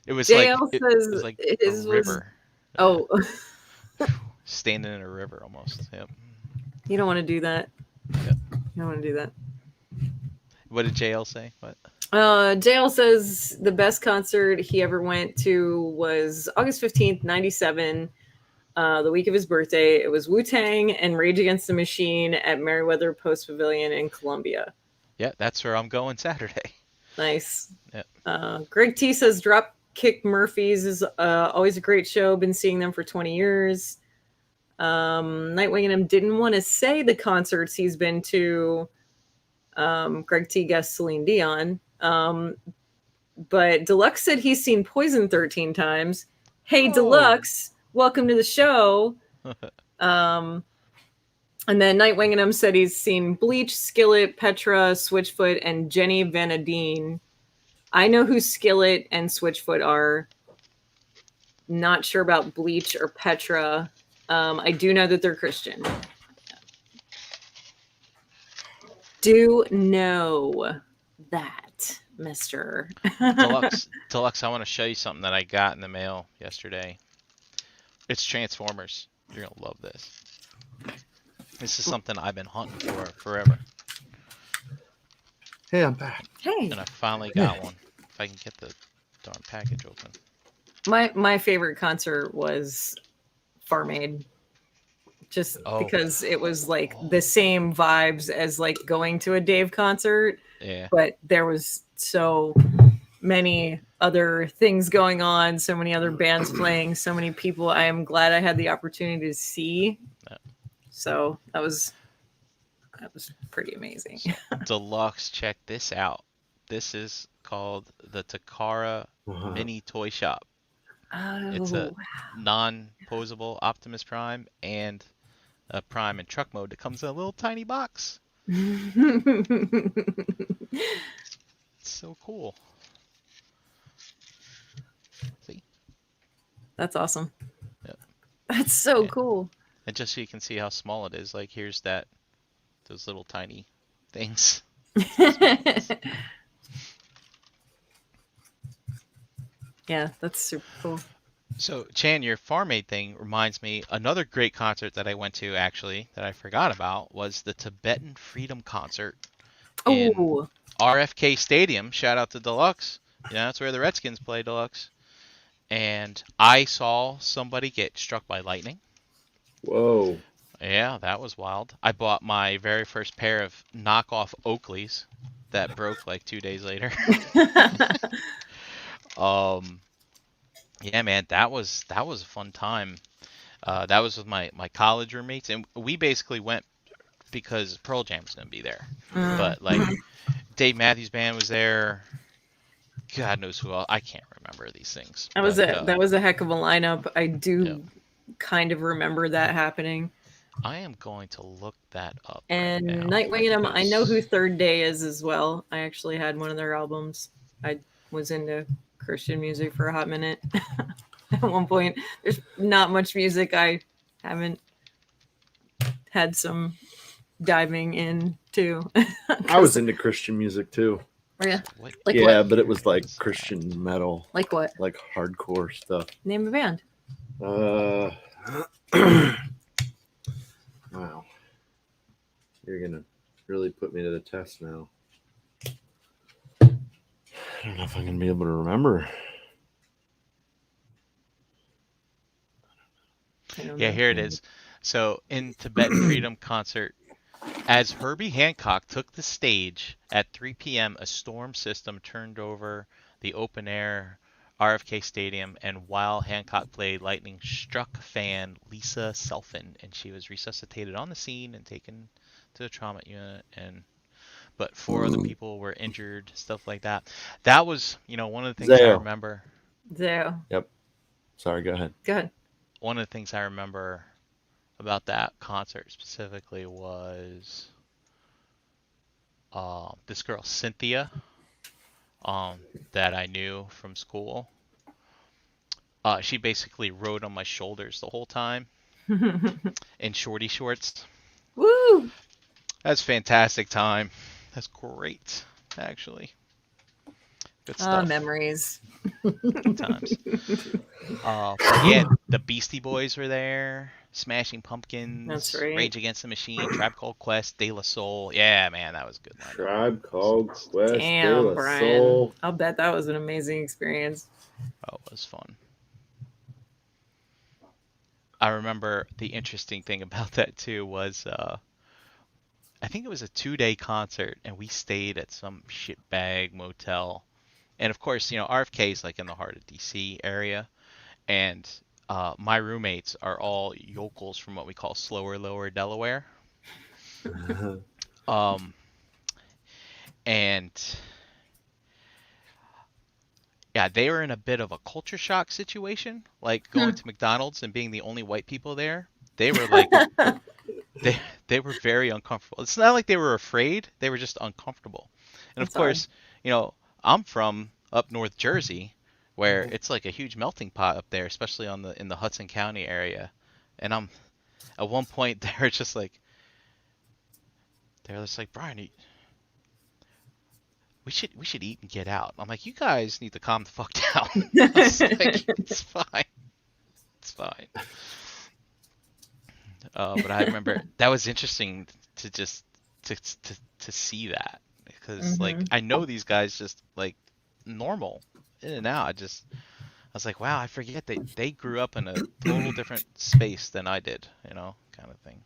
It was JL like it says was like a his was. river. Oh, Standing in a river almost. Yep. you don't want to do that. Yep. You don't want to do that. What did JL say? What? JL says the best concert he ever went to was August 15th, 97, the week of his birthday. It was Wu-Tang and Rage Against the Machine at Merriweather Post Pavilion in Columbia. Yeah, that's where I'm going Saturday. Nice. Yep. Greg T says Dropkick Murphys is always a great show. Been seeing them for 20 years. Nightwing and him didn't want to say the concerts he's been to. Greg T guessed Celine Dion. But Deluxe said he's seen Poison 13 times. Hey, Oh. Deluxe, welcome to the show. And then Nightwing and him said he's seen Bleach, Skillet, Petra, Switchfoot, and Jenny Van Adine. I know who Skillet and Switchfoot are. Not sure about Bleach or Petra. I do know that they're Christian. Do know that, Mr. Deluxe, I want to show you something that I got in the mail yesterday. It's Transformers. You're gonna love this. This is something I've been hunting for forever, Hey, I'm back. Hey, and I finally got one. If I can get the darn package open. my favorite concert was Farm Aid. Just because it was like the same vibes as like going to a Dave concert. Yeah. But there was so many other things going on, so many other bands playing, so many people I am glad I had the opportunity to see. Yeah. So that was pretty amazing. Deluxe, check this out. This is called the Takara Mini Toy Shop. Oh. It's a non-posable Optimus Prime and a Prime in truck mode that comes in a little tiny box. It's so cool. See? That's awesome. Yep. That's so Yeah. cool. And just so you can see how small it is, like here's those little tiny things. Yeah, that's super cool. So, Chan, your Farm Aid thing reminds me, another great concert that I went to, actually, that I forgot about, was the Tibetan Freedom Concert in Oh, RFK Stadium. Shout out to Deluxe. Yeah, that's where the Redskins play, Deluxe. And I saw somebody get struck by lightning. Whoa. Yeah, that was wild. I bought my very first pair of knockoff Oakleys that broke like 2 days later. Yeah, man, that was a fun time. That was with my college roommates, and we basically went because Pearl Jam was gonna be there. But like Dave Matthews Band was there. God knows who else. I can't remember these things. that was a heck of a lineup. I do kind of remember that happening. I am going to look that up. And right now, Nightwing and him, I know who because- Third Day is as well. I actually had one of their albums. I was into Christian music for a hot minute. At one point, there's not much music I haven't had some diving into. I was into Christian music too. Yeah. What? Like Yeah, what? but it was like Christian metal, Like what? like hardcore stuff. Name a band. Wow. You're gonna really put me to the test now. I don't know if I'm gonna be able to remember. I don't Yeah, know. here it is. So in Tibetan Freedom Concert, as Herbie Hancock took the stage at 3 p.m., a storm system turned over the open air RFK Stadium, and while Hancock played, lightning struck fan Lisa Selfin, and she was resuscitated on the scene and taken to the trauma unit. But 4 other people were injured, stuff like that. That was, one of the things I Zayo. remember. Zero. Yep. Sorry, go ahead. Go ahead. One of the things I remember about that concert specifically was this girl Cynthia, that I knew from school. She basically rode on my shoulders the whole time in shorty shorts. Woo! That's fantastic time. That's great, actually. Good stuff. Memories. Good times. But yeah, the Beastie Boys were there. Smashing Pumpkins. That's right. Rage Against the Machine. Tribe Called Quest. De La Soul. Yeah, man, that was a good lineup. Tribe Called Quest. De Damn, La Brian. Soul. I'll bet that was an amazing experience. Oh, it was fun. I remember the interesting thing about that too was I think it was a 2-day concert, and we stayed at some shitbag motel. And of course, RFK is like in the heart of DC area, and my roommates are all yokels from what we call Slower Lower Delaware. And yeah, they were in a bit of a culture shock situation, like going to McDonald's and being the only white people there. They were like, they were very uncomfortable. It's not like they were afraid; they were just uncomfortable. And of That's course, I'm from up North Jersey, where it's like a huge melting pot up there, especially in the Hudson County area. And at one point they were just like, Brian, we should eat and get out. I'm like, you guys need to calm the fuck down. It's like, it's fine. It's fine. But I remember that was interesting to just to see that, because like I know these guys just like normal in and out. I was like, wow, I forget they grew up in a total different space than I did, kind of thing.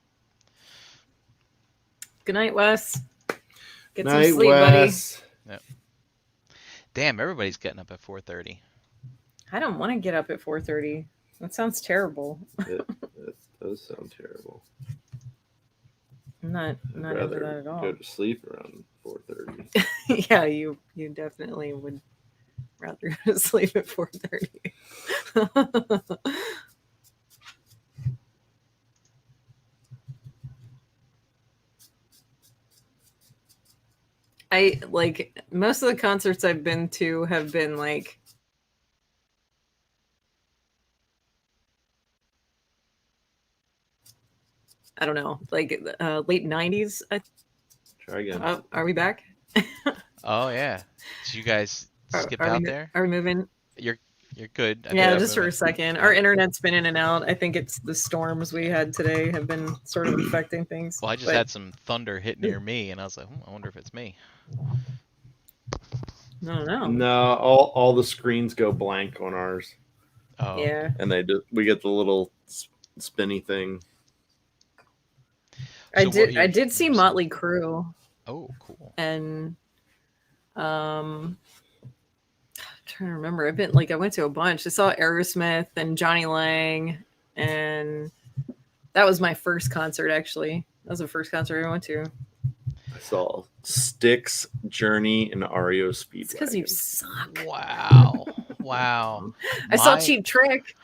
Good night, Wes. Get Night, some sleep, Wes. buddy. Yep. Damn, everybody's getting up at 4:30. I don't want to get up at 4:30. That sounds terrible. It does sound terrible. I'm not I'd into rather that at all. go to sleep around 4:30. Yeah, you definitely would rather go to sleep at 4:30. I like most of the concerts I've been to have been like I don't know, like late 90s. Try again. Are we back? Oh yeah. Did you guys skip out there? Are we moving? You're good. Yeah, just for a second. Our internet's been in and out. I think it's the storms we had today have been sort of affecting things. Well, I just had some thunder hit near me, and I was like, I wonder if it's me. I don't know. No, all the screens go blank on ours. Oh. Yeah. And we get the little spinny thing. I did see Motley Crue. Oh, cool. And I'm trying to remember. I went to a bunch. I saw Aerosmith and Johnny Lang, and that was my first concert actually. That was the first concert I went to. I saw Styx, Journey, and REO Speedwagon. It's because you suck. Wow. I saw Cheap Trick.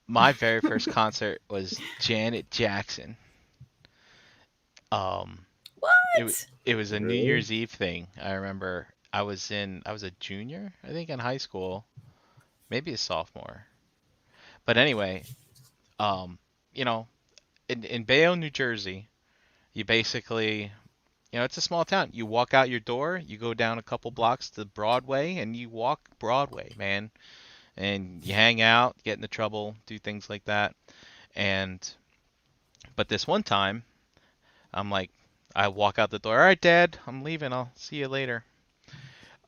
My very first concert was Janet Jackson. What? It was a New Year's Eve thing. I remember I was a junior, I think, in high school, maybe a sophomore. But anyway, in Bayonne, New Jersey, you basically, it's a small town. You walk out your door, you go down a couple blocks to Broadway, and you walk Broadway, man. And you hang out, get into trouble, do things like that. But this one time, I walk out the door. All right, Dad, I'm leaving. I'll see you later.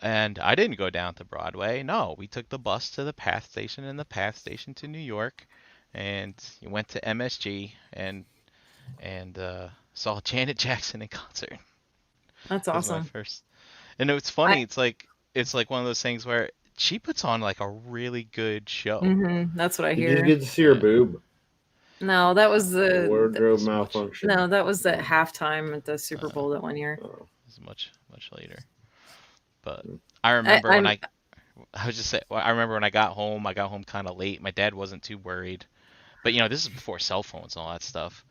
And I didn't go down to Broadway. No, we took the bus to the PATH station and the PATH station to New York, and you went to MSG and saw Janet Jackson in concert. That's Was my awesome. first. And it's I funny. It's like one of those things where she puts on like a really good show. that's what I Did you hear. get to see her Yeah. boob? No, that was the Wardrobe It's much malfunction. no, that was the halftime at the Super uh, Bowl that one year. Oh. it's much later. But I remember when I'm I was just say well, I remember when I got home kind of late. My dad wasn't too worried. But this is before cell phones and all that stuff.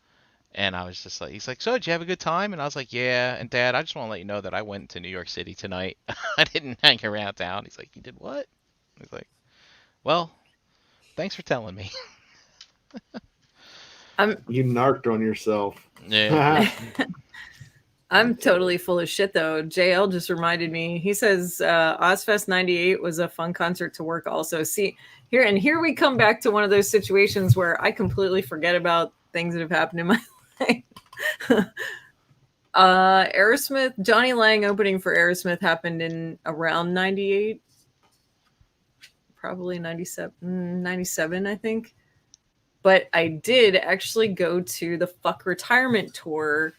And I was just like, he's like, so did you have a good time? And I was like, yeah. And Dad, I just want to let you know that I went to New York City tonight. I didn't hang around town. He's like, you did what? He's like, well, thanks for telling me. You narked on yourself. Yeah. I'm totally full of shit though. JL just reminded me. He says Ozfest '98 was a fun concert to work. Also, see here we come back to one of those situations where I completely forget about things that have happened in my life. Aerosmith, Johnny Lang opening for Aerosmith happened in around '98, probably 97, I think. But I did actually go to the Fuck Retirement Tour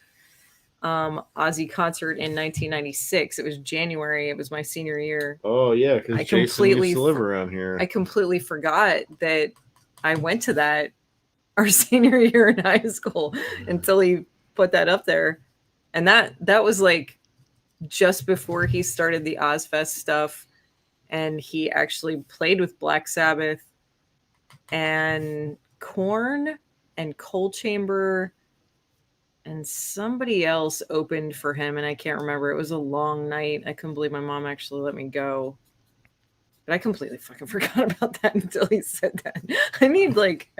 Ozzy concert in 1996. It was January. It was my senior year. Oh yeah, because I Jason completely used to live around here. I completely forgot that I went to that our senior year in high school until he put that up there. And that was like just before he started the Ozfest stuff, and he actually played with Black Sabbath and Korn and Coal Chamber, and somebody else opened for him, and I can't remember. It was a long night. I couldn't believe my mom actually let me go. But I completely fucking forgot about that until he said that. I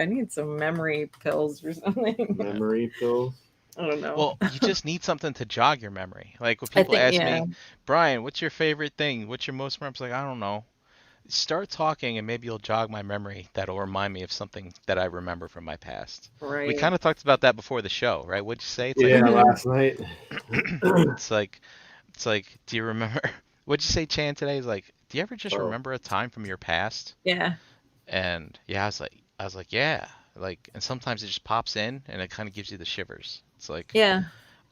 need some memory pills or something. Memory pills. I don't know. Well, you just need something to jog your memory. Like when I people think, ask yeah. me, Brian, what's your favorite thing? What's your most memorable? Like, I don't know. Start talking and maybe you'll jog my memory. That'll remind me of something that I remember from my past. Right. We kind of talked about that before the show, right? What'd you say? It's Yeah, Mhm. last night. it's like, do you remember? What'd you say, Chan, today? Is like, do you ever just Oh. remember a time from your past? Yeah. And yeah, I was like, yeah. Like, and sometimes it just pops in and it kind of gives you the shivers. It's like, Yeah.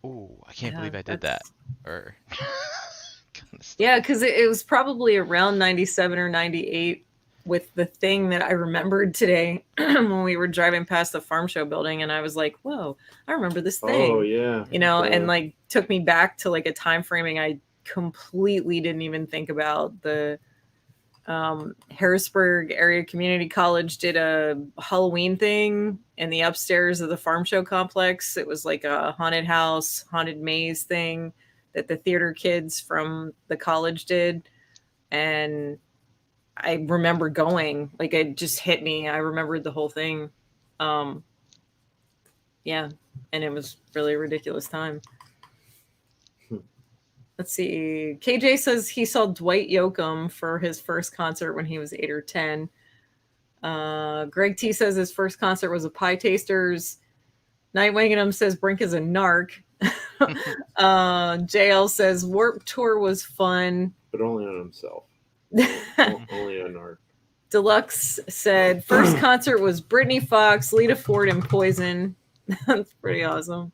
ooh, I can't Yeah, believe I did that. that's- Or kind of stuff. Yeah, because it was probably around 97 or 98 with the thing that I remembered today when we were driving past the farm show building, and I was like, whoa, I remember this thing. Oh yeah. And like took me back to like a time framing I completely didn't even think about. The Harrisburg Area Community College did a Halloween thing in the upstairs of the farm show complex. It was like a haunted house, haunted maze thing that the theater kids from the college did. And I remember going, like it just hit me. I remembered the whole thing. Yeah. And it was really a ridiculous time. Let's see. KJ says he saw Dwight Yoakam for his first concert when he was 8 or 10. Greg T says his first concert was a Pie Tasters. Night Wangingham says Brink is a narc. JL says Warped Tour was fun. But only on himself. Only on art. Deluxe said first concert was Brittany Fox, Lita Ford, and Poison. That's pretty awesome.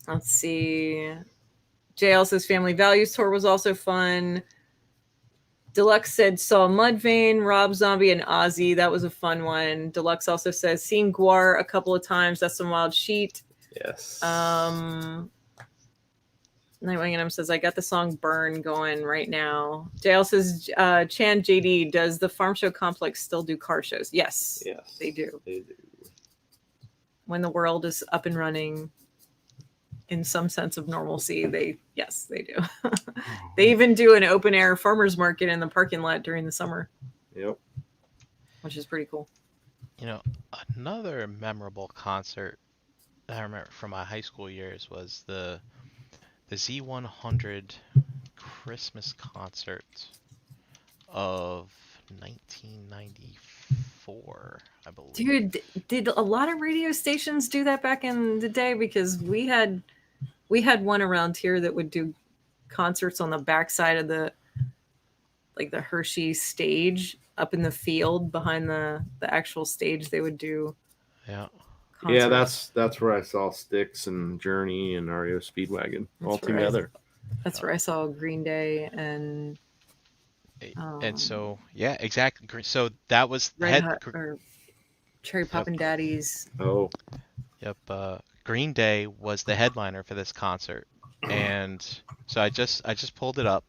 Let's see. JL says Family Values Tour was also fun. Deluxe said saw Mudvayne, Rob Zombie, and Ozzy. That was a fun one. Deluxe also says seen Guar a couple of times. That's some wild sheet. Yes. Night Wangingham says I got the song Burn going right now. JL says Chan JD, does the farm show complex still do car shows? Yes. Yes. They do. They do. When the world is up and running in some sense of normalcy, they do. They even do an open air farmers market in the parking lot during the summer. Yep. Which is pretty cool. Another memorable concert that I remember from my high school years was the Z100 Christmas concert of 1994, I believe. Dude, did a lot of radio stations do that back in the day? Because we had one around here that would do concerts on the backside of the Hershey stage up in the field behind the actual stage. They would do Yeah. concerts. Yeah, that's where I saw Styx and Journey and REO Speedwagon all That's right. together. That's where I saw Green Day and And so, yeah, exactly. So that was Red Hot or Cherry Yep. Poppin' Daddies. Oh, Yep. Green Day was the headliner for this concert, and so I just pulled it up.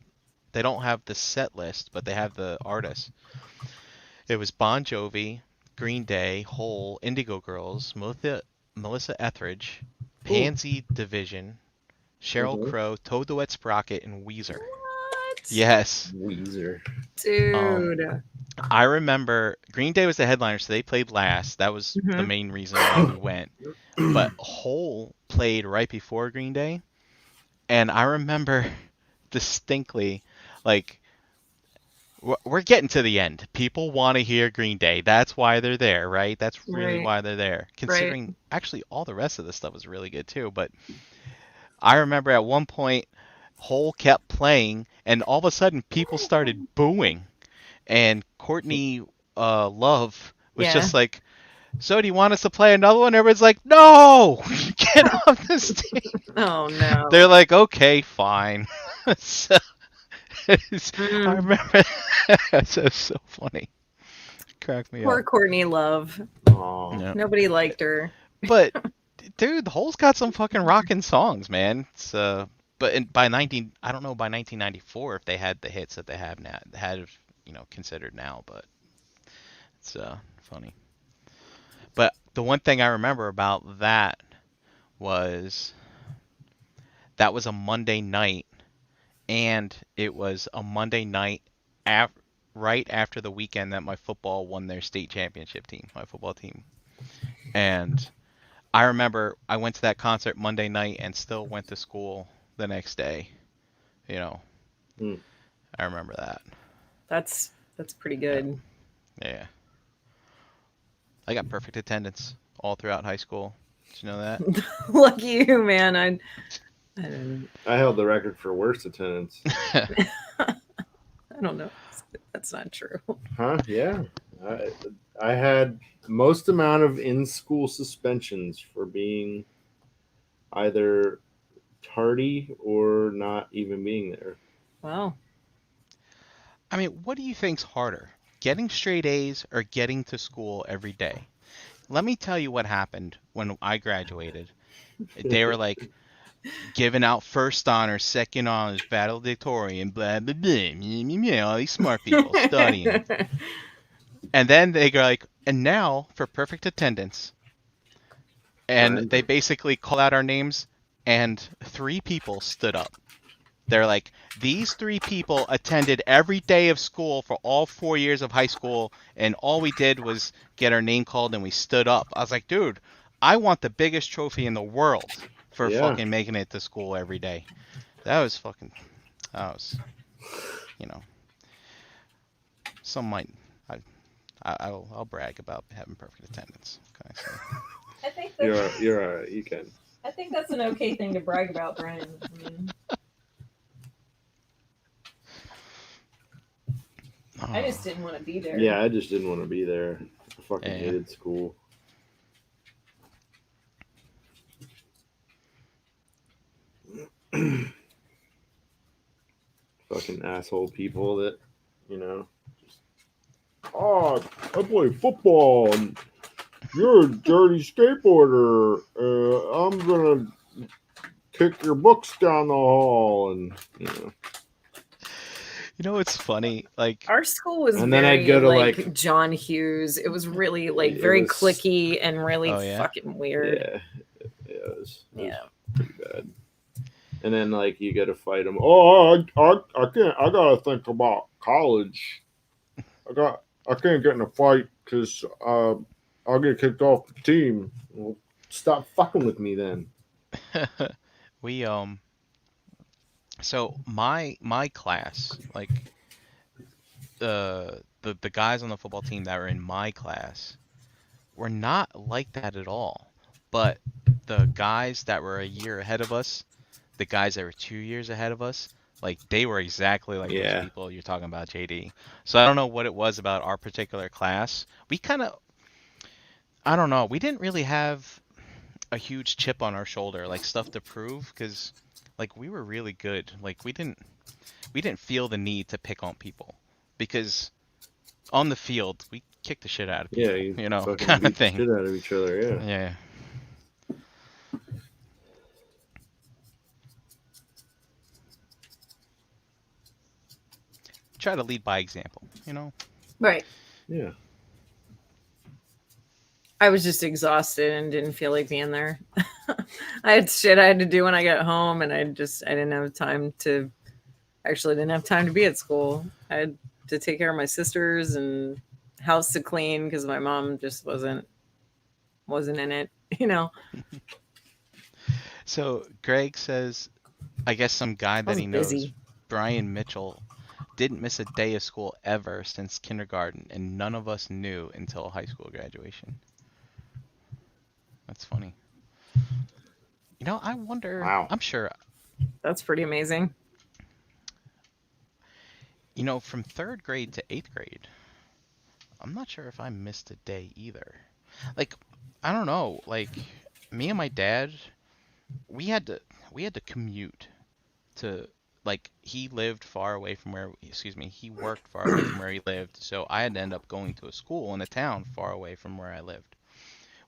They don't have the set list, but they have the artists. It was Bon Jovi, Green Day, Hole, Indigo Girls, Melissa Etheridge, Pansy Division, Sheryl Crow, Toad the Wet Sprocket, and Weezer. What? Yes. Weezer. Dude. I remember Green Day was the headliner, so they played last. That was the main reason why we went. But Hole played right before Green Day, and I remember distinctly, like, we're getting to the end. People want to hear Green Day. That's why they're there, right? That's really Right. why they're there. Considering actually all the rest of the stuff was really good too. But I remember at one point, Hole kept playing, and all of a sudden people started booing. And Courtney Love was just like, "So do you want us to play another one?" Everyone's like, "No, get off the stage." Oh no. They're like, "Okay, fine." So, I remember that's so funny. It cracked me Poor up. Courtney Love. Oh, Yeah. Nobody liked her. But dude, the Hole's got some fucking rockin' songs, man. It's but by 1994 if they had the hits that they have now, considered now, but it's funny. But the one thing I remember about that was a Monday night, and it was a Monday night right after the weekend that my football won their state championship team, my football team. And I remember I went to that concert Monday night and still went to school the next day. I remember that. That's pretty good. Yeah. I got perfect attendance all throughout high school. Did you know that? Lucky you, man. I didn't. I held the record for worst attendance. I don't know. That's not true. Huh? Yeah. I had most amount of in-school suspensions for being either tardy or not even being there. Wow. I mean, what do you think's harder? Getting straight A's or getting to school every day? Let me tell you what happened when I graduated. They were like giving out first honors, second honors, valedictorian, blah, blah, blah, all these smart people studying. And then they go like, and now for perfect attendance. And they basically call out our names, and 3 people stood up. They're like, these 3 people attended every day of school for all 4 years of high school, and all we did was get our name called and we stood up. I was like, dude, I want the biggest trophy in the world for fucking making it to school every day. That was, some might, I'll brag about having perfect attendance. Okay, so. I think You're all right. You can. I think that's an okay thing to brag about, Brian. I just didn't want to be there. Yeah, I just didn't want to be there. I fucking hated school. Fucking asshole people that, oh, I play football and you're a dirty skateboarder. I'm gonna kick your books down the hall, and it's funny. Like our school was and very, then I'd go to like John Hughes. It was really very cliquey and really fucking weird. Yeah, it was pretty bad. And then like you got to fight them. Oh, I can't. I gotta think about college. I can't get in a fight because I'll get kicked off the team. Well, stop fucking with me then. We so my class, like the guys on the football team that were in my class were not like that at all. But the guys that were a year ahead of us, the guys that were 2 years ahead of us, Like they were exactly like Yeah. those people you're talking about, JD. So I don't know what it was about our particular class. We kind of, I don't know, we didn't really have a huge chip on our shoulder, like stuff to prove, because like we were really good. Like we didn't feel the need to pick on people because on the field we kicked the shit out of Yeah, people, you you know, fucking kind of beat the thing. shit out of each other. Yeah. Yeah. Try to lead by example, you know. Right. Yeah. I was just exhausted and didn't feel like being there. I had shit I had to do when I got home, and I didn't have time to didn't have time to be at school. I had to take care of my sisters and house to clean because my mom just wasn't in it, you know. So Greg says, I guess some guy I that was he knows, busy. Brian Mitchell, didn't miss a day of school ever since kindergarten, and none of us knew until high school graduation. That's funny. You know, I wonder, Wow. I'm sure, That's pretty amazing. you know, from 3rd grade to 8th grade, I'm not sure if I missed a day either. Like, I don't know, like, me and my dad, we had to commute to, like, he lived far away from where, excuse me, he worked far away from where he lived, so I had to end up going to a school in a town far away from where I lived,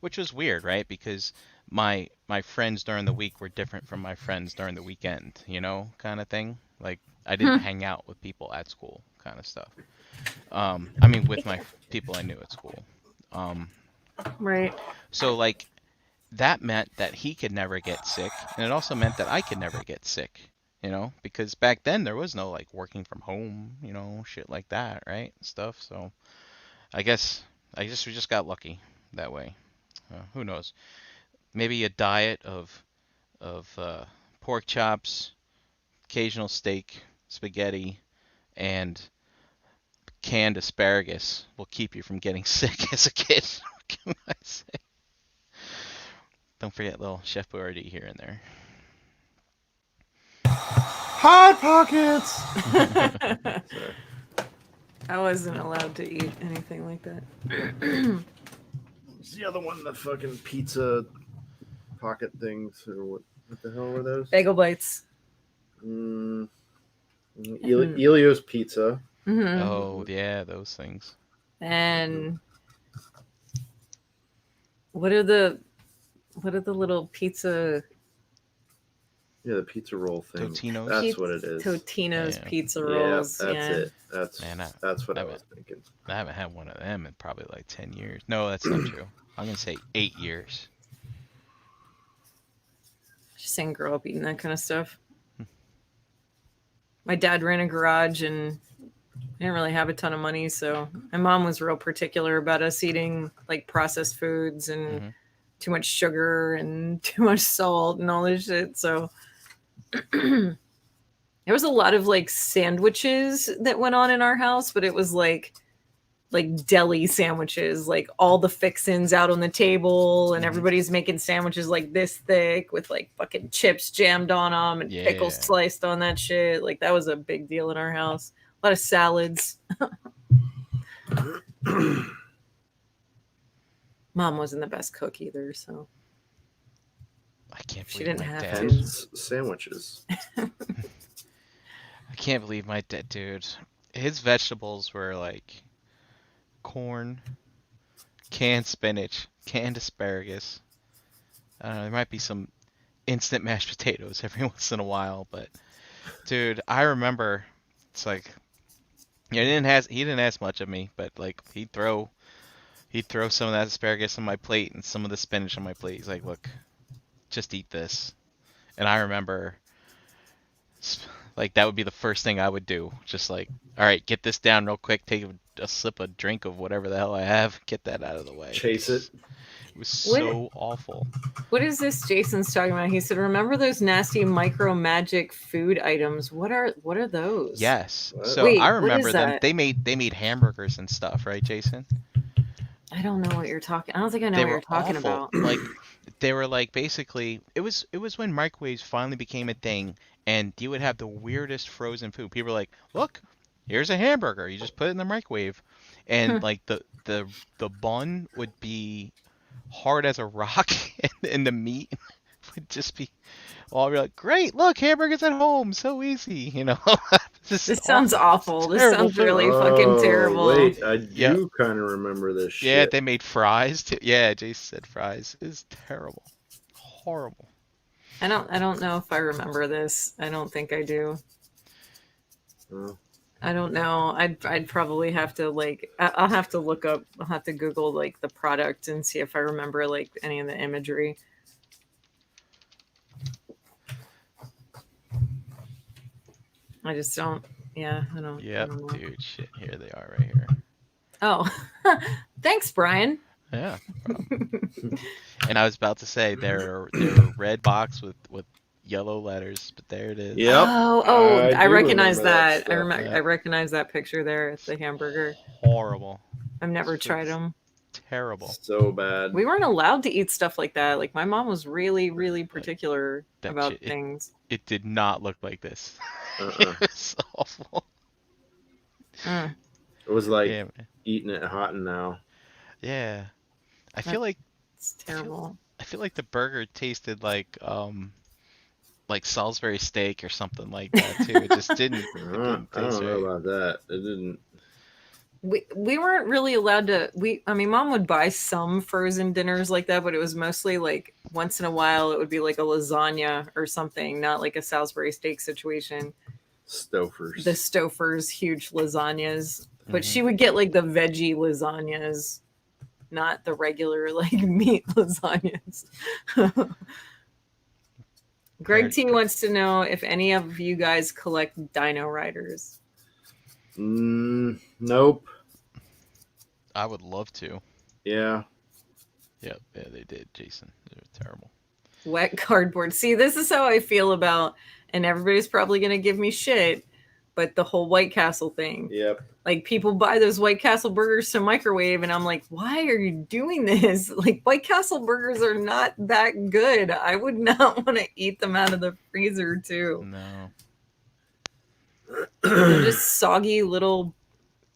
which was weird, right? Because my friends during the week were different from my friends during the weekend, you know, kind of thing. Like, I didn't hang out with people at school, kind of stuff. I mean, with my people I knew at school. Right. So like that meant that he could never get sick, and it also meant that I could never get sick, you know, because back then there was no like working from home, you know, shit like that, right? Stuff. So I guess we just got lucky that way. Who knows? Maybe a diet of pork chops, occasional steak, spaghetti, and canned asparagus will keep you from getting sick as a kid. What can I say? Don't forget little Chef Boyardee here and there. Hot Pockets. Sorry. I wasn't allowed to eat anything like that. What's the other one? The fucking pizza pocket things, or what? What the hell were those? Bagel bites. Elio's Pizza. Mm-hmm. Oh yeah, those things. And what are the little pizza? Yeah, the pizza roll thing. Totino's? That's what it is. Totino's Yeah. pizza Yeah, rolls. that's Yeah. it. That's Man, that's what I I was thinking. I haven't had one of them in probably like 10 years. No, that's not true. I'm gonna say 8 years. Just didn't grow up eating that kind of stuff. My dad ran a garage and didn't really have a ton of money, so my mom was real particular about us eating like processed foods and Mhm. too much sugar and too much salt and all this shit. So there was a lot of like sandwiches that went on in our house, but it was like deli sandwiches, like all the fixins out on the table, and Mhm. everybody's making sandwiches like this thick with like fucking chips jammed on them and pickles Yeah. sliced on that shit. Like that was a big deal in our house. A lot of salads. Mom wasn't the best cook either, so I can't She believe didn't my have dad. to. Hence sandwiches. I can't believe my dad, dude. His vegetables were like corn, canned spinach, canned asparagus. I don't know, there might be some instant mashed potatoes every once in a while, but dude, I remember it's like yeah, he didn't ask much of me, but like he'd throw some of that asparagus on my plate and some of the spinach on my plate. He's like, "Look, just eat this." And I remember like that would be the first thing I would do. Just like, all right, get this down real quick, take a sip of drink of whatever the hell I have, get that out of the way. Chase it. It was so awful. What is this Jason's talking about? He said, remember those nasty micro magic food items? What are those? Yes. What? So Wait, I what remember is them. that? They made hamburgers and stuff, right, Jason? I don't know what you're talking. I don't think I know They what were you're talking awful. about. Like they were like basically it was when microwaves finally became a thing and you would have the weirdest frozen food. People are like, "Look, here's a hamburger. You just put it in the microwave," and like the bun would be hard as a rock, and the meat would just be. Well, I'll be like, "Great, look, hamburgers at home, so easy," you know. This sounds awful. This terrible sounds food. really fucking terrible. Wait, I Yeah. do kind of remember this shit. Yeah, they made fries too. Yeah, Jason said fries. It's terrible, horrible. I don't know if I remember this. I don't think I do. Oh. I don't know. I'd probably have to like I'll have to look up. I'll have to Google like the product and see if I remember like any of the imagery. I just don't. Yeah, I don't. I Yep, don't know. dude, shit. Here they are, right here. Oh, thanks, Brian. Yeah. And I was about to say they're red box with yellow letters, but there it is. Yep. Oh, I do recognize remember that. stuff. Yeah. I recognize that picture there. The hamburger. Horrible. I've never It's tried them. Terrible. So bad. We weren't allowed to eat stuff like that. Like my mom was really, really particular That about shit- things. It did not look like this. Uh-uh. It was awful. Mm. It was like Yeah, man. eating it hot and now. Yeah. I feel like It's terrible. I feel like the burger tasted like Salisbury steak or something like that too. It just didn't. I It don't, didn't I don't taste know right. about that. It didn't. We weren't really allowed to. I mean, mom would buy some frozen dinners like that, but it was mostly like once in a while it would be like a lasagna or something, not like a Salisbury steak situation. Stofers. The Stouffer's huge lasagnas, but Mhm. she would get like the veggie lasagnas, not the regular like meat lasagnas. Greg Very T good. wants to know if any of you guys collect Dino Riders. Nope. I would love to. Yeah. Yep, yeah, they did, Jason. They were terrible. Wet cardboard. See, this is how I feel about, and everybody's probably going to give me shit, but the whole White Castle thing. Yep. Like, people buy those White Castle burgers to microwave, and I'm like, why are you doing this? Like, White Castle burgers are not that good. I would not want to eat them out of the freezer, too. No. They're just soggy little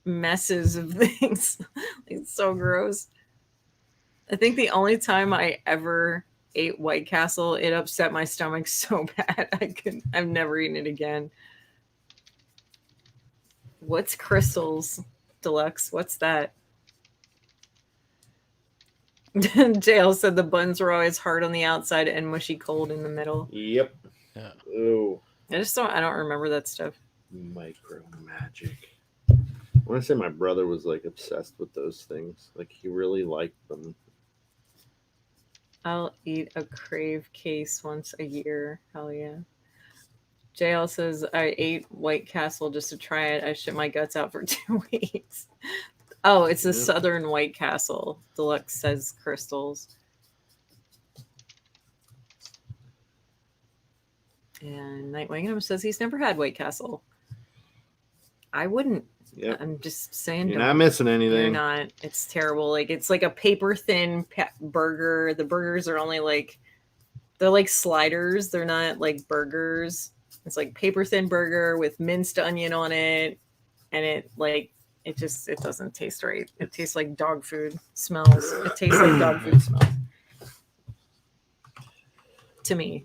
messes of things. It's so gross. I think the only time I ever ate White Castle, it upset my stomach so bad I've never eaten it again. What's Crystals Deluxe? What's that? JL said the buns were always hard on the outside and mushy cold in the middle. Yep. Yeah. Oh, I don't remember that stuff. micro magic. I want to say my brother was like obsessed with those things. Like he really liked them. I'll eat a Crave case once a year. Hell yeah. JL says, I ate White Castle just to try it. I shit my guts out for 2 weeks. Oh, it's a Yep. Southern White Castle. Deluxe says Crystals. And Night Wingham says he's never had White Castle. I wouldn't. Yep. I'm just saying. You're don't. not missing You're anything. not. It's terrible. Like, it's like a paper thin burger. The burgers are only like, they're like sliders. They're not like burgers. It's like paper thin burger with minced onion on it. And it doesn't taste right. It tastes like dog food smells. It tastes like dog food smells. To me.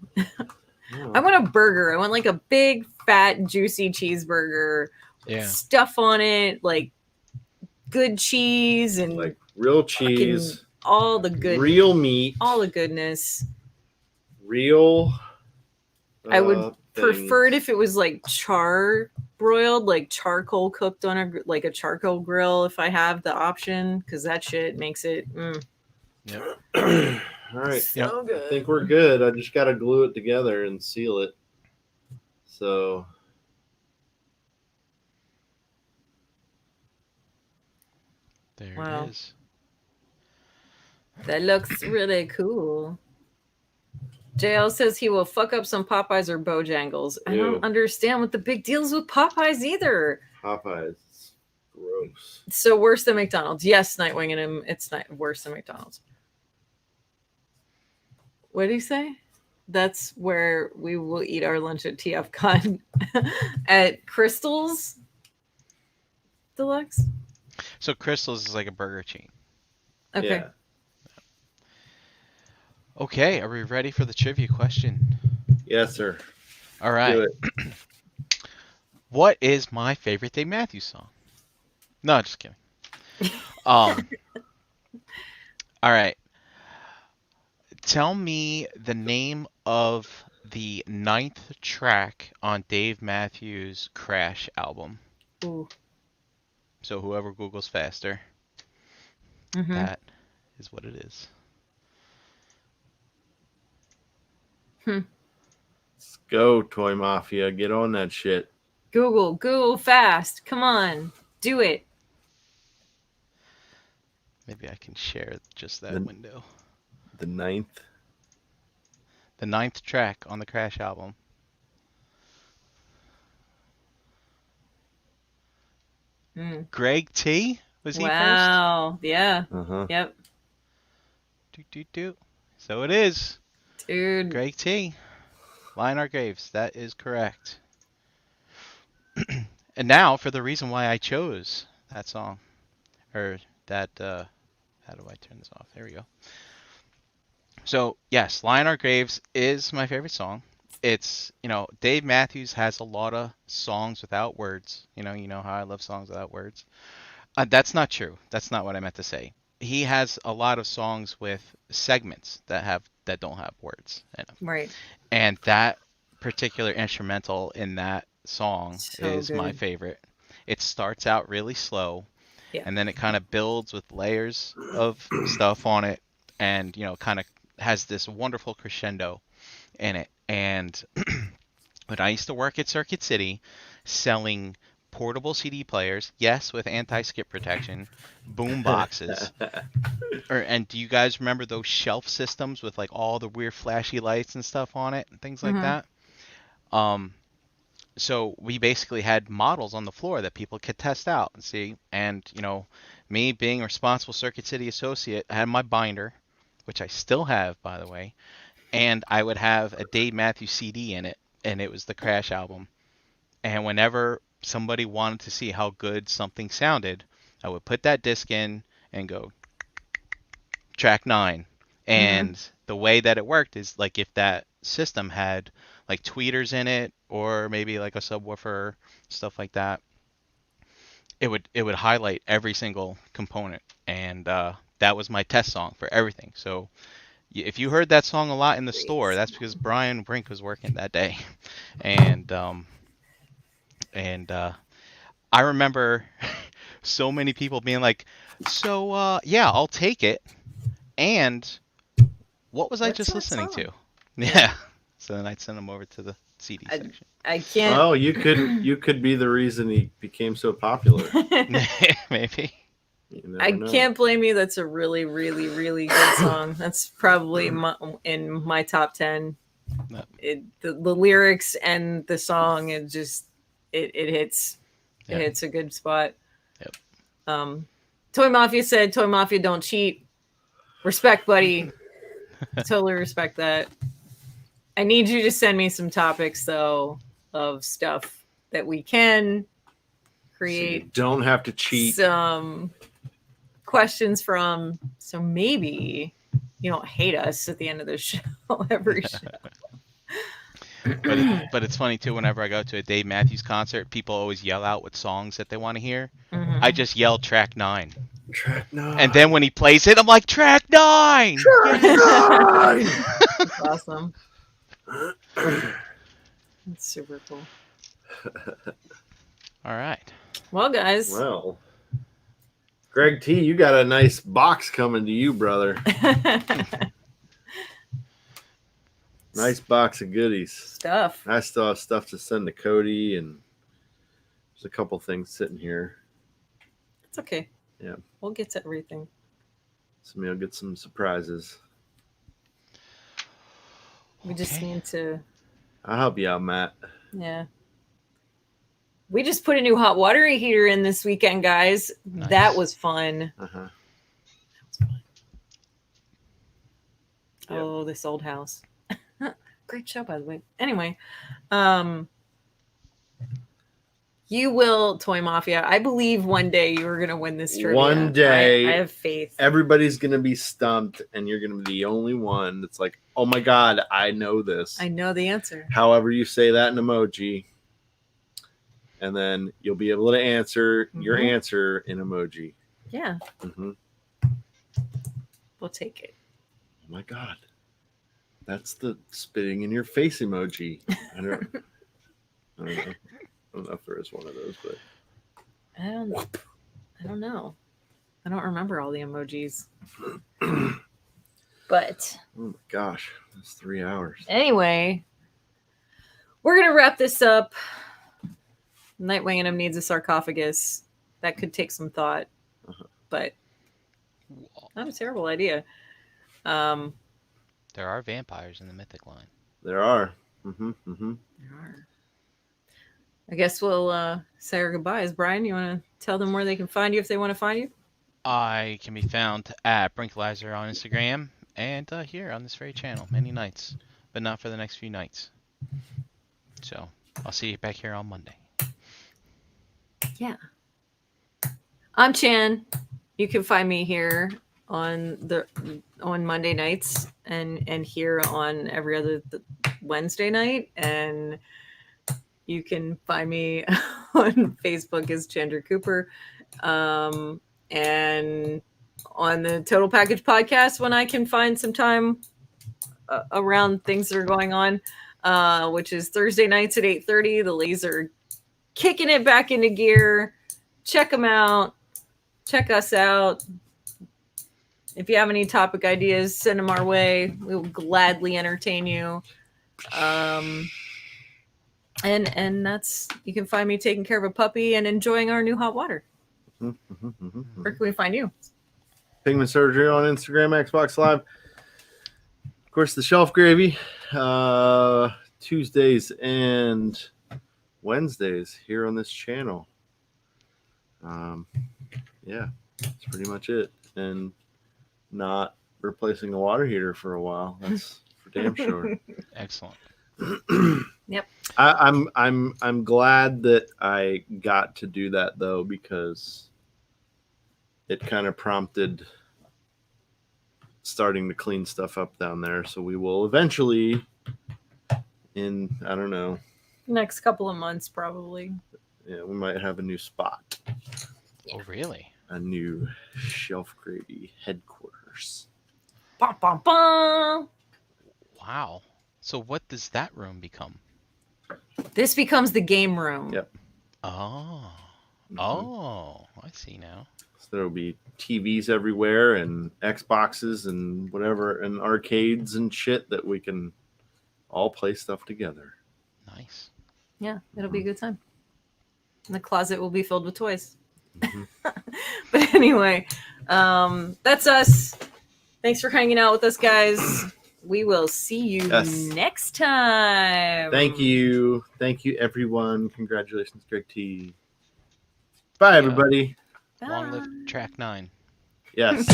Oh. I want a burger. I want like a big, fat, juicy cheeseburger. Yeah. Stuff on it, like good cheese and Like real cheese, all the good, real meat, all the goodness. real. I would things. prefer it if it was like char broiled, like charcoal cooked on a charcoal grill. If I have the option, because that shit makes it Yep. All right. so I good. think we're good. I just got to glue it together and seal it. So There Wow. it is. That looks really cool. JL says he will fuck up some Popeyes or Bojangles. I Ew. don't understand what the big deal is with Popeyes either. Popeyes, gross. It's so worse than McDonald's. Yes, Nightwing and him. It's not worse than McDonald's. What did he say? That's where we will eat our lunch at TFCon at Crystal's Deluxe. So Crystal's is like a burger chain. Okay. Yeah. Okay, are we ready for the trivia question? Yes, sir. All right. Do it. What is my favorite Dave Matthews song? No, just kidding. All right. Tell me the name of the 9th track on Dave Matthews' Crash album. Ooh. So whoever Googles faster, Mhm. that is what it is. Let's go, Toy Mafia. Get on that shit. Google fast. Come on. Do it. Maybe I can share just that The- window. The 9th. The 9th track on the Crash album. Greg T? Was he first? Wow. Yeah. Uh-huh. Yep. Do. So it is. Dude. Greg T. Line Our Graves. That is correct. And now for the reason why I chose that song. Or that, how do I turn this off? There we go. So, yes, Line Our Graves is my favorite song. It's, Dave Matthews has a lot of songs without words. You know how I love songs without words. That's not true. That's not what I meant to say. He has a lot of songs with segments that don't have words in them. Right. And that particular instrumental in that song So is my good. favorite. It starts out really slow, Yeah. and then it kind of builds with layers of stuff on it, and kind of has this wonderful crescendo in it. And when I used to work at Circuit City selling portable CD players, yes, with anti-skip protection, boom boxes. And do you guys remember those shelf systems with like all the weird flashy lights and stuff on it and things like that? So we basically had models on the floor that people could test out and see. And, me being a responsible Circuit City associate, I had my binder, which I still have, by the way, and I would have a Dave Matthews CD in it, and it was the Crash album. And whenever somebody wanted to see how good something sounded, I would put that disc in and go track 9. And the way that it worked is like if that system had like tweeters in it or maybe like a subwoofer, stuff like that, it would highlight every single component. And that was my test song for everything. So if you heard that song a lot in the store, that's because Brian Brink was working that day. And I remember so many people being like, so yeah, I'll take it. And what was I just listening to? Yeah. So then I'd send them over to the CD section. I can't. Oh, you could be the reason he became so popular. Maybe. You never I know. can't blame you. That's a really, really, really good song. That's probably in my top 10. No. The lyrics and the song, it hits. Yeah. It hits a good spot. Yep. Toy Mafia said, "Toy Mafia don't cheat." Respect, buddy. Totally respect that. I need you to send me some topics though of stuff that we can create. So you don't have to cheat. Some questions from, so maybe you don't hate us at the end of the show every show. But it's funny too, whenever I go to a Dave Matthews concert, people always yell out what songs that they want to hear. I just yell track 9. Track 9. And then when he plays it, I'm like, track 9! Track 9! That's awesome. That's super cool. All right. Well, guys. Well, Greg T, you got a nice box coming to you, brother. Nice box of goodies. Stuff. I still have stuff to send to Cody, and there's a couple things sitting here. It's okay. Yeah. We'll get to everything. So maybe I'll get some surprises. We just need to. I'll help you out, Matt. Yeah. We just put a new hot water heater in this weekend, guys. Nice. That was fun. Uh-huh. Oh, this old house. Great show, by the way. Anyway, you will, Toy Mafia. I believe one day you are going to win this trivia. One day. I have faith. Everybody's going to be stumped, and you're going to be the only one that's like, oh my God, I know this. I know the answer. However you say that in emoji, and then you'll be able to answer your answer in emoji. Yeah. Mm-hmm. We'll take it. Oh my God. That's the spitting in your face emoji. I don't know. I don't know if there is one of those, but I don't know. I don't remember all the emojis. But oh my gosh, that's 3 hours. Anyway, we're gonna wrap this up. Nightwing and him needs a sarcophagus. That could take some thought, but not a terrible idea. There are vampires in the mythic line. There are. There are. I guess we'll say our goodbyes. Brian, you want to tell them where they can find you if they want to find you? I can be found at Brinklizer on Instagram and here on this very channel many nights, but not for the next few nights. So I'll see you back here on Monday. Yeah. I'm Chan. You can find me here on Monday nights and here on every other Wednesday night, and you can find me on Facebook as Chandra Cooper, and on the Total Package podcast when I can find some time around things that are going on, which is Thursday nights at 8:30. The ladies are kicking it back into gear. Check them out. Check us out. If you have any topic ideas, send them our way. We will gladly entertain you. And that's, you can find me taking care of a puppy and enjoying our new hot water. Where can we find you? Pigment Surgery on Instagram, Xbox Live. Of course, the Shelf Gravy. Tuesdays and Wednesdays here on this channel. Yeah, that's pretty much it. And not replacing the water heater for a while. That's for damn sure. Excellent. Yep. I'm glad that I got to do that though, because it kind of prompted starting to clean stuff up down there. So we will eventually, in I don't know, Next couple of months probably. yeah, we might have a new spot, Oh, really? a new Shelf Gravy headquarters. Bum, bum, bum. Wow. So what does that room become? This becomes the game room. Yep. Oh. Oh, I see now. So there will be TVs everywhere and Xboxes and whatever and arcades and shit that we can all play stuff together. Nice. Yeah, it'll be a good time. And the closet will be filled with toys. But anyway, that's us. Thanks for hanging out with us, guys. We will see you next time. Thank you. Thank you, everyone. Congratulations, Greg T. Bye, everybody. Bye. Long live track 9. Yes.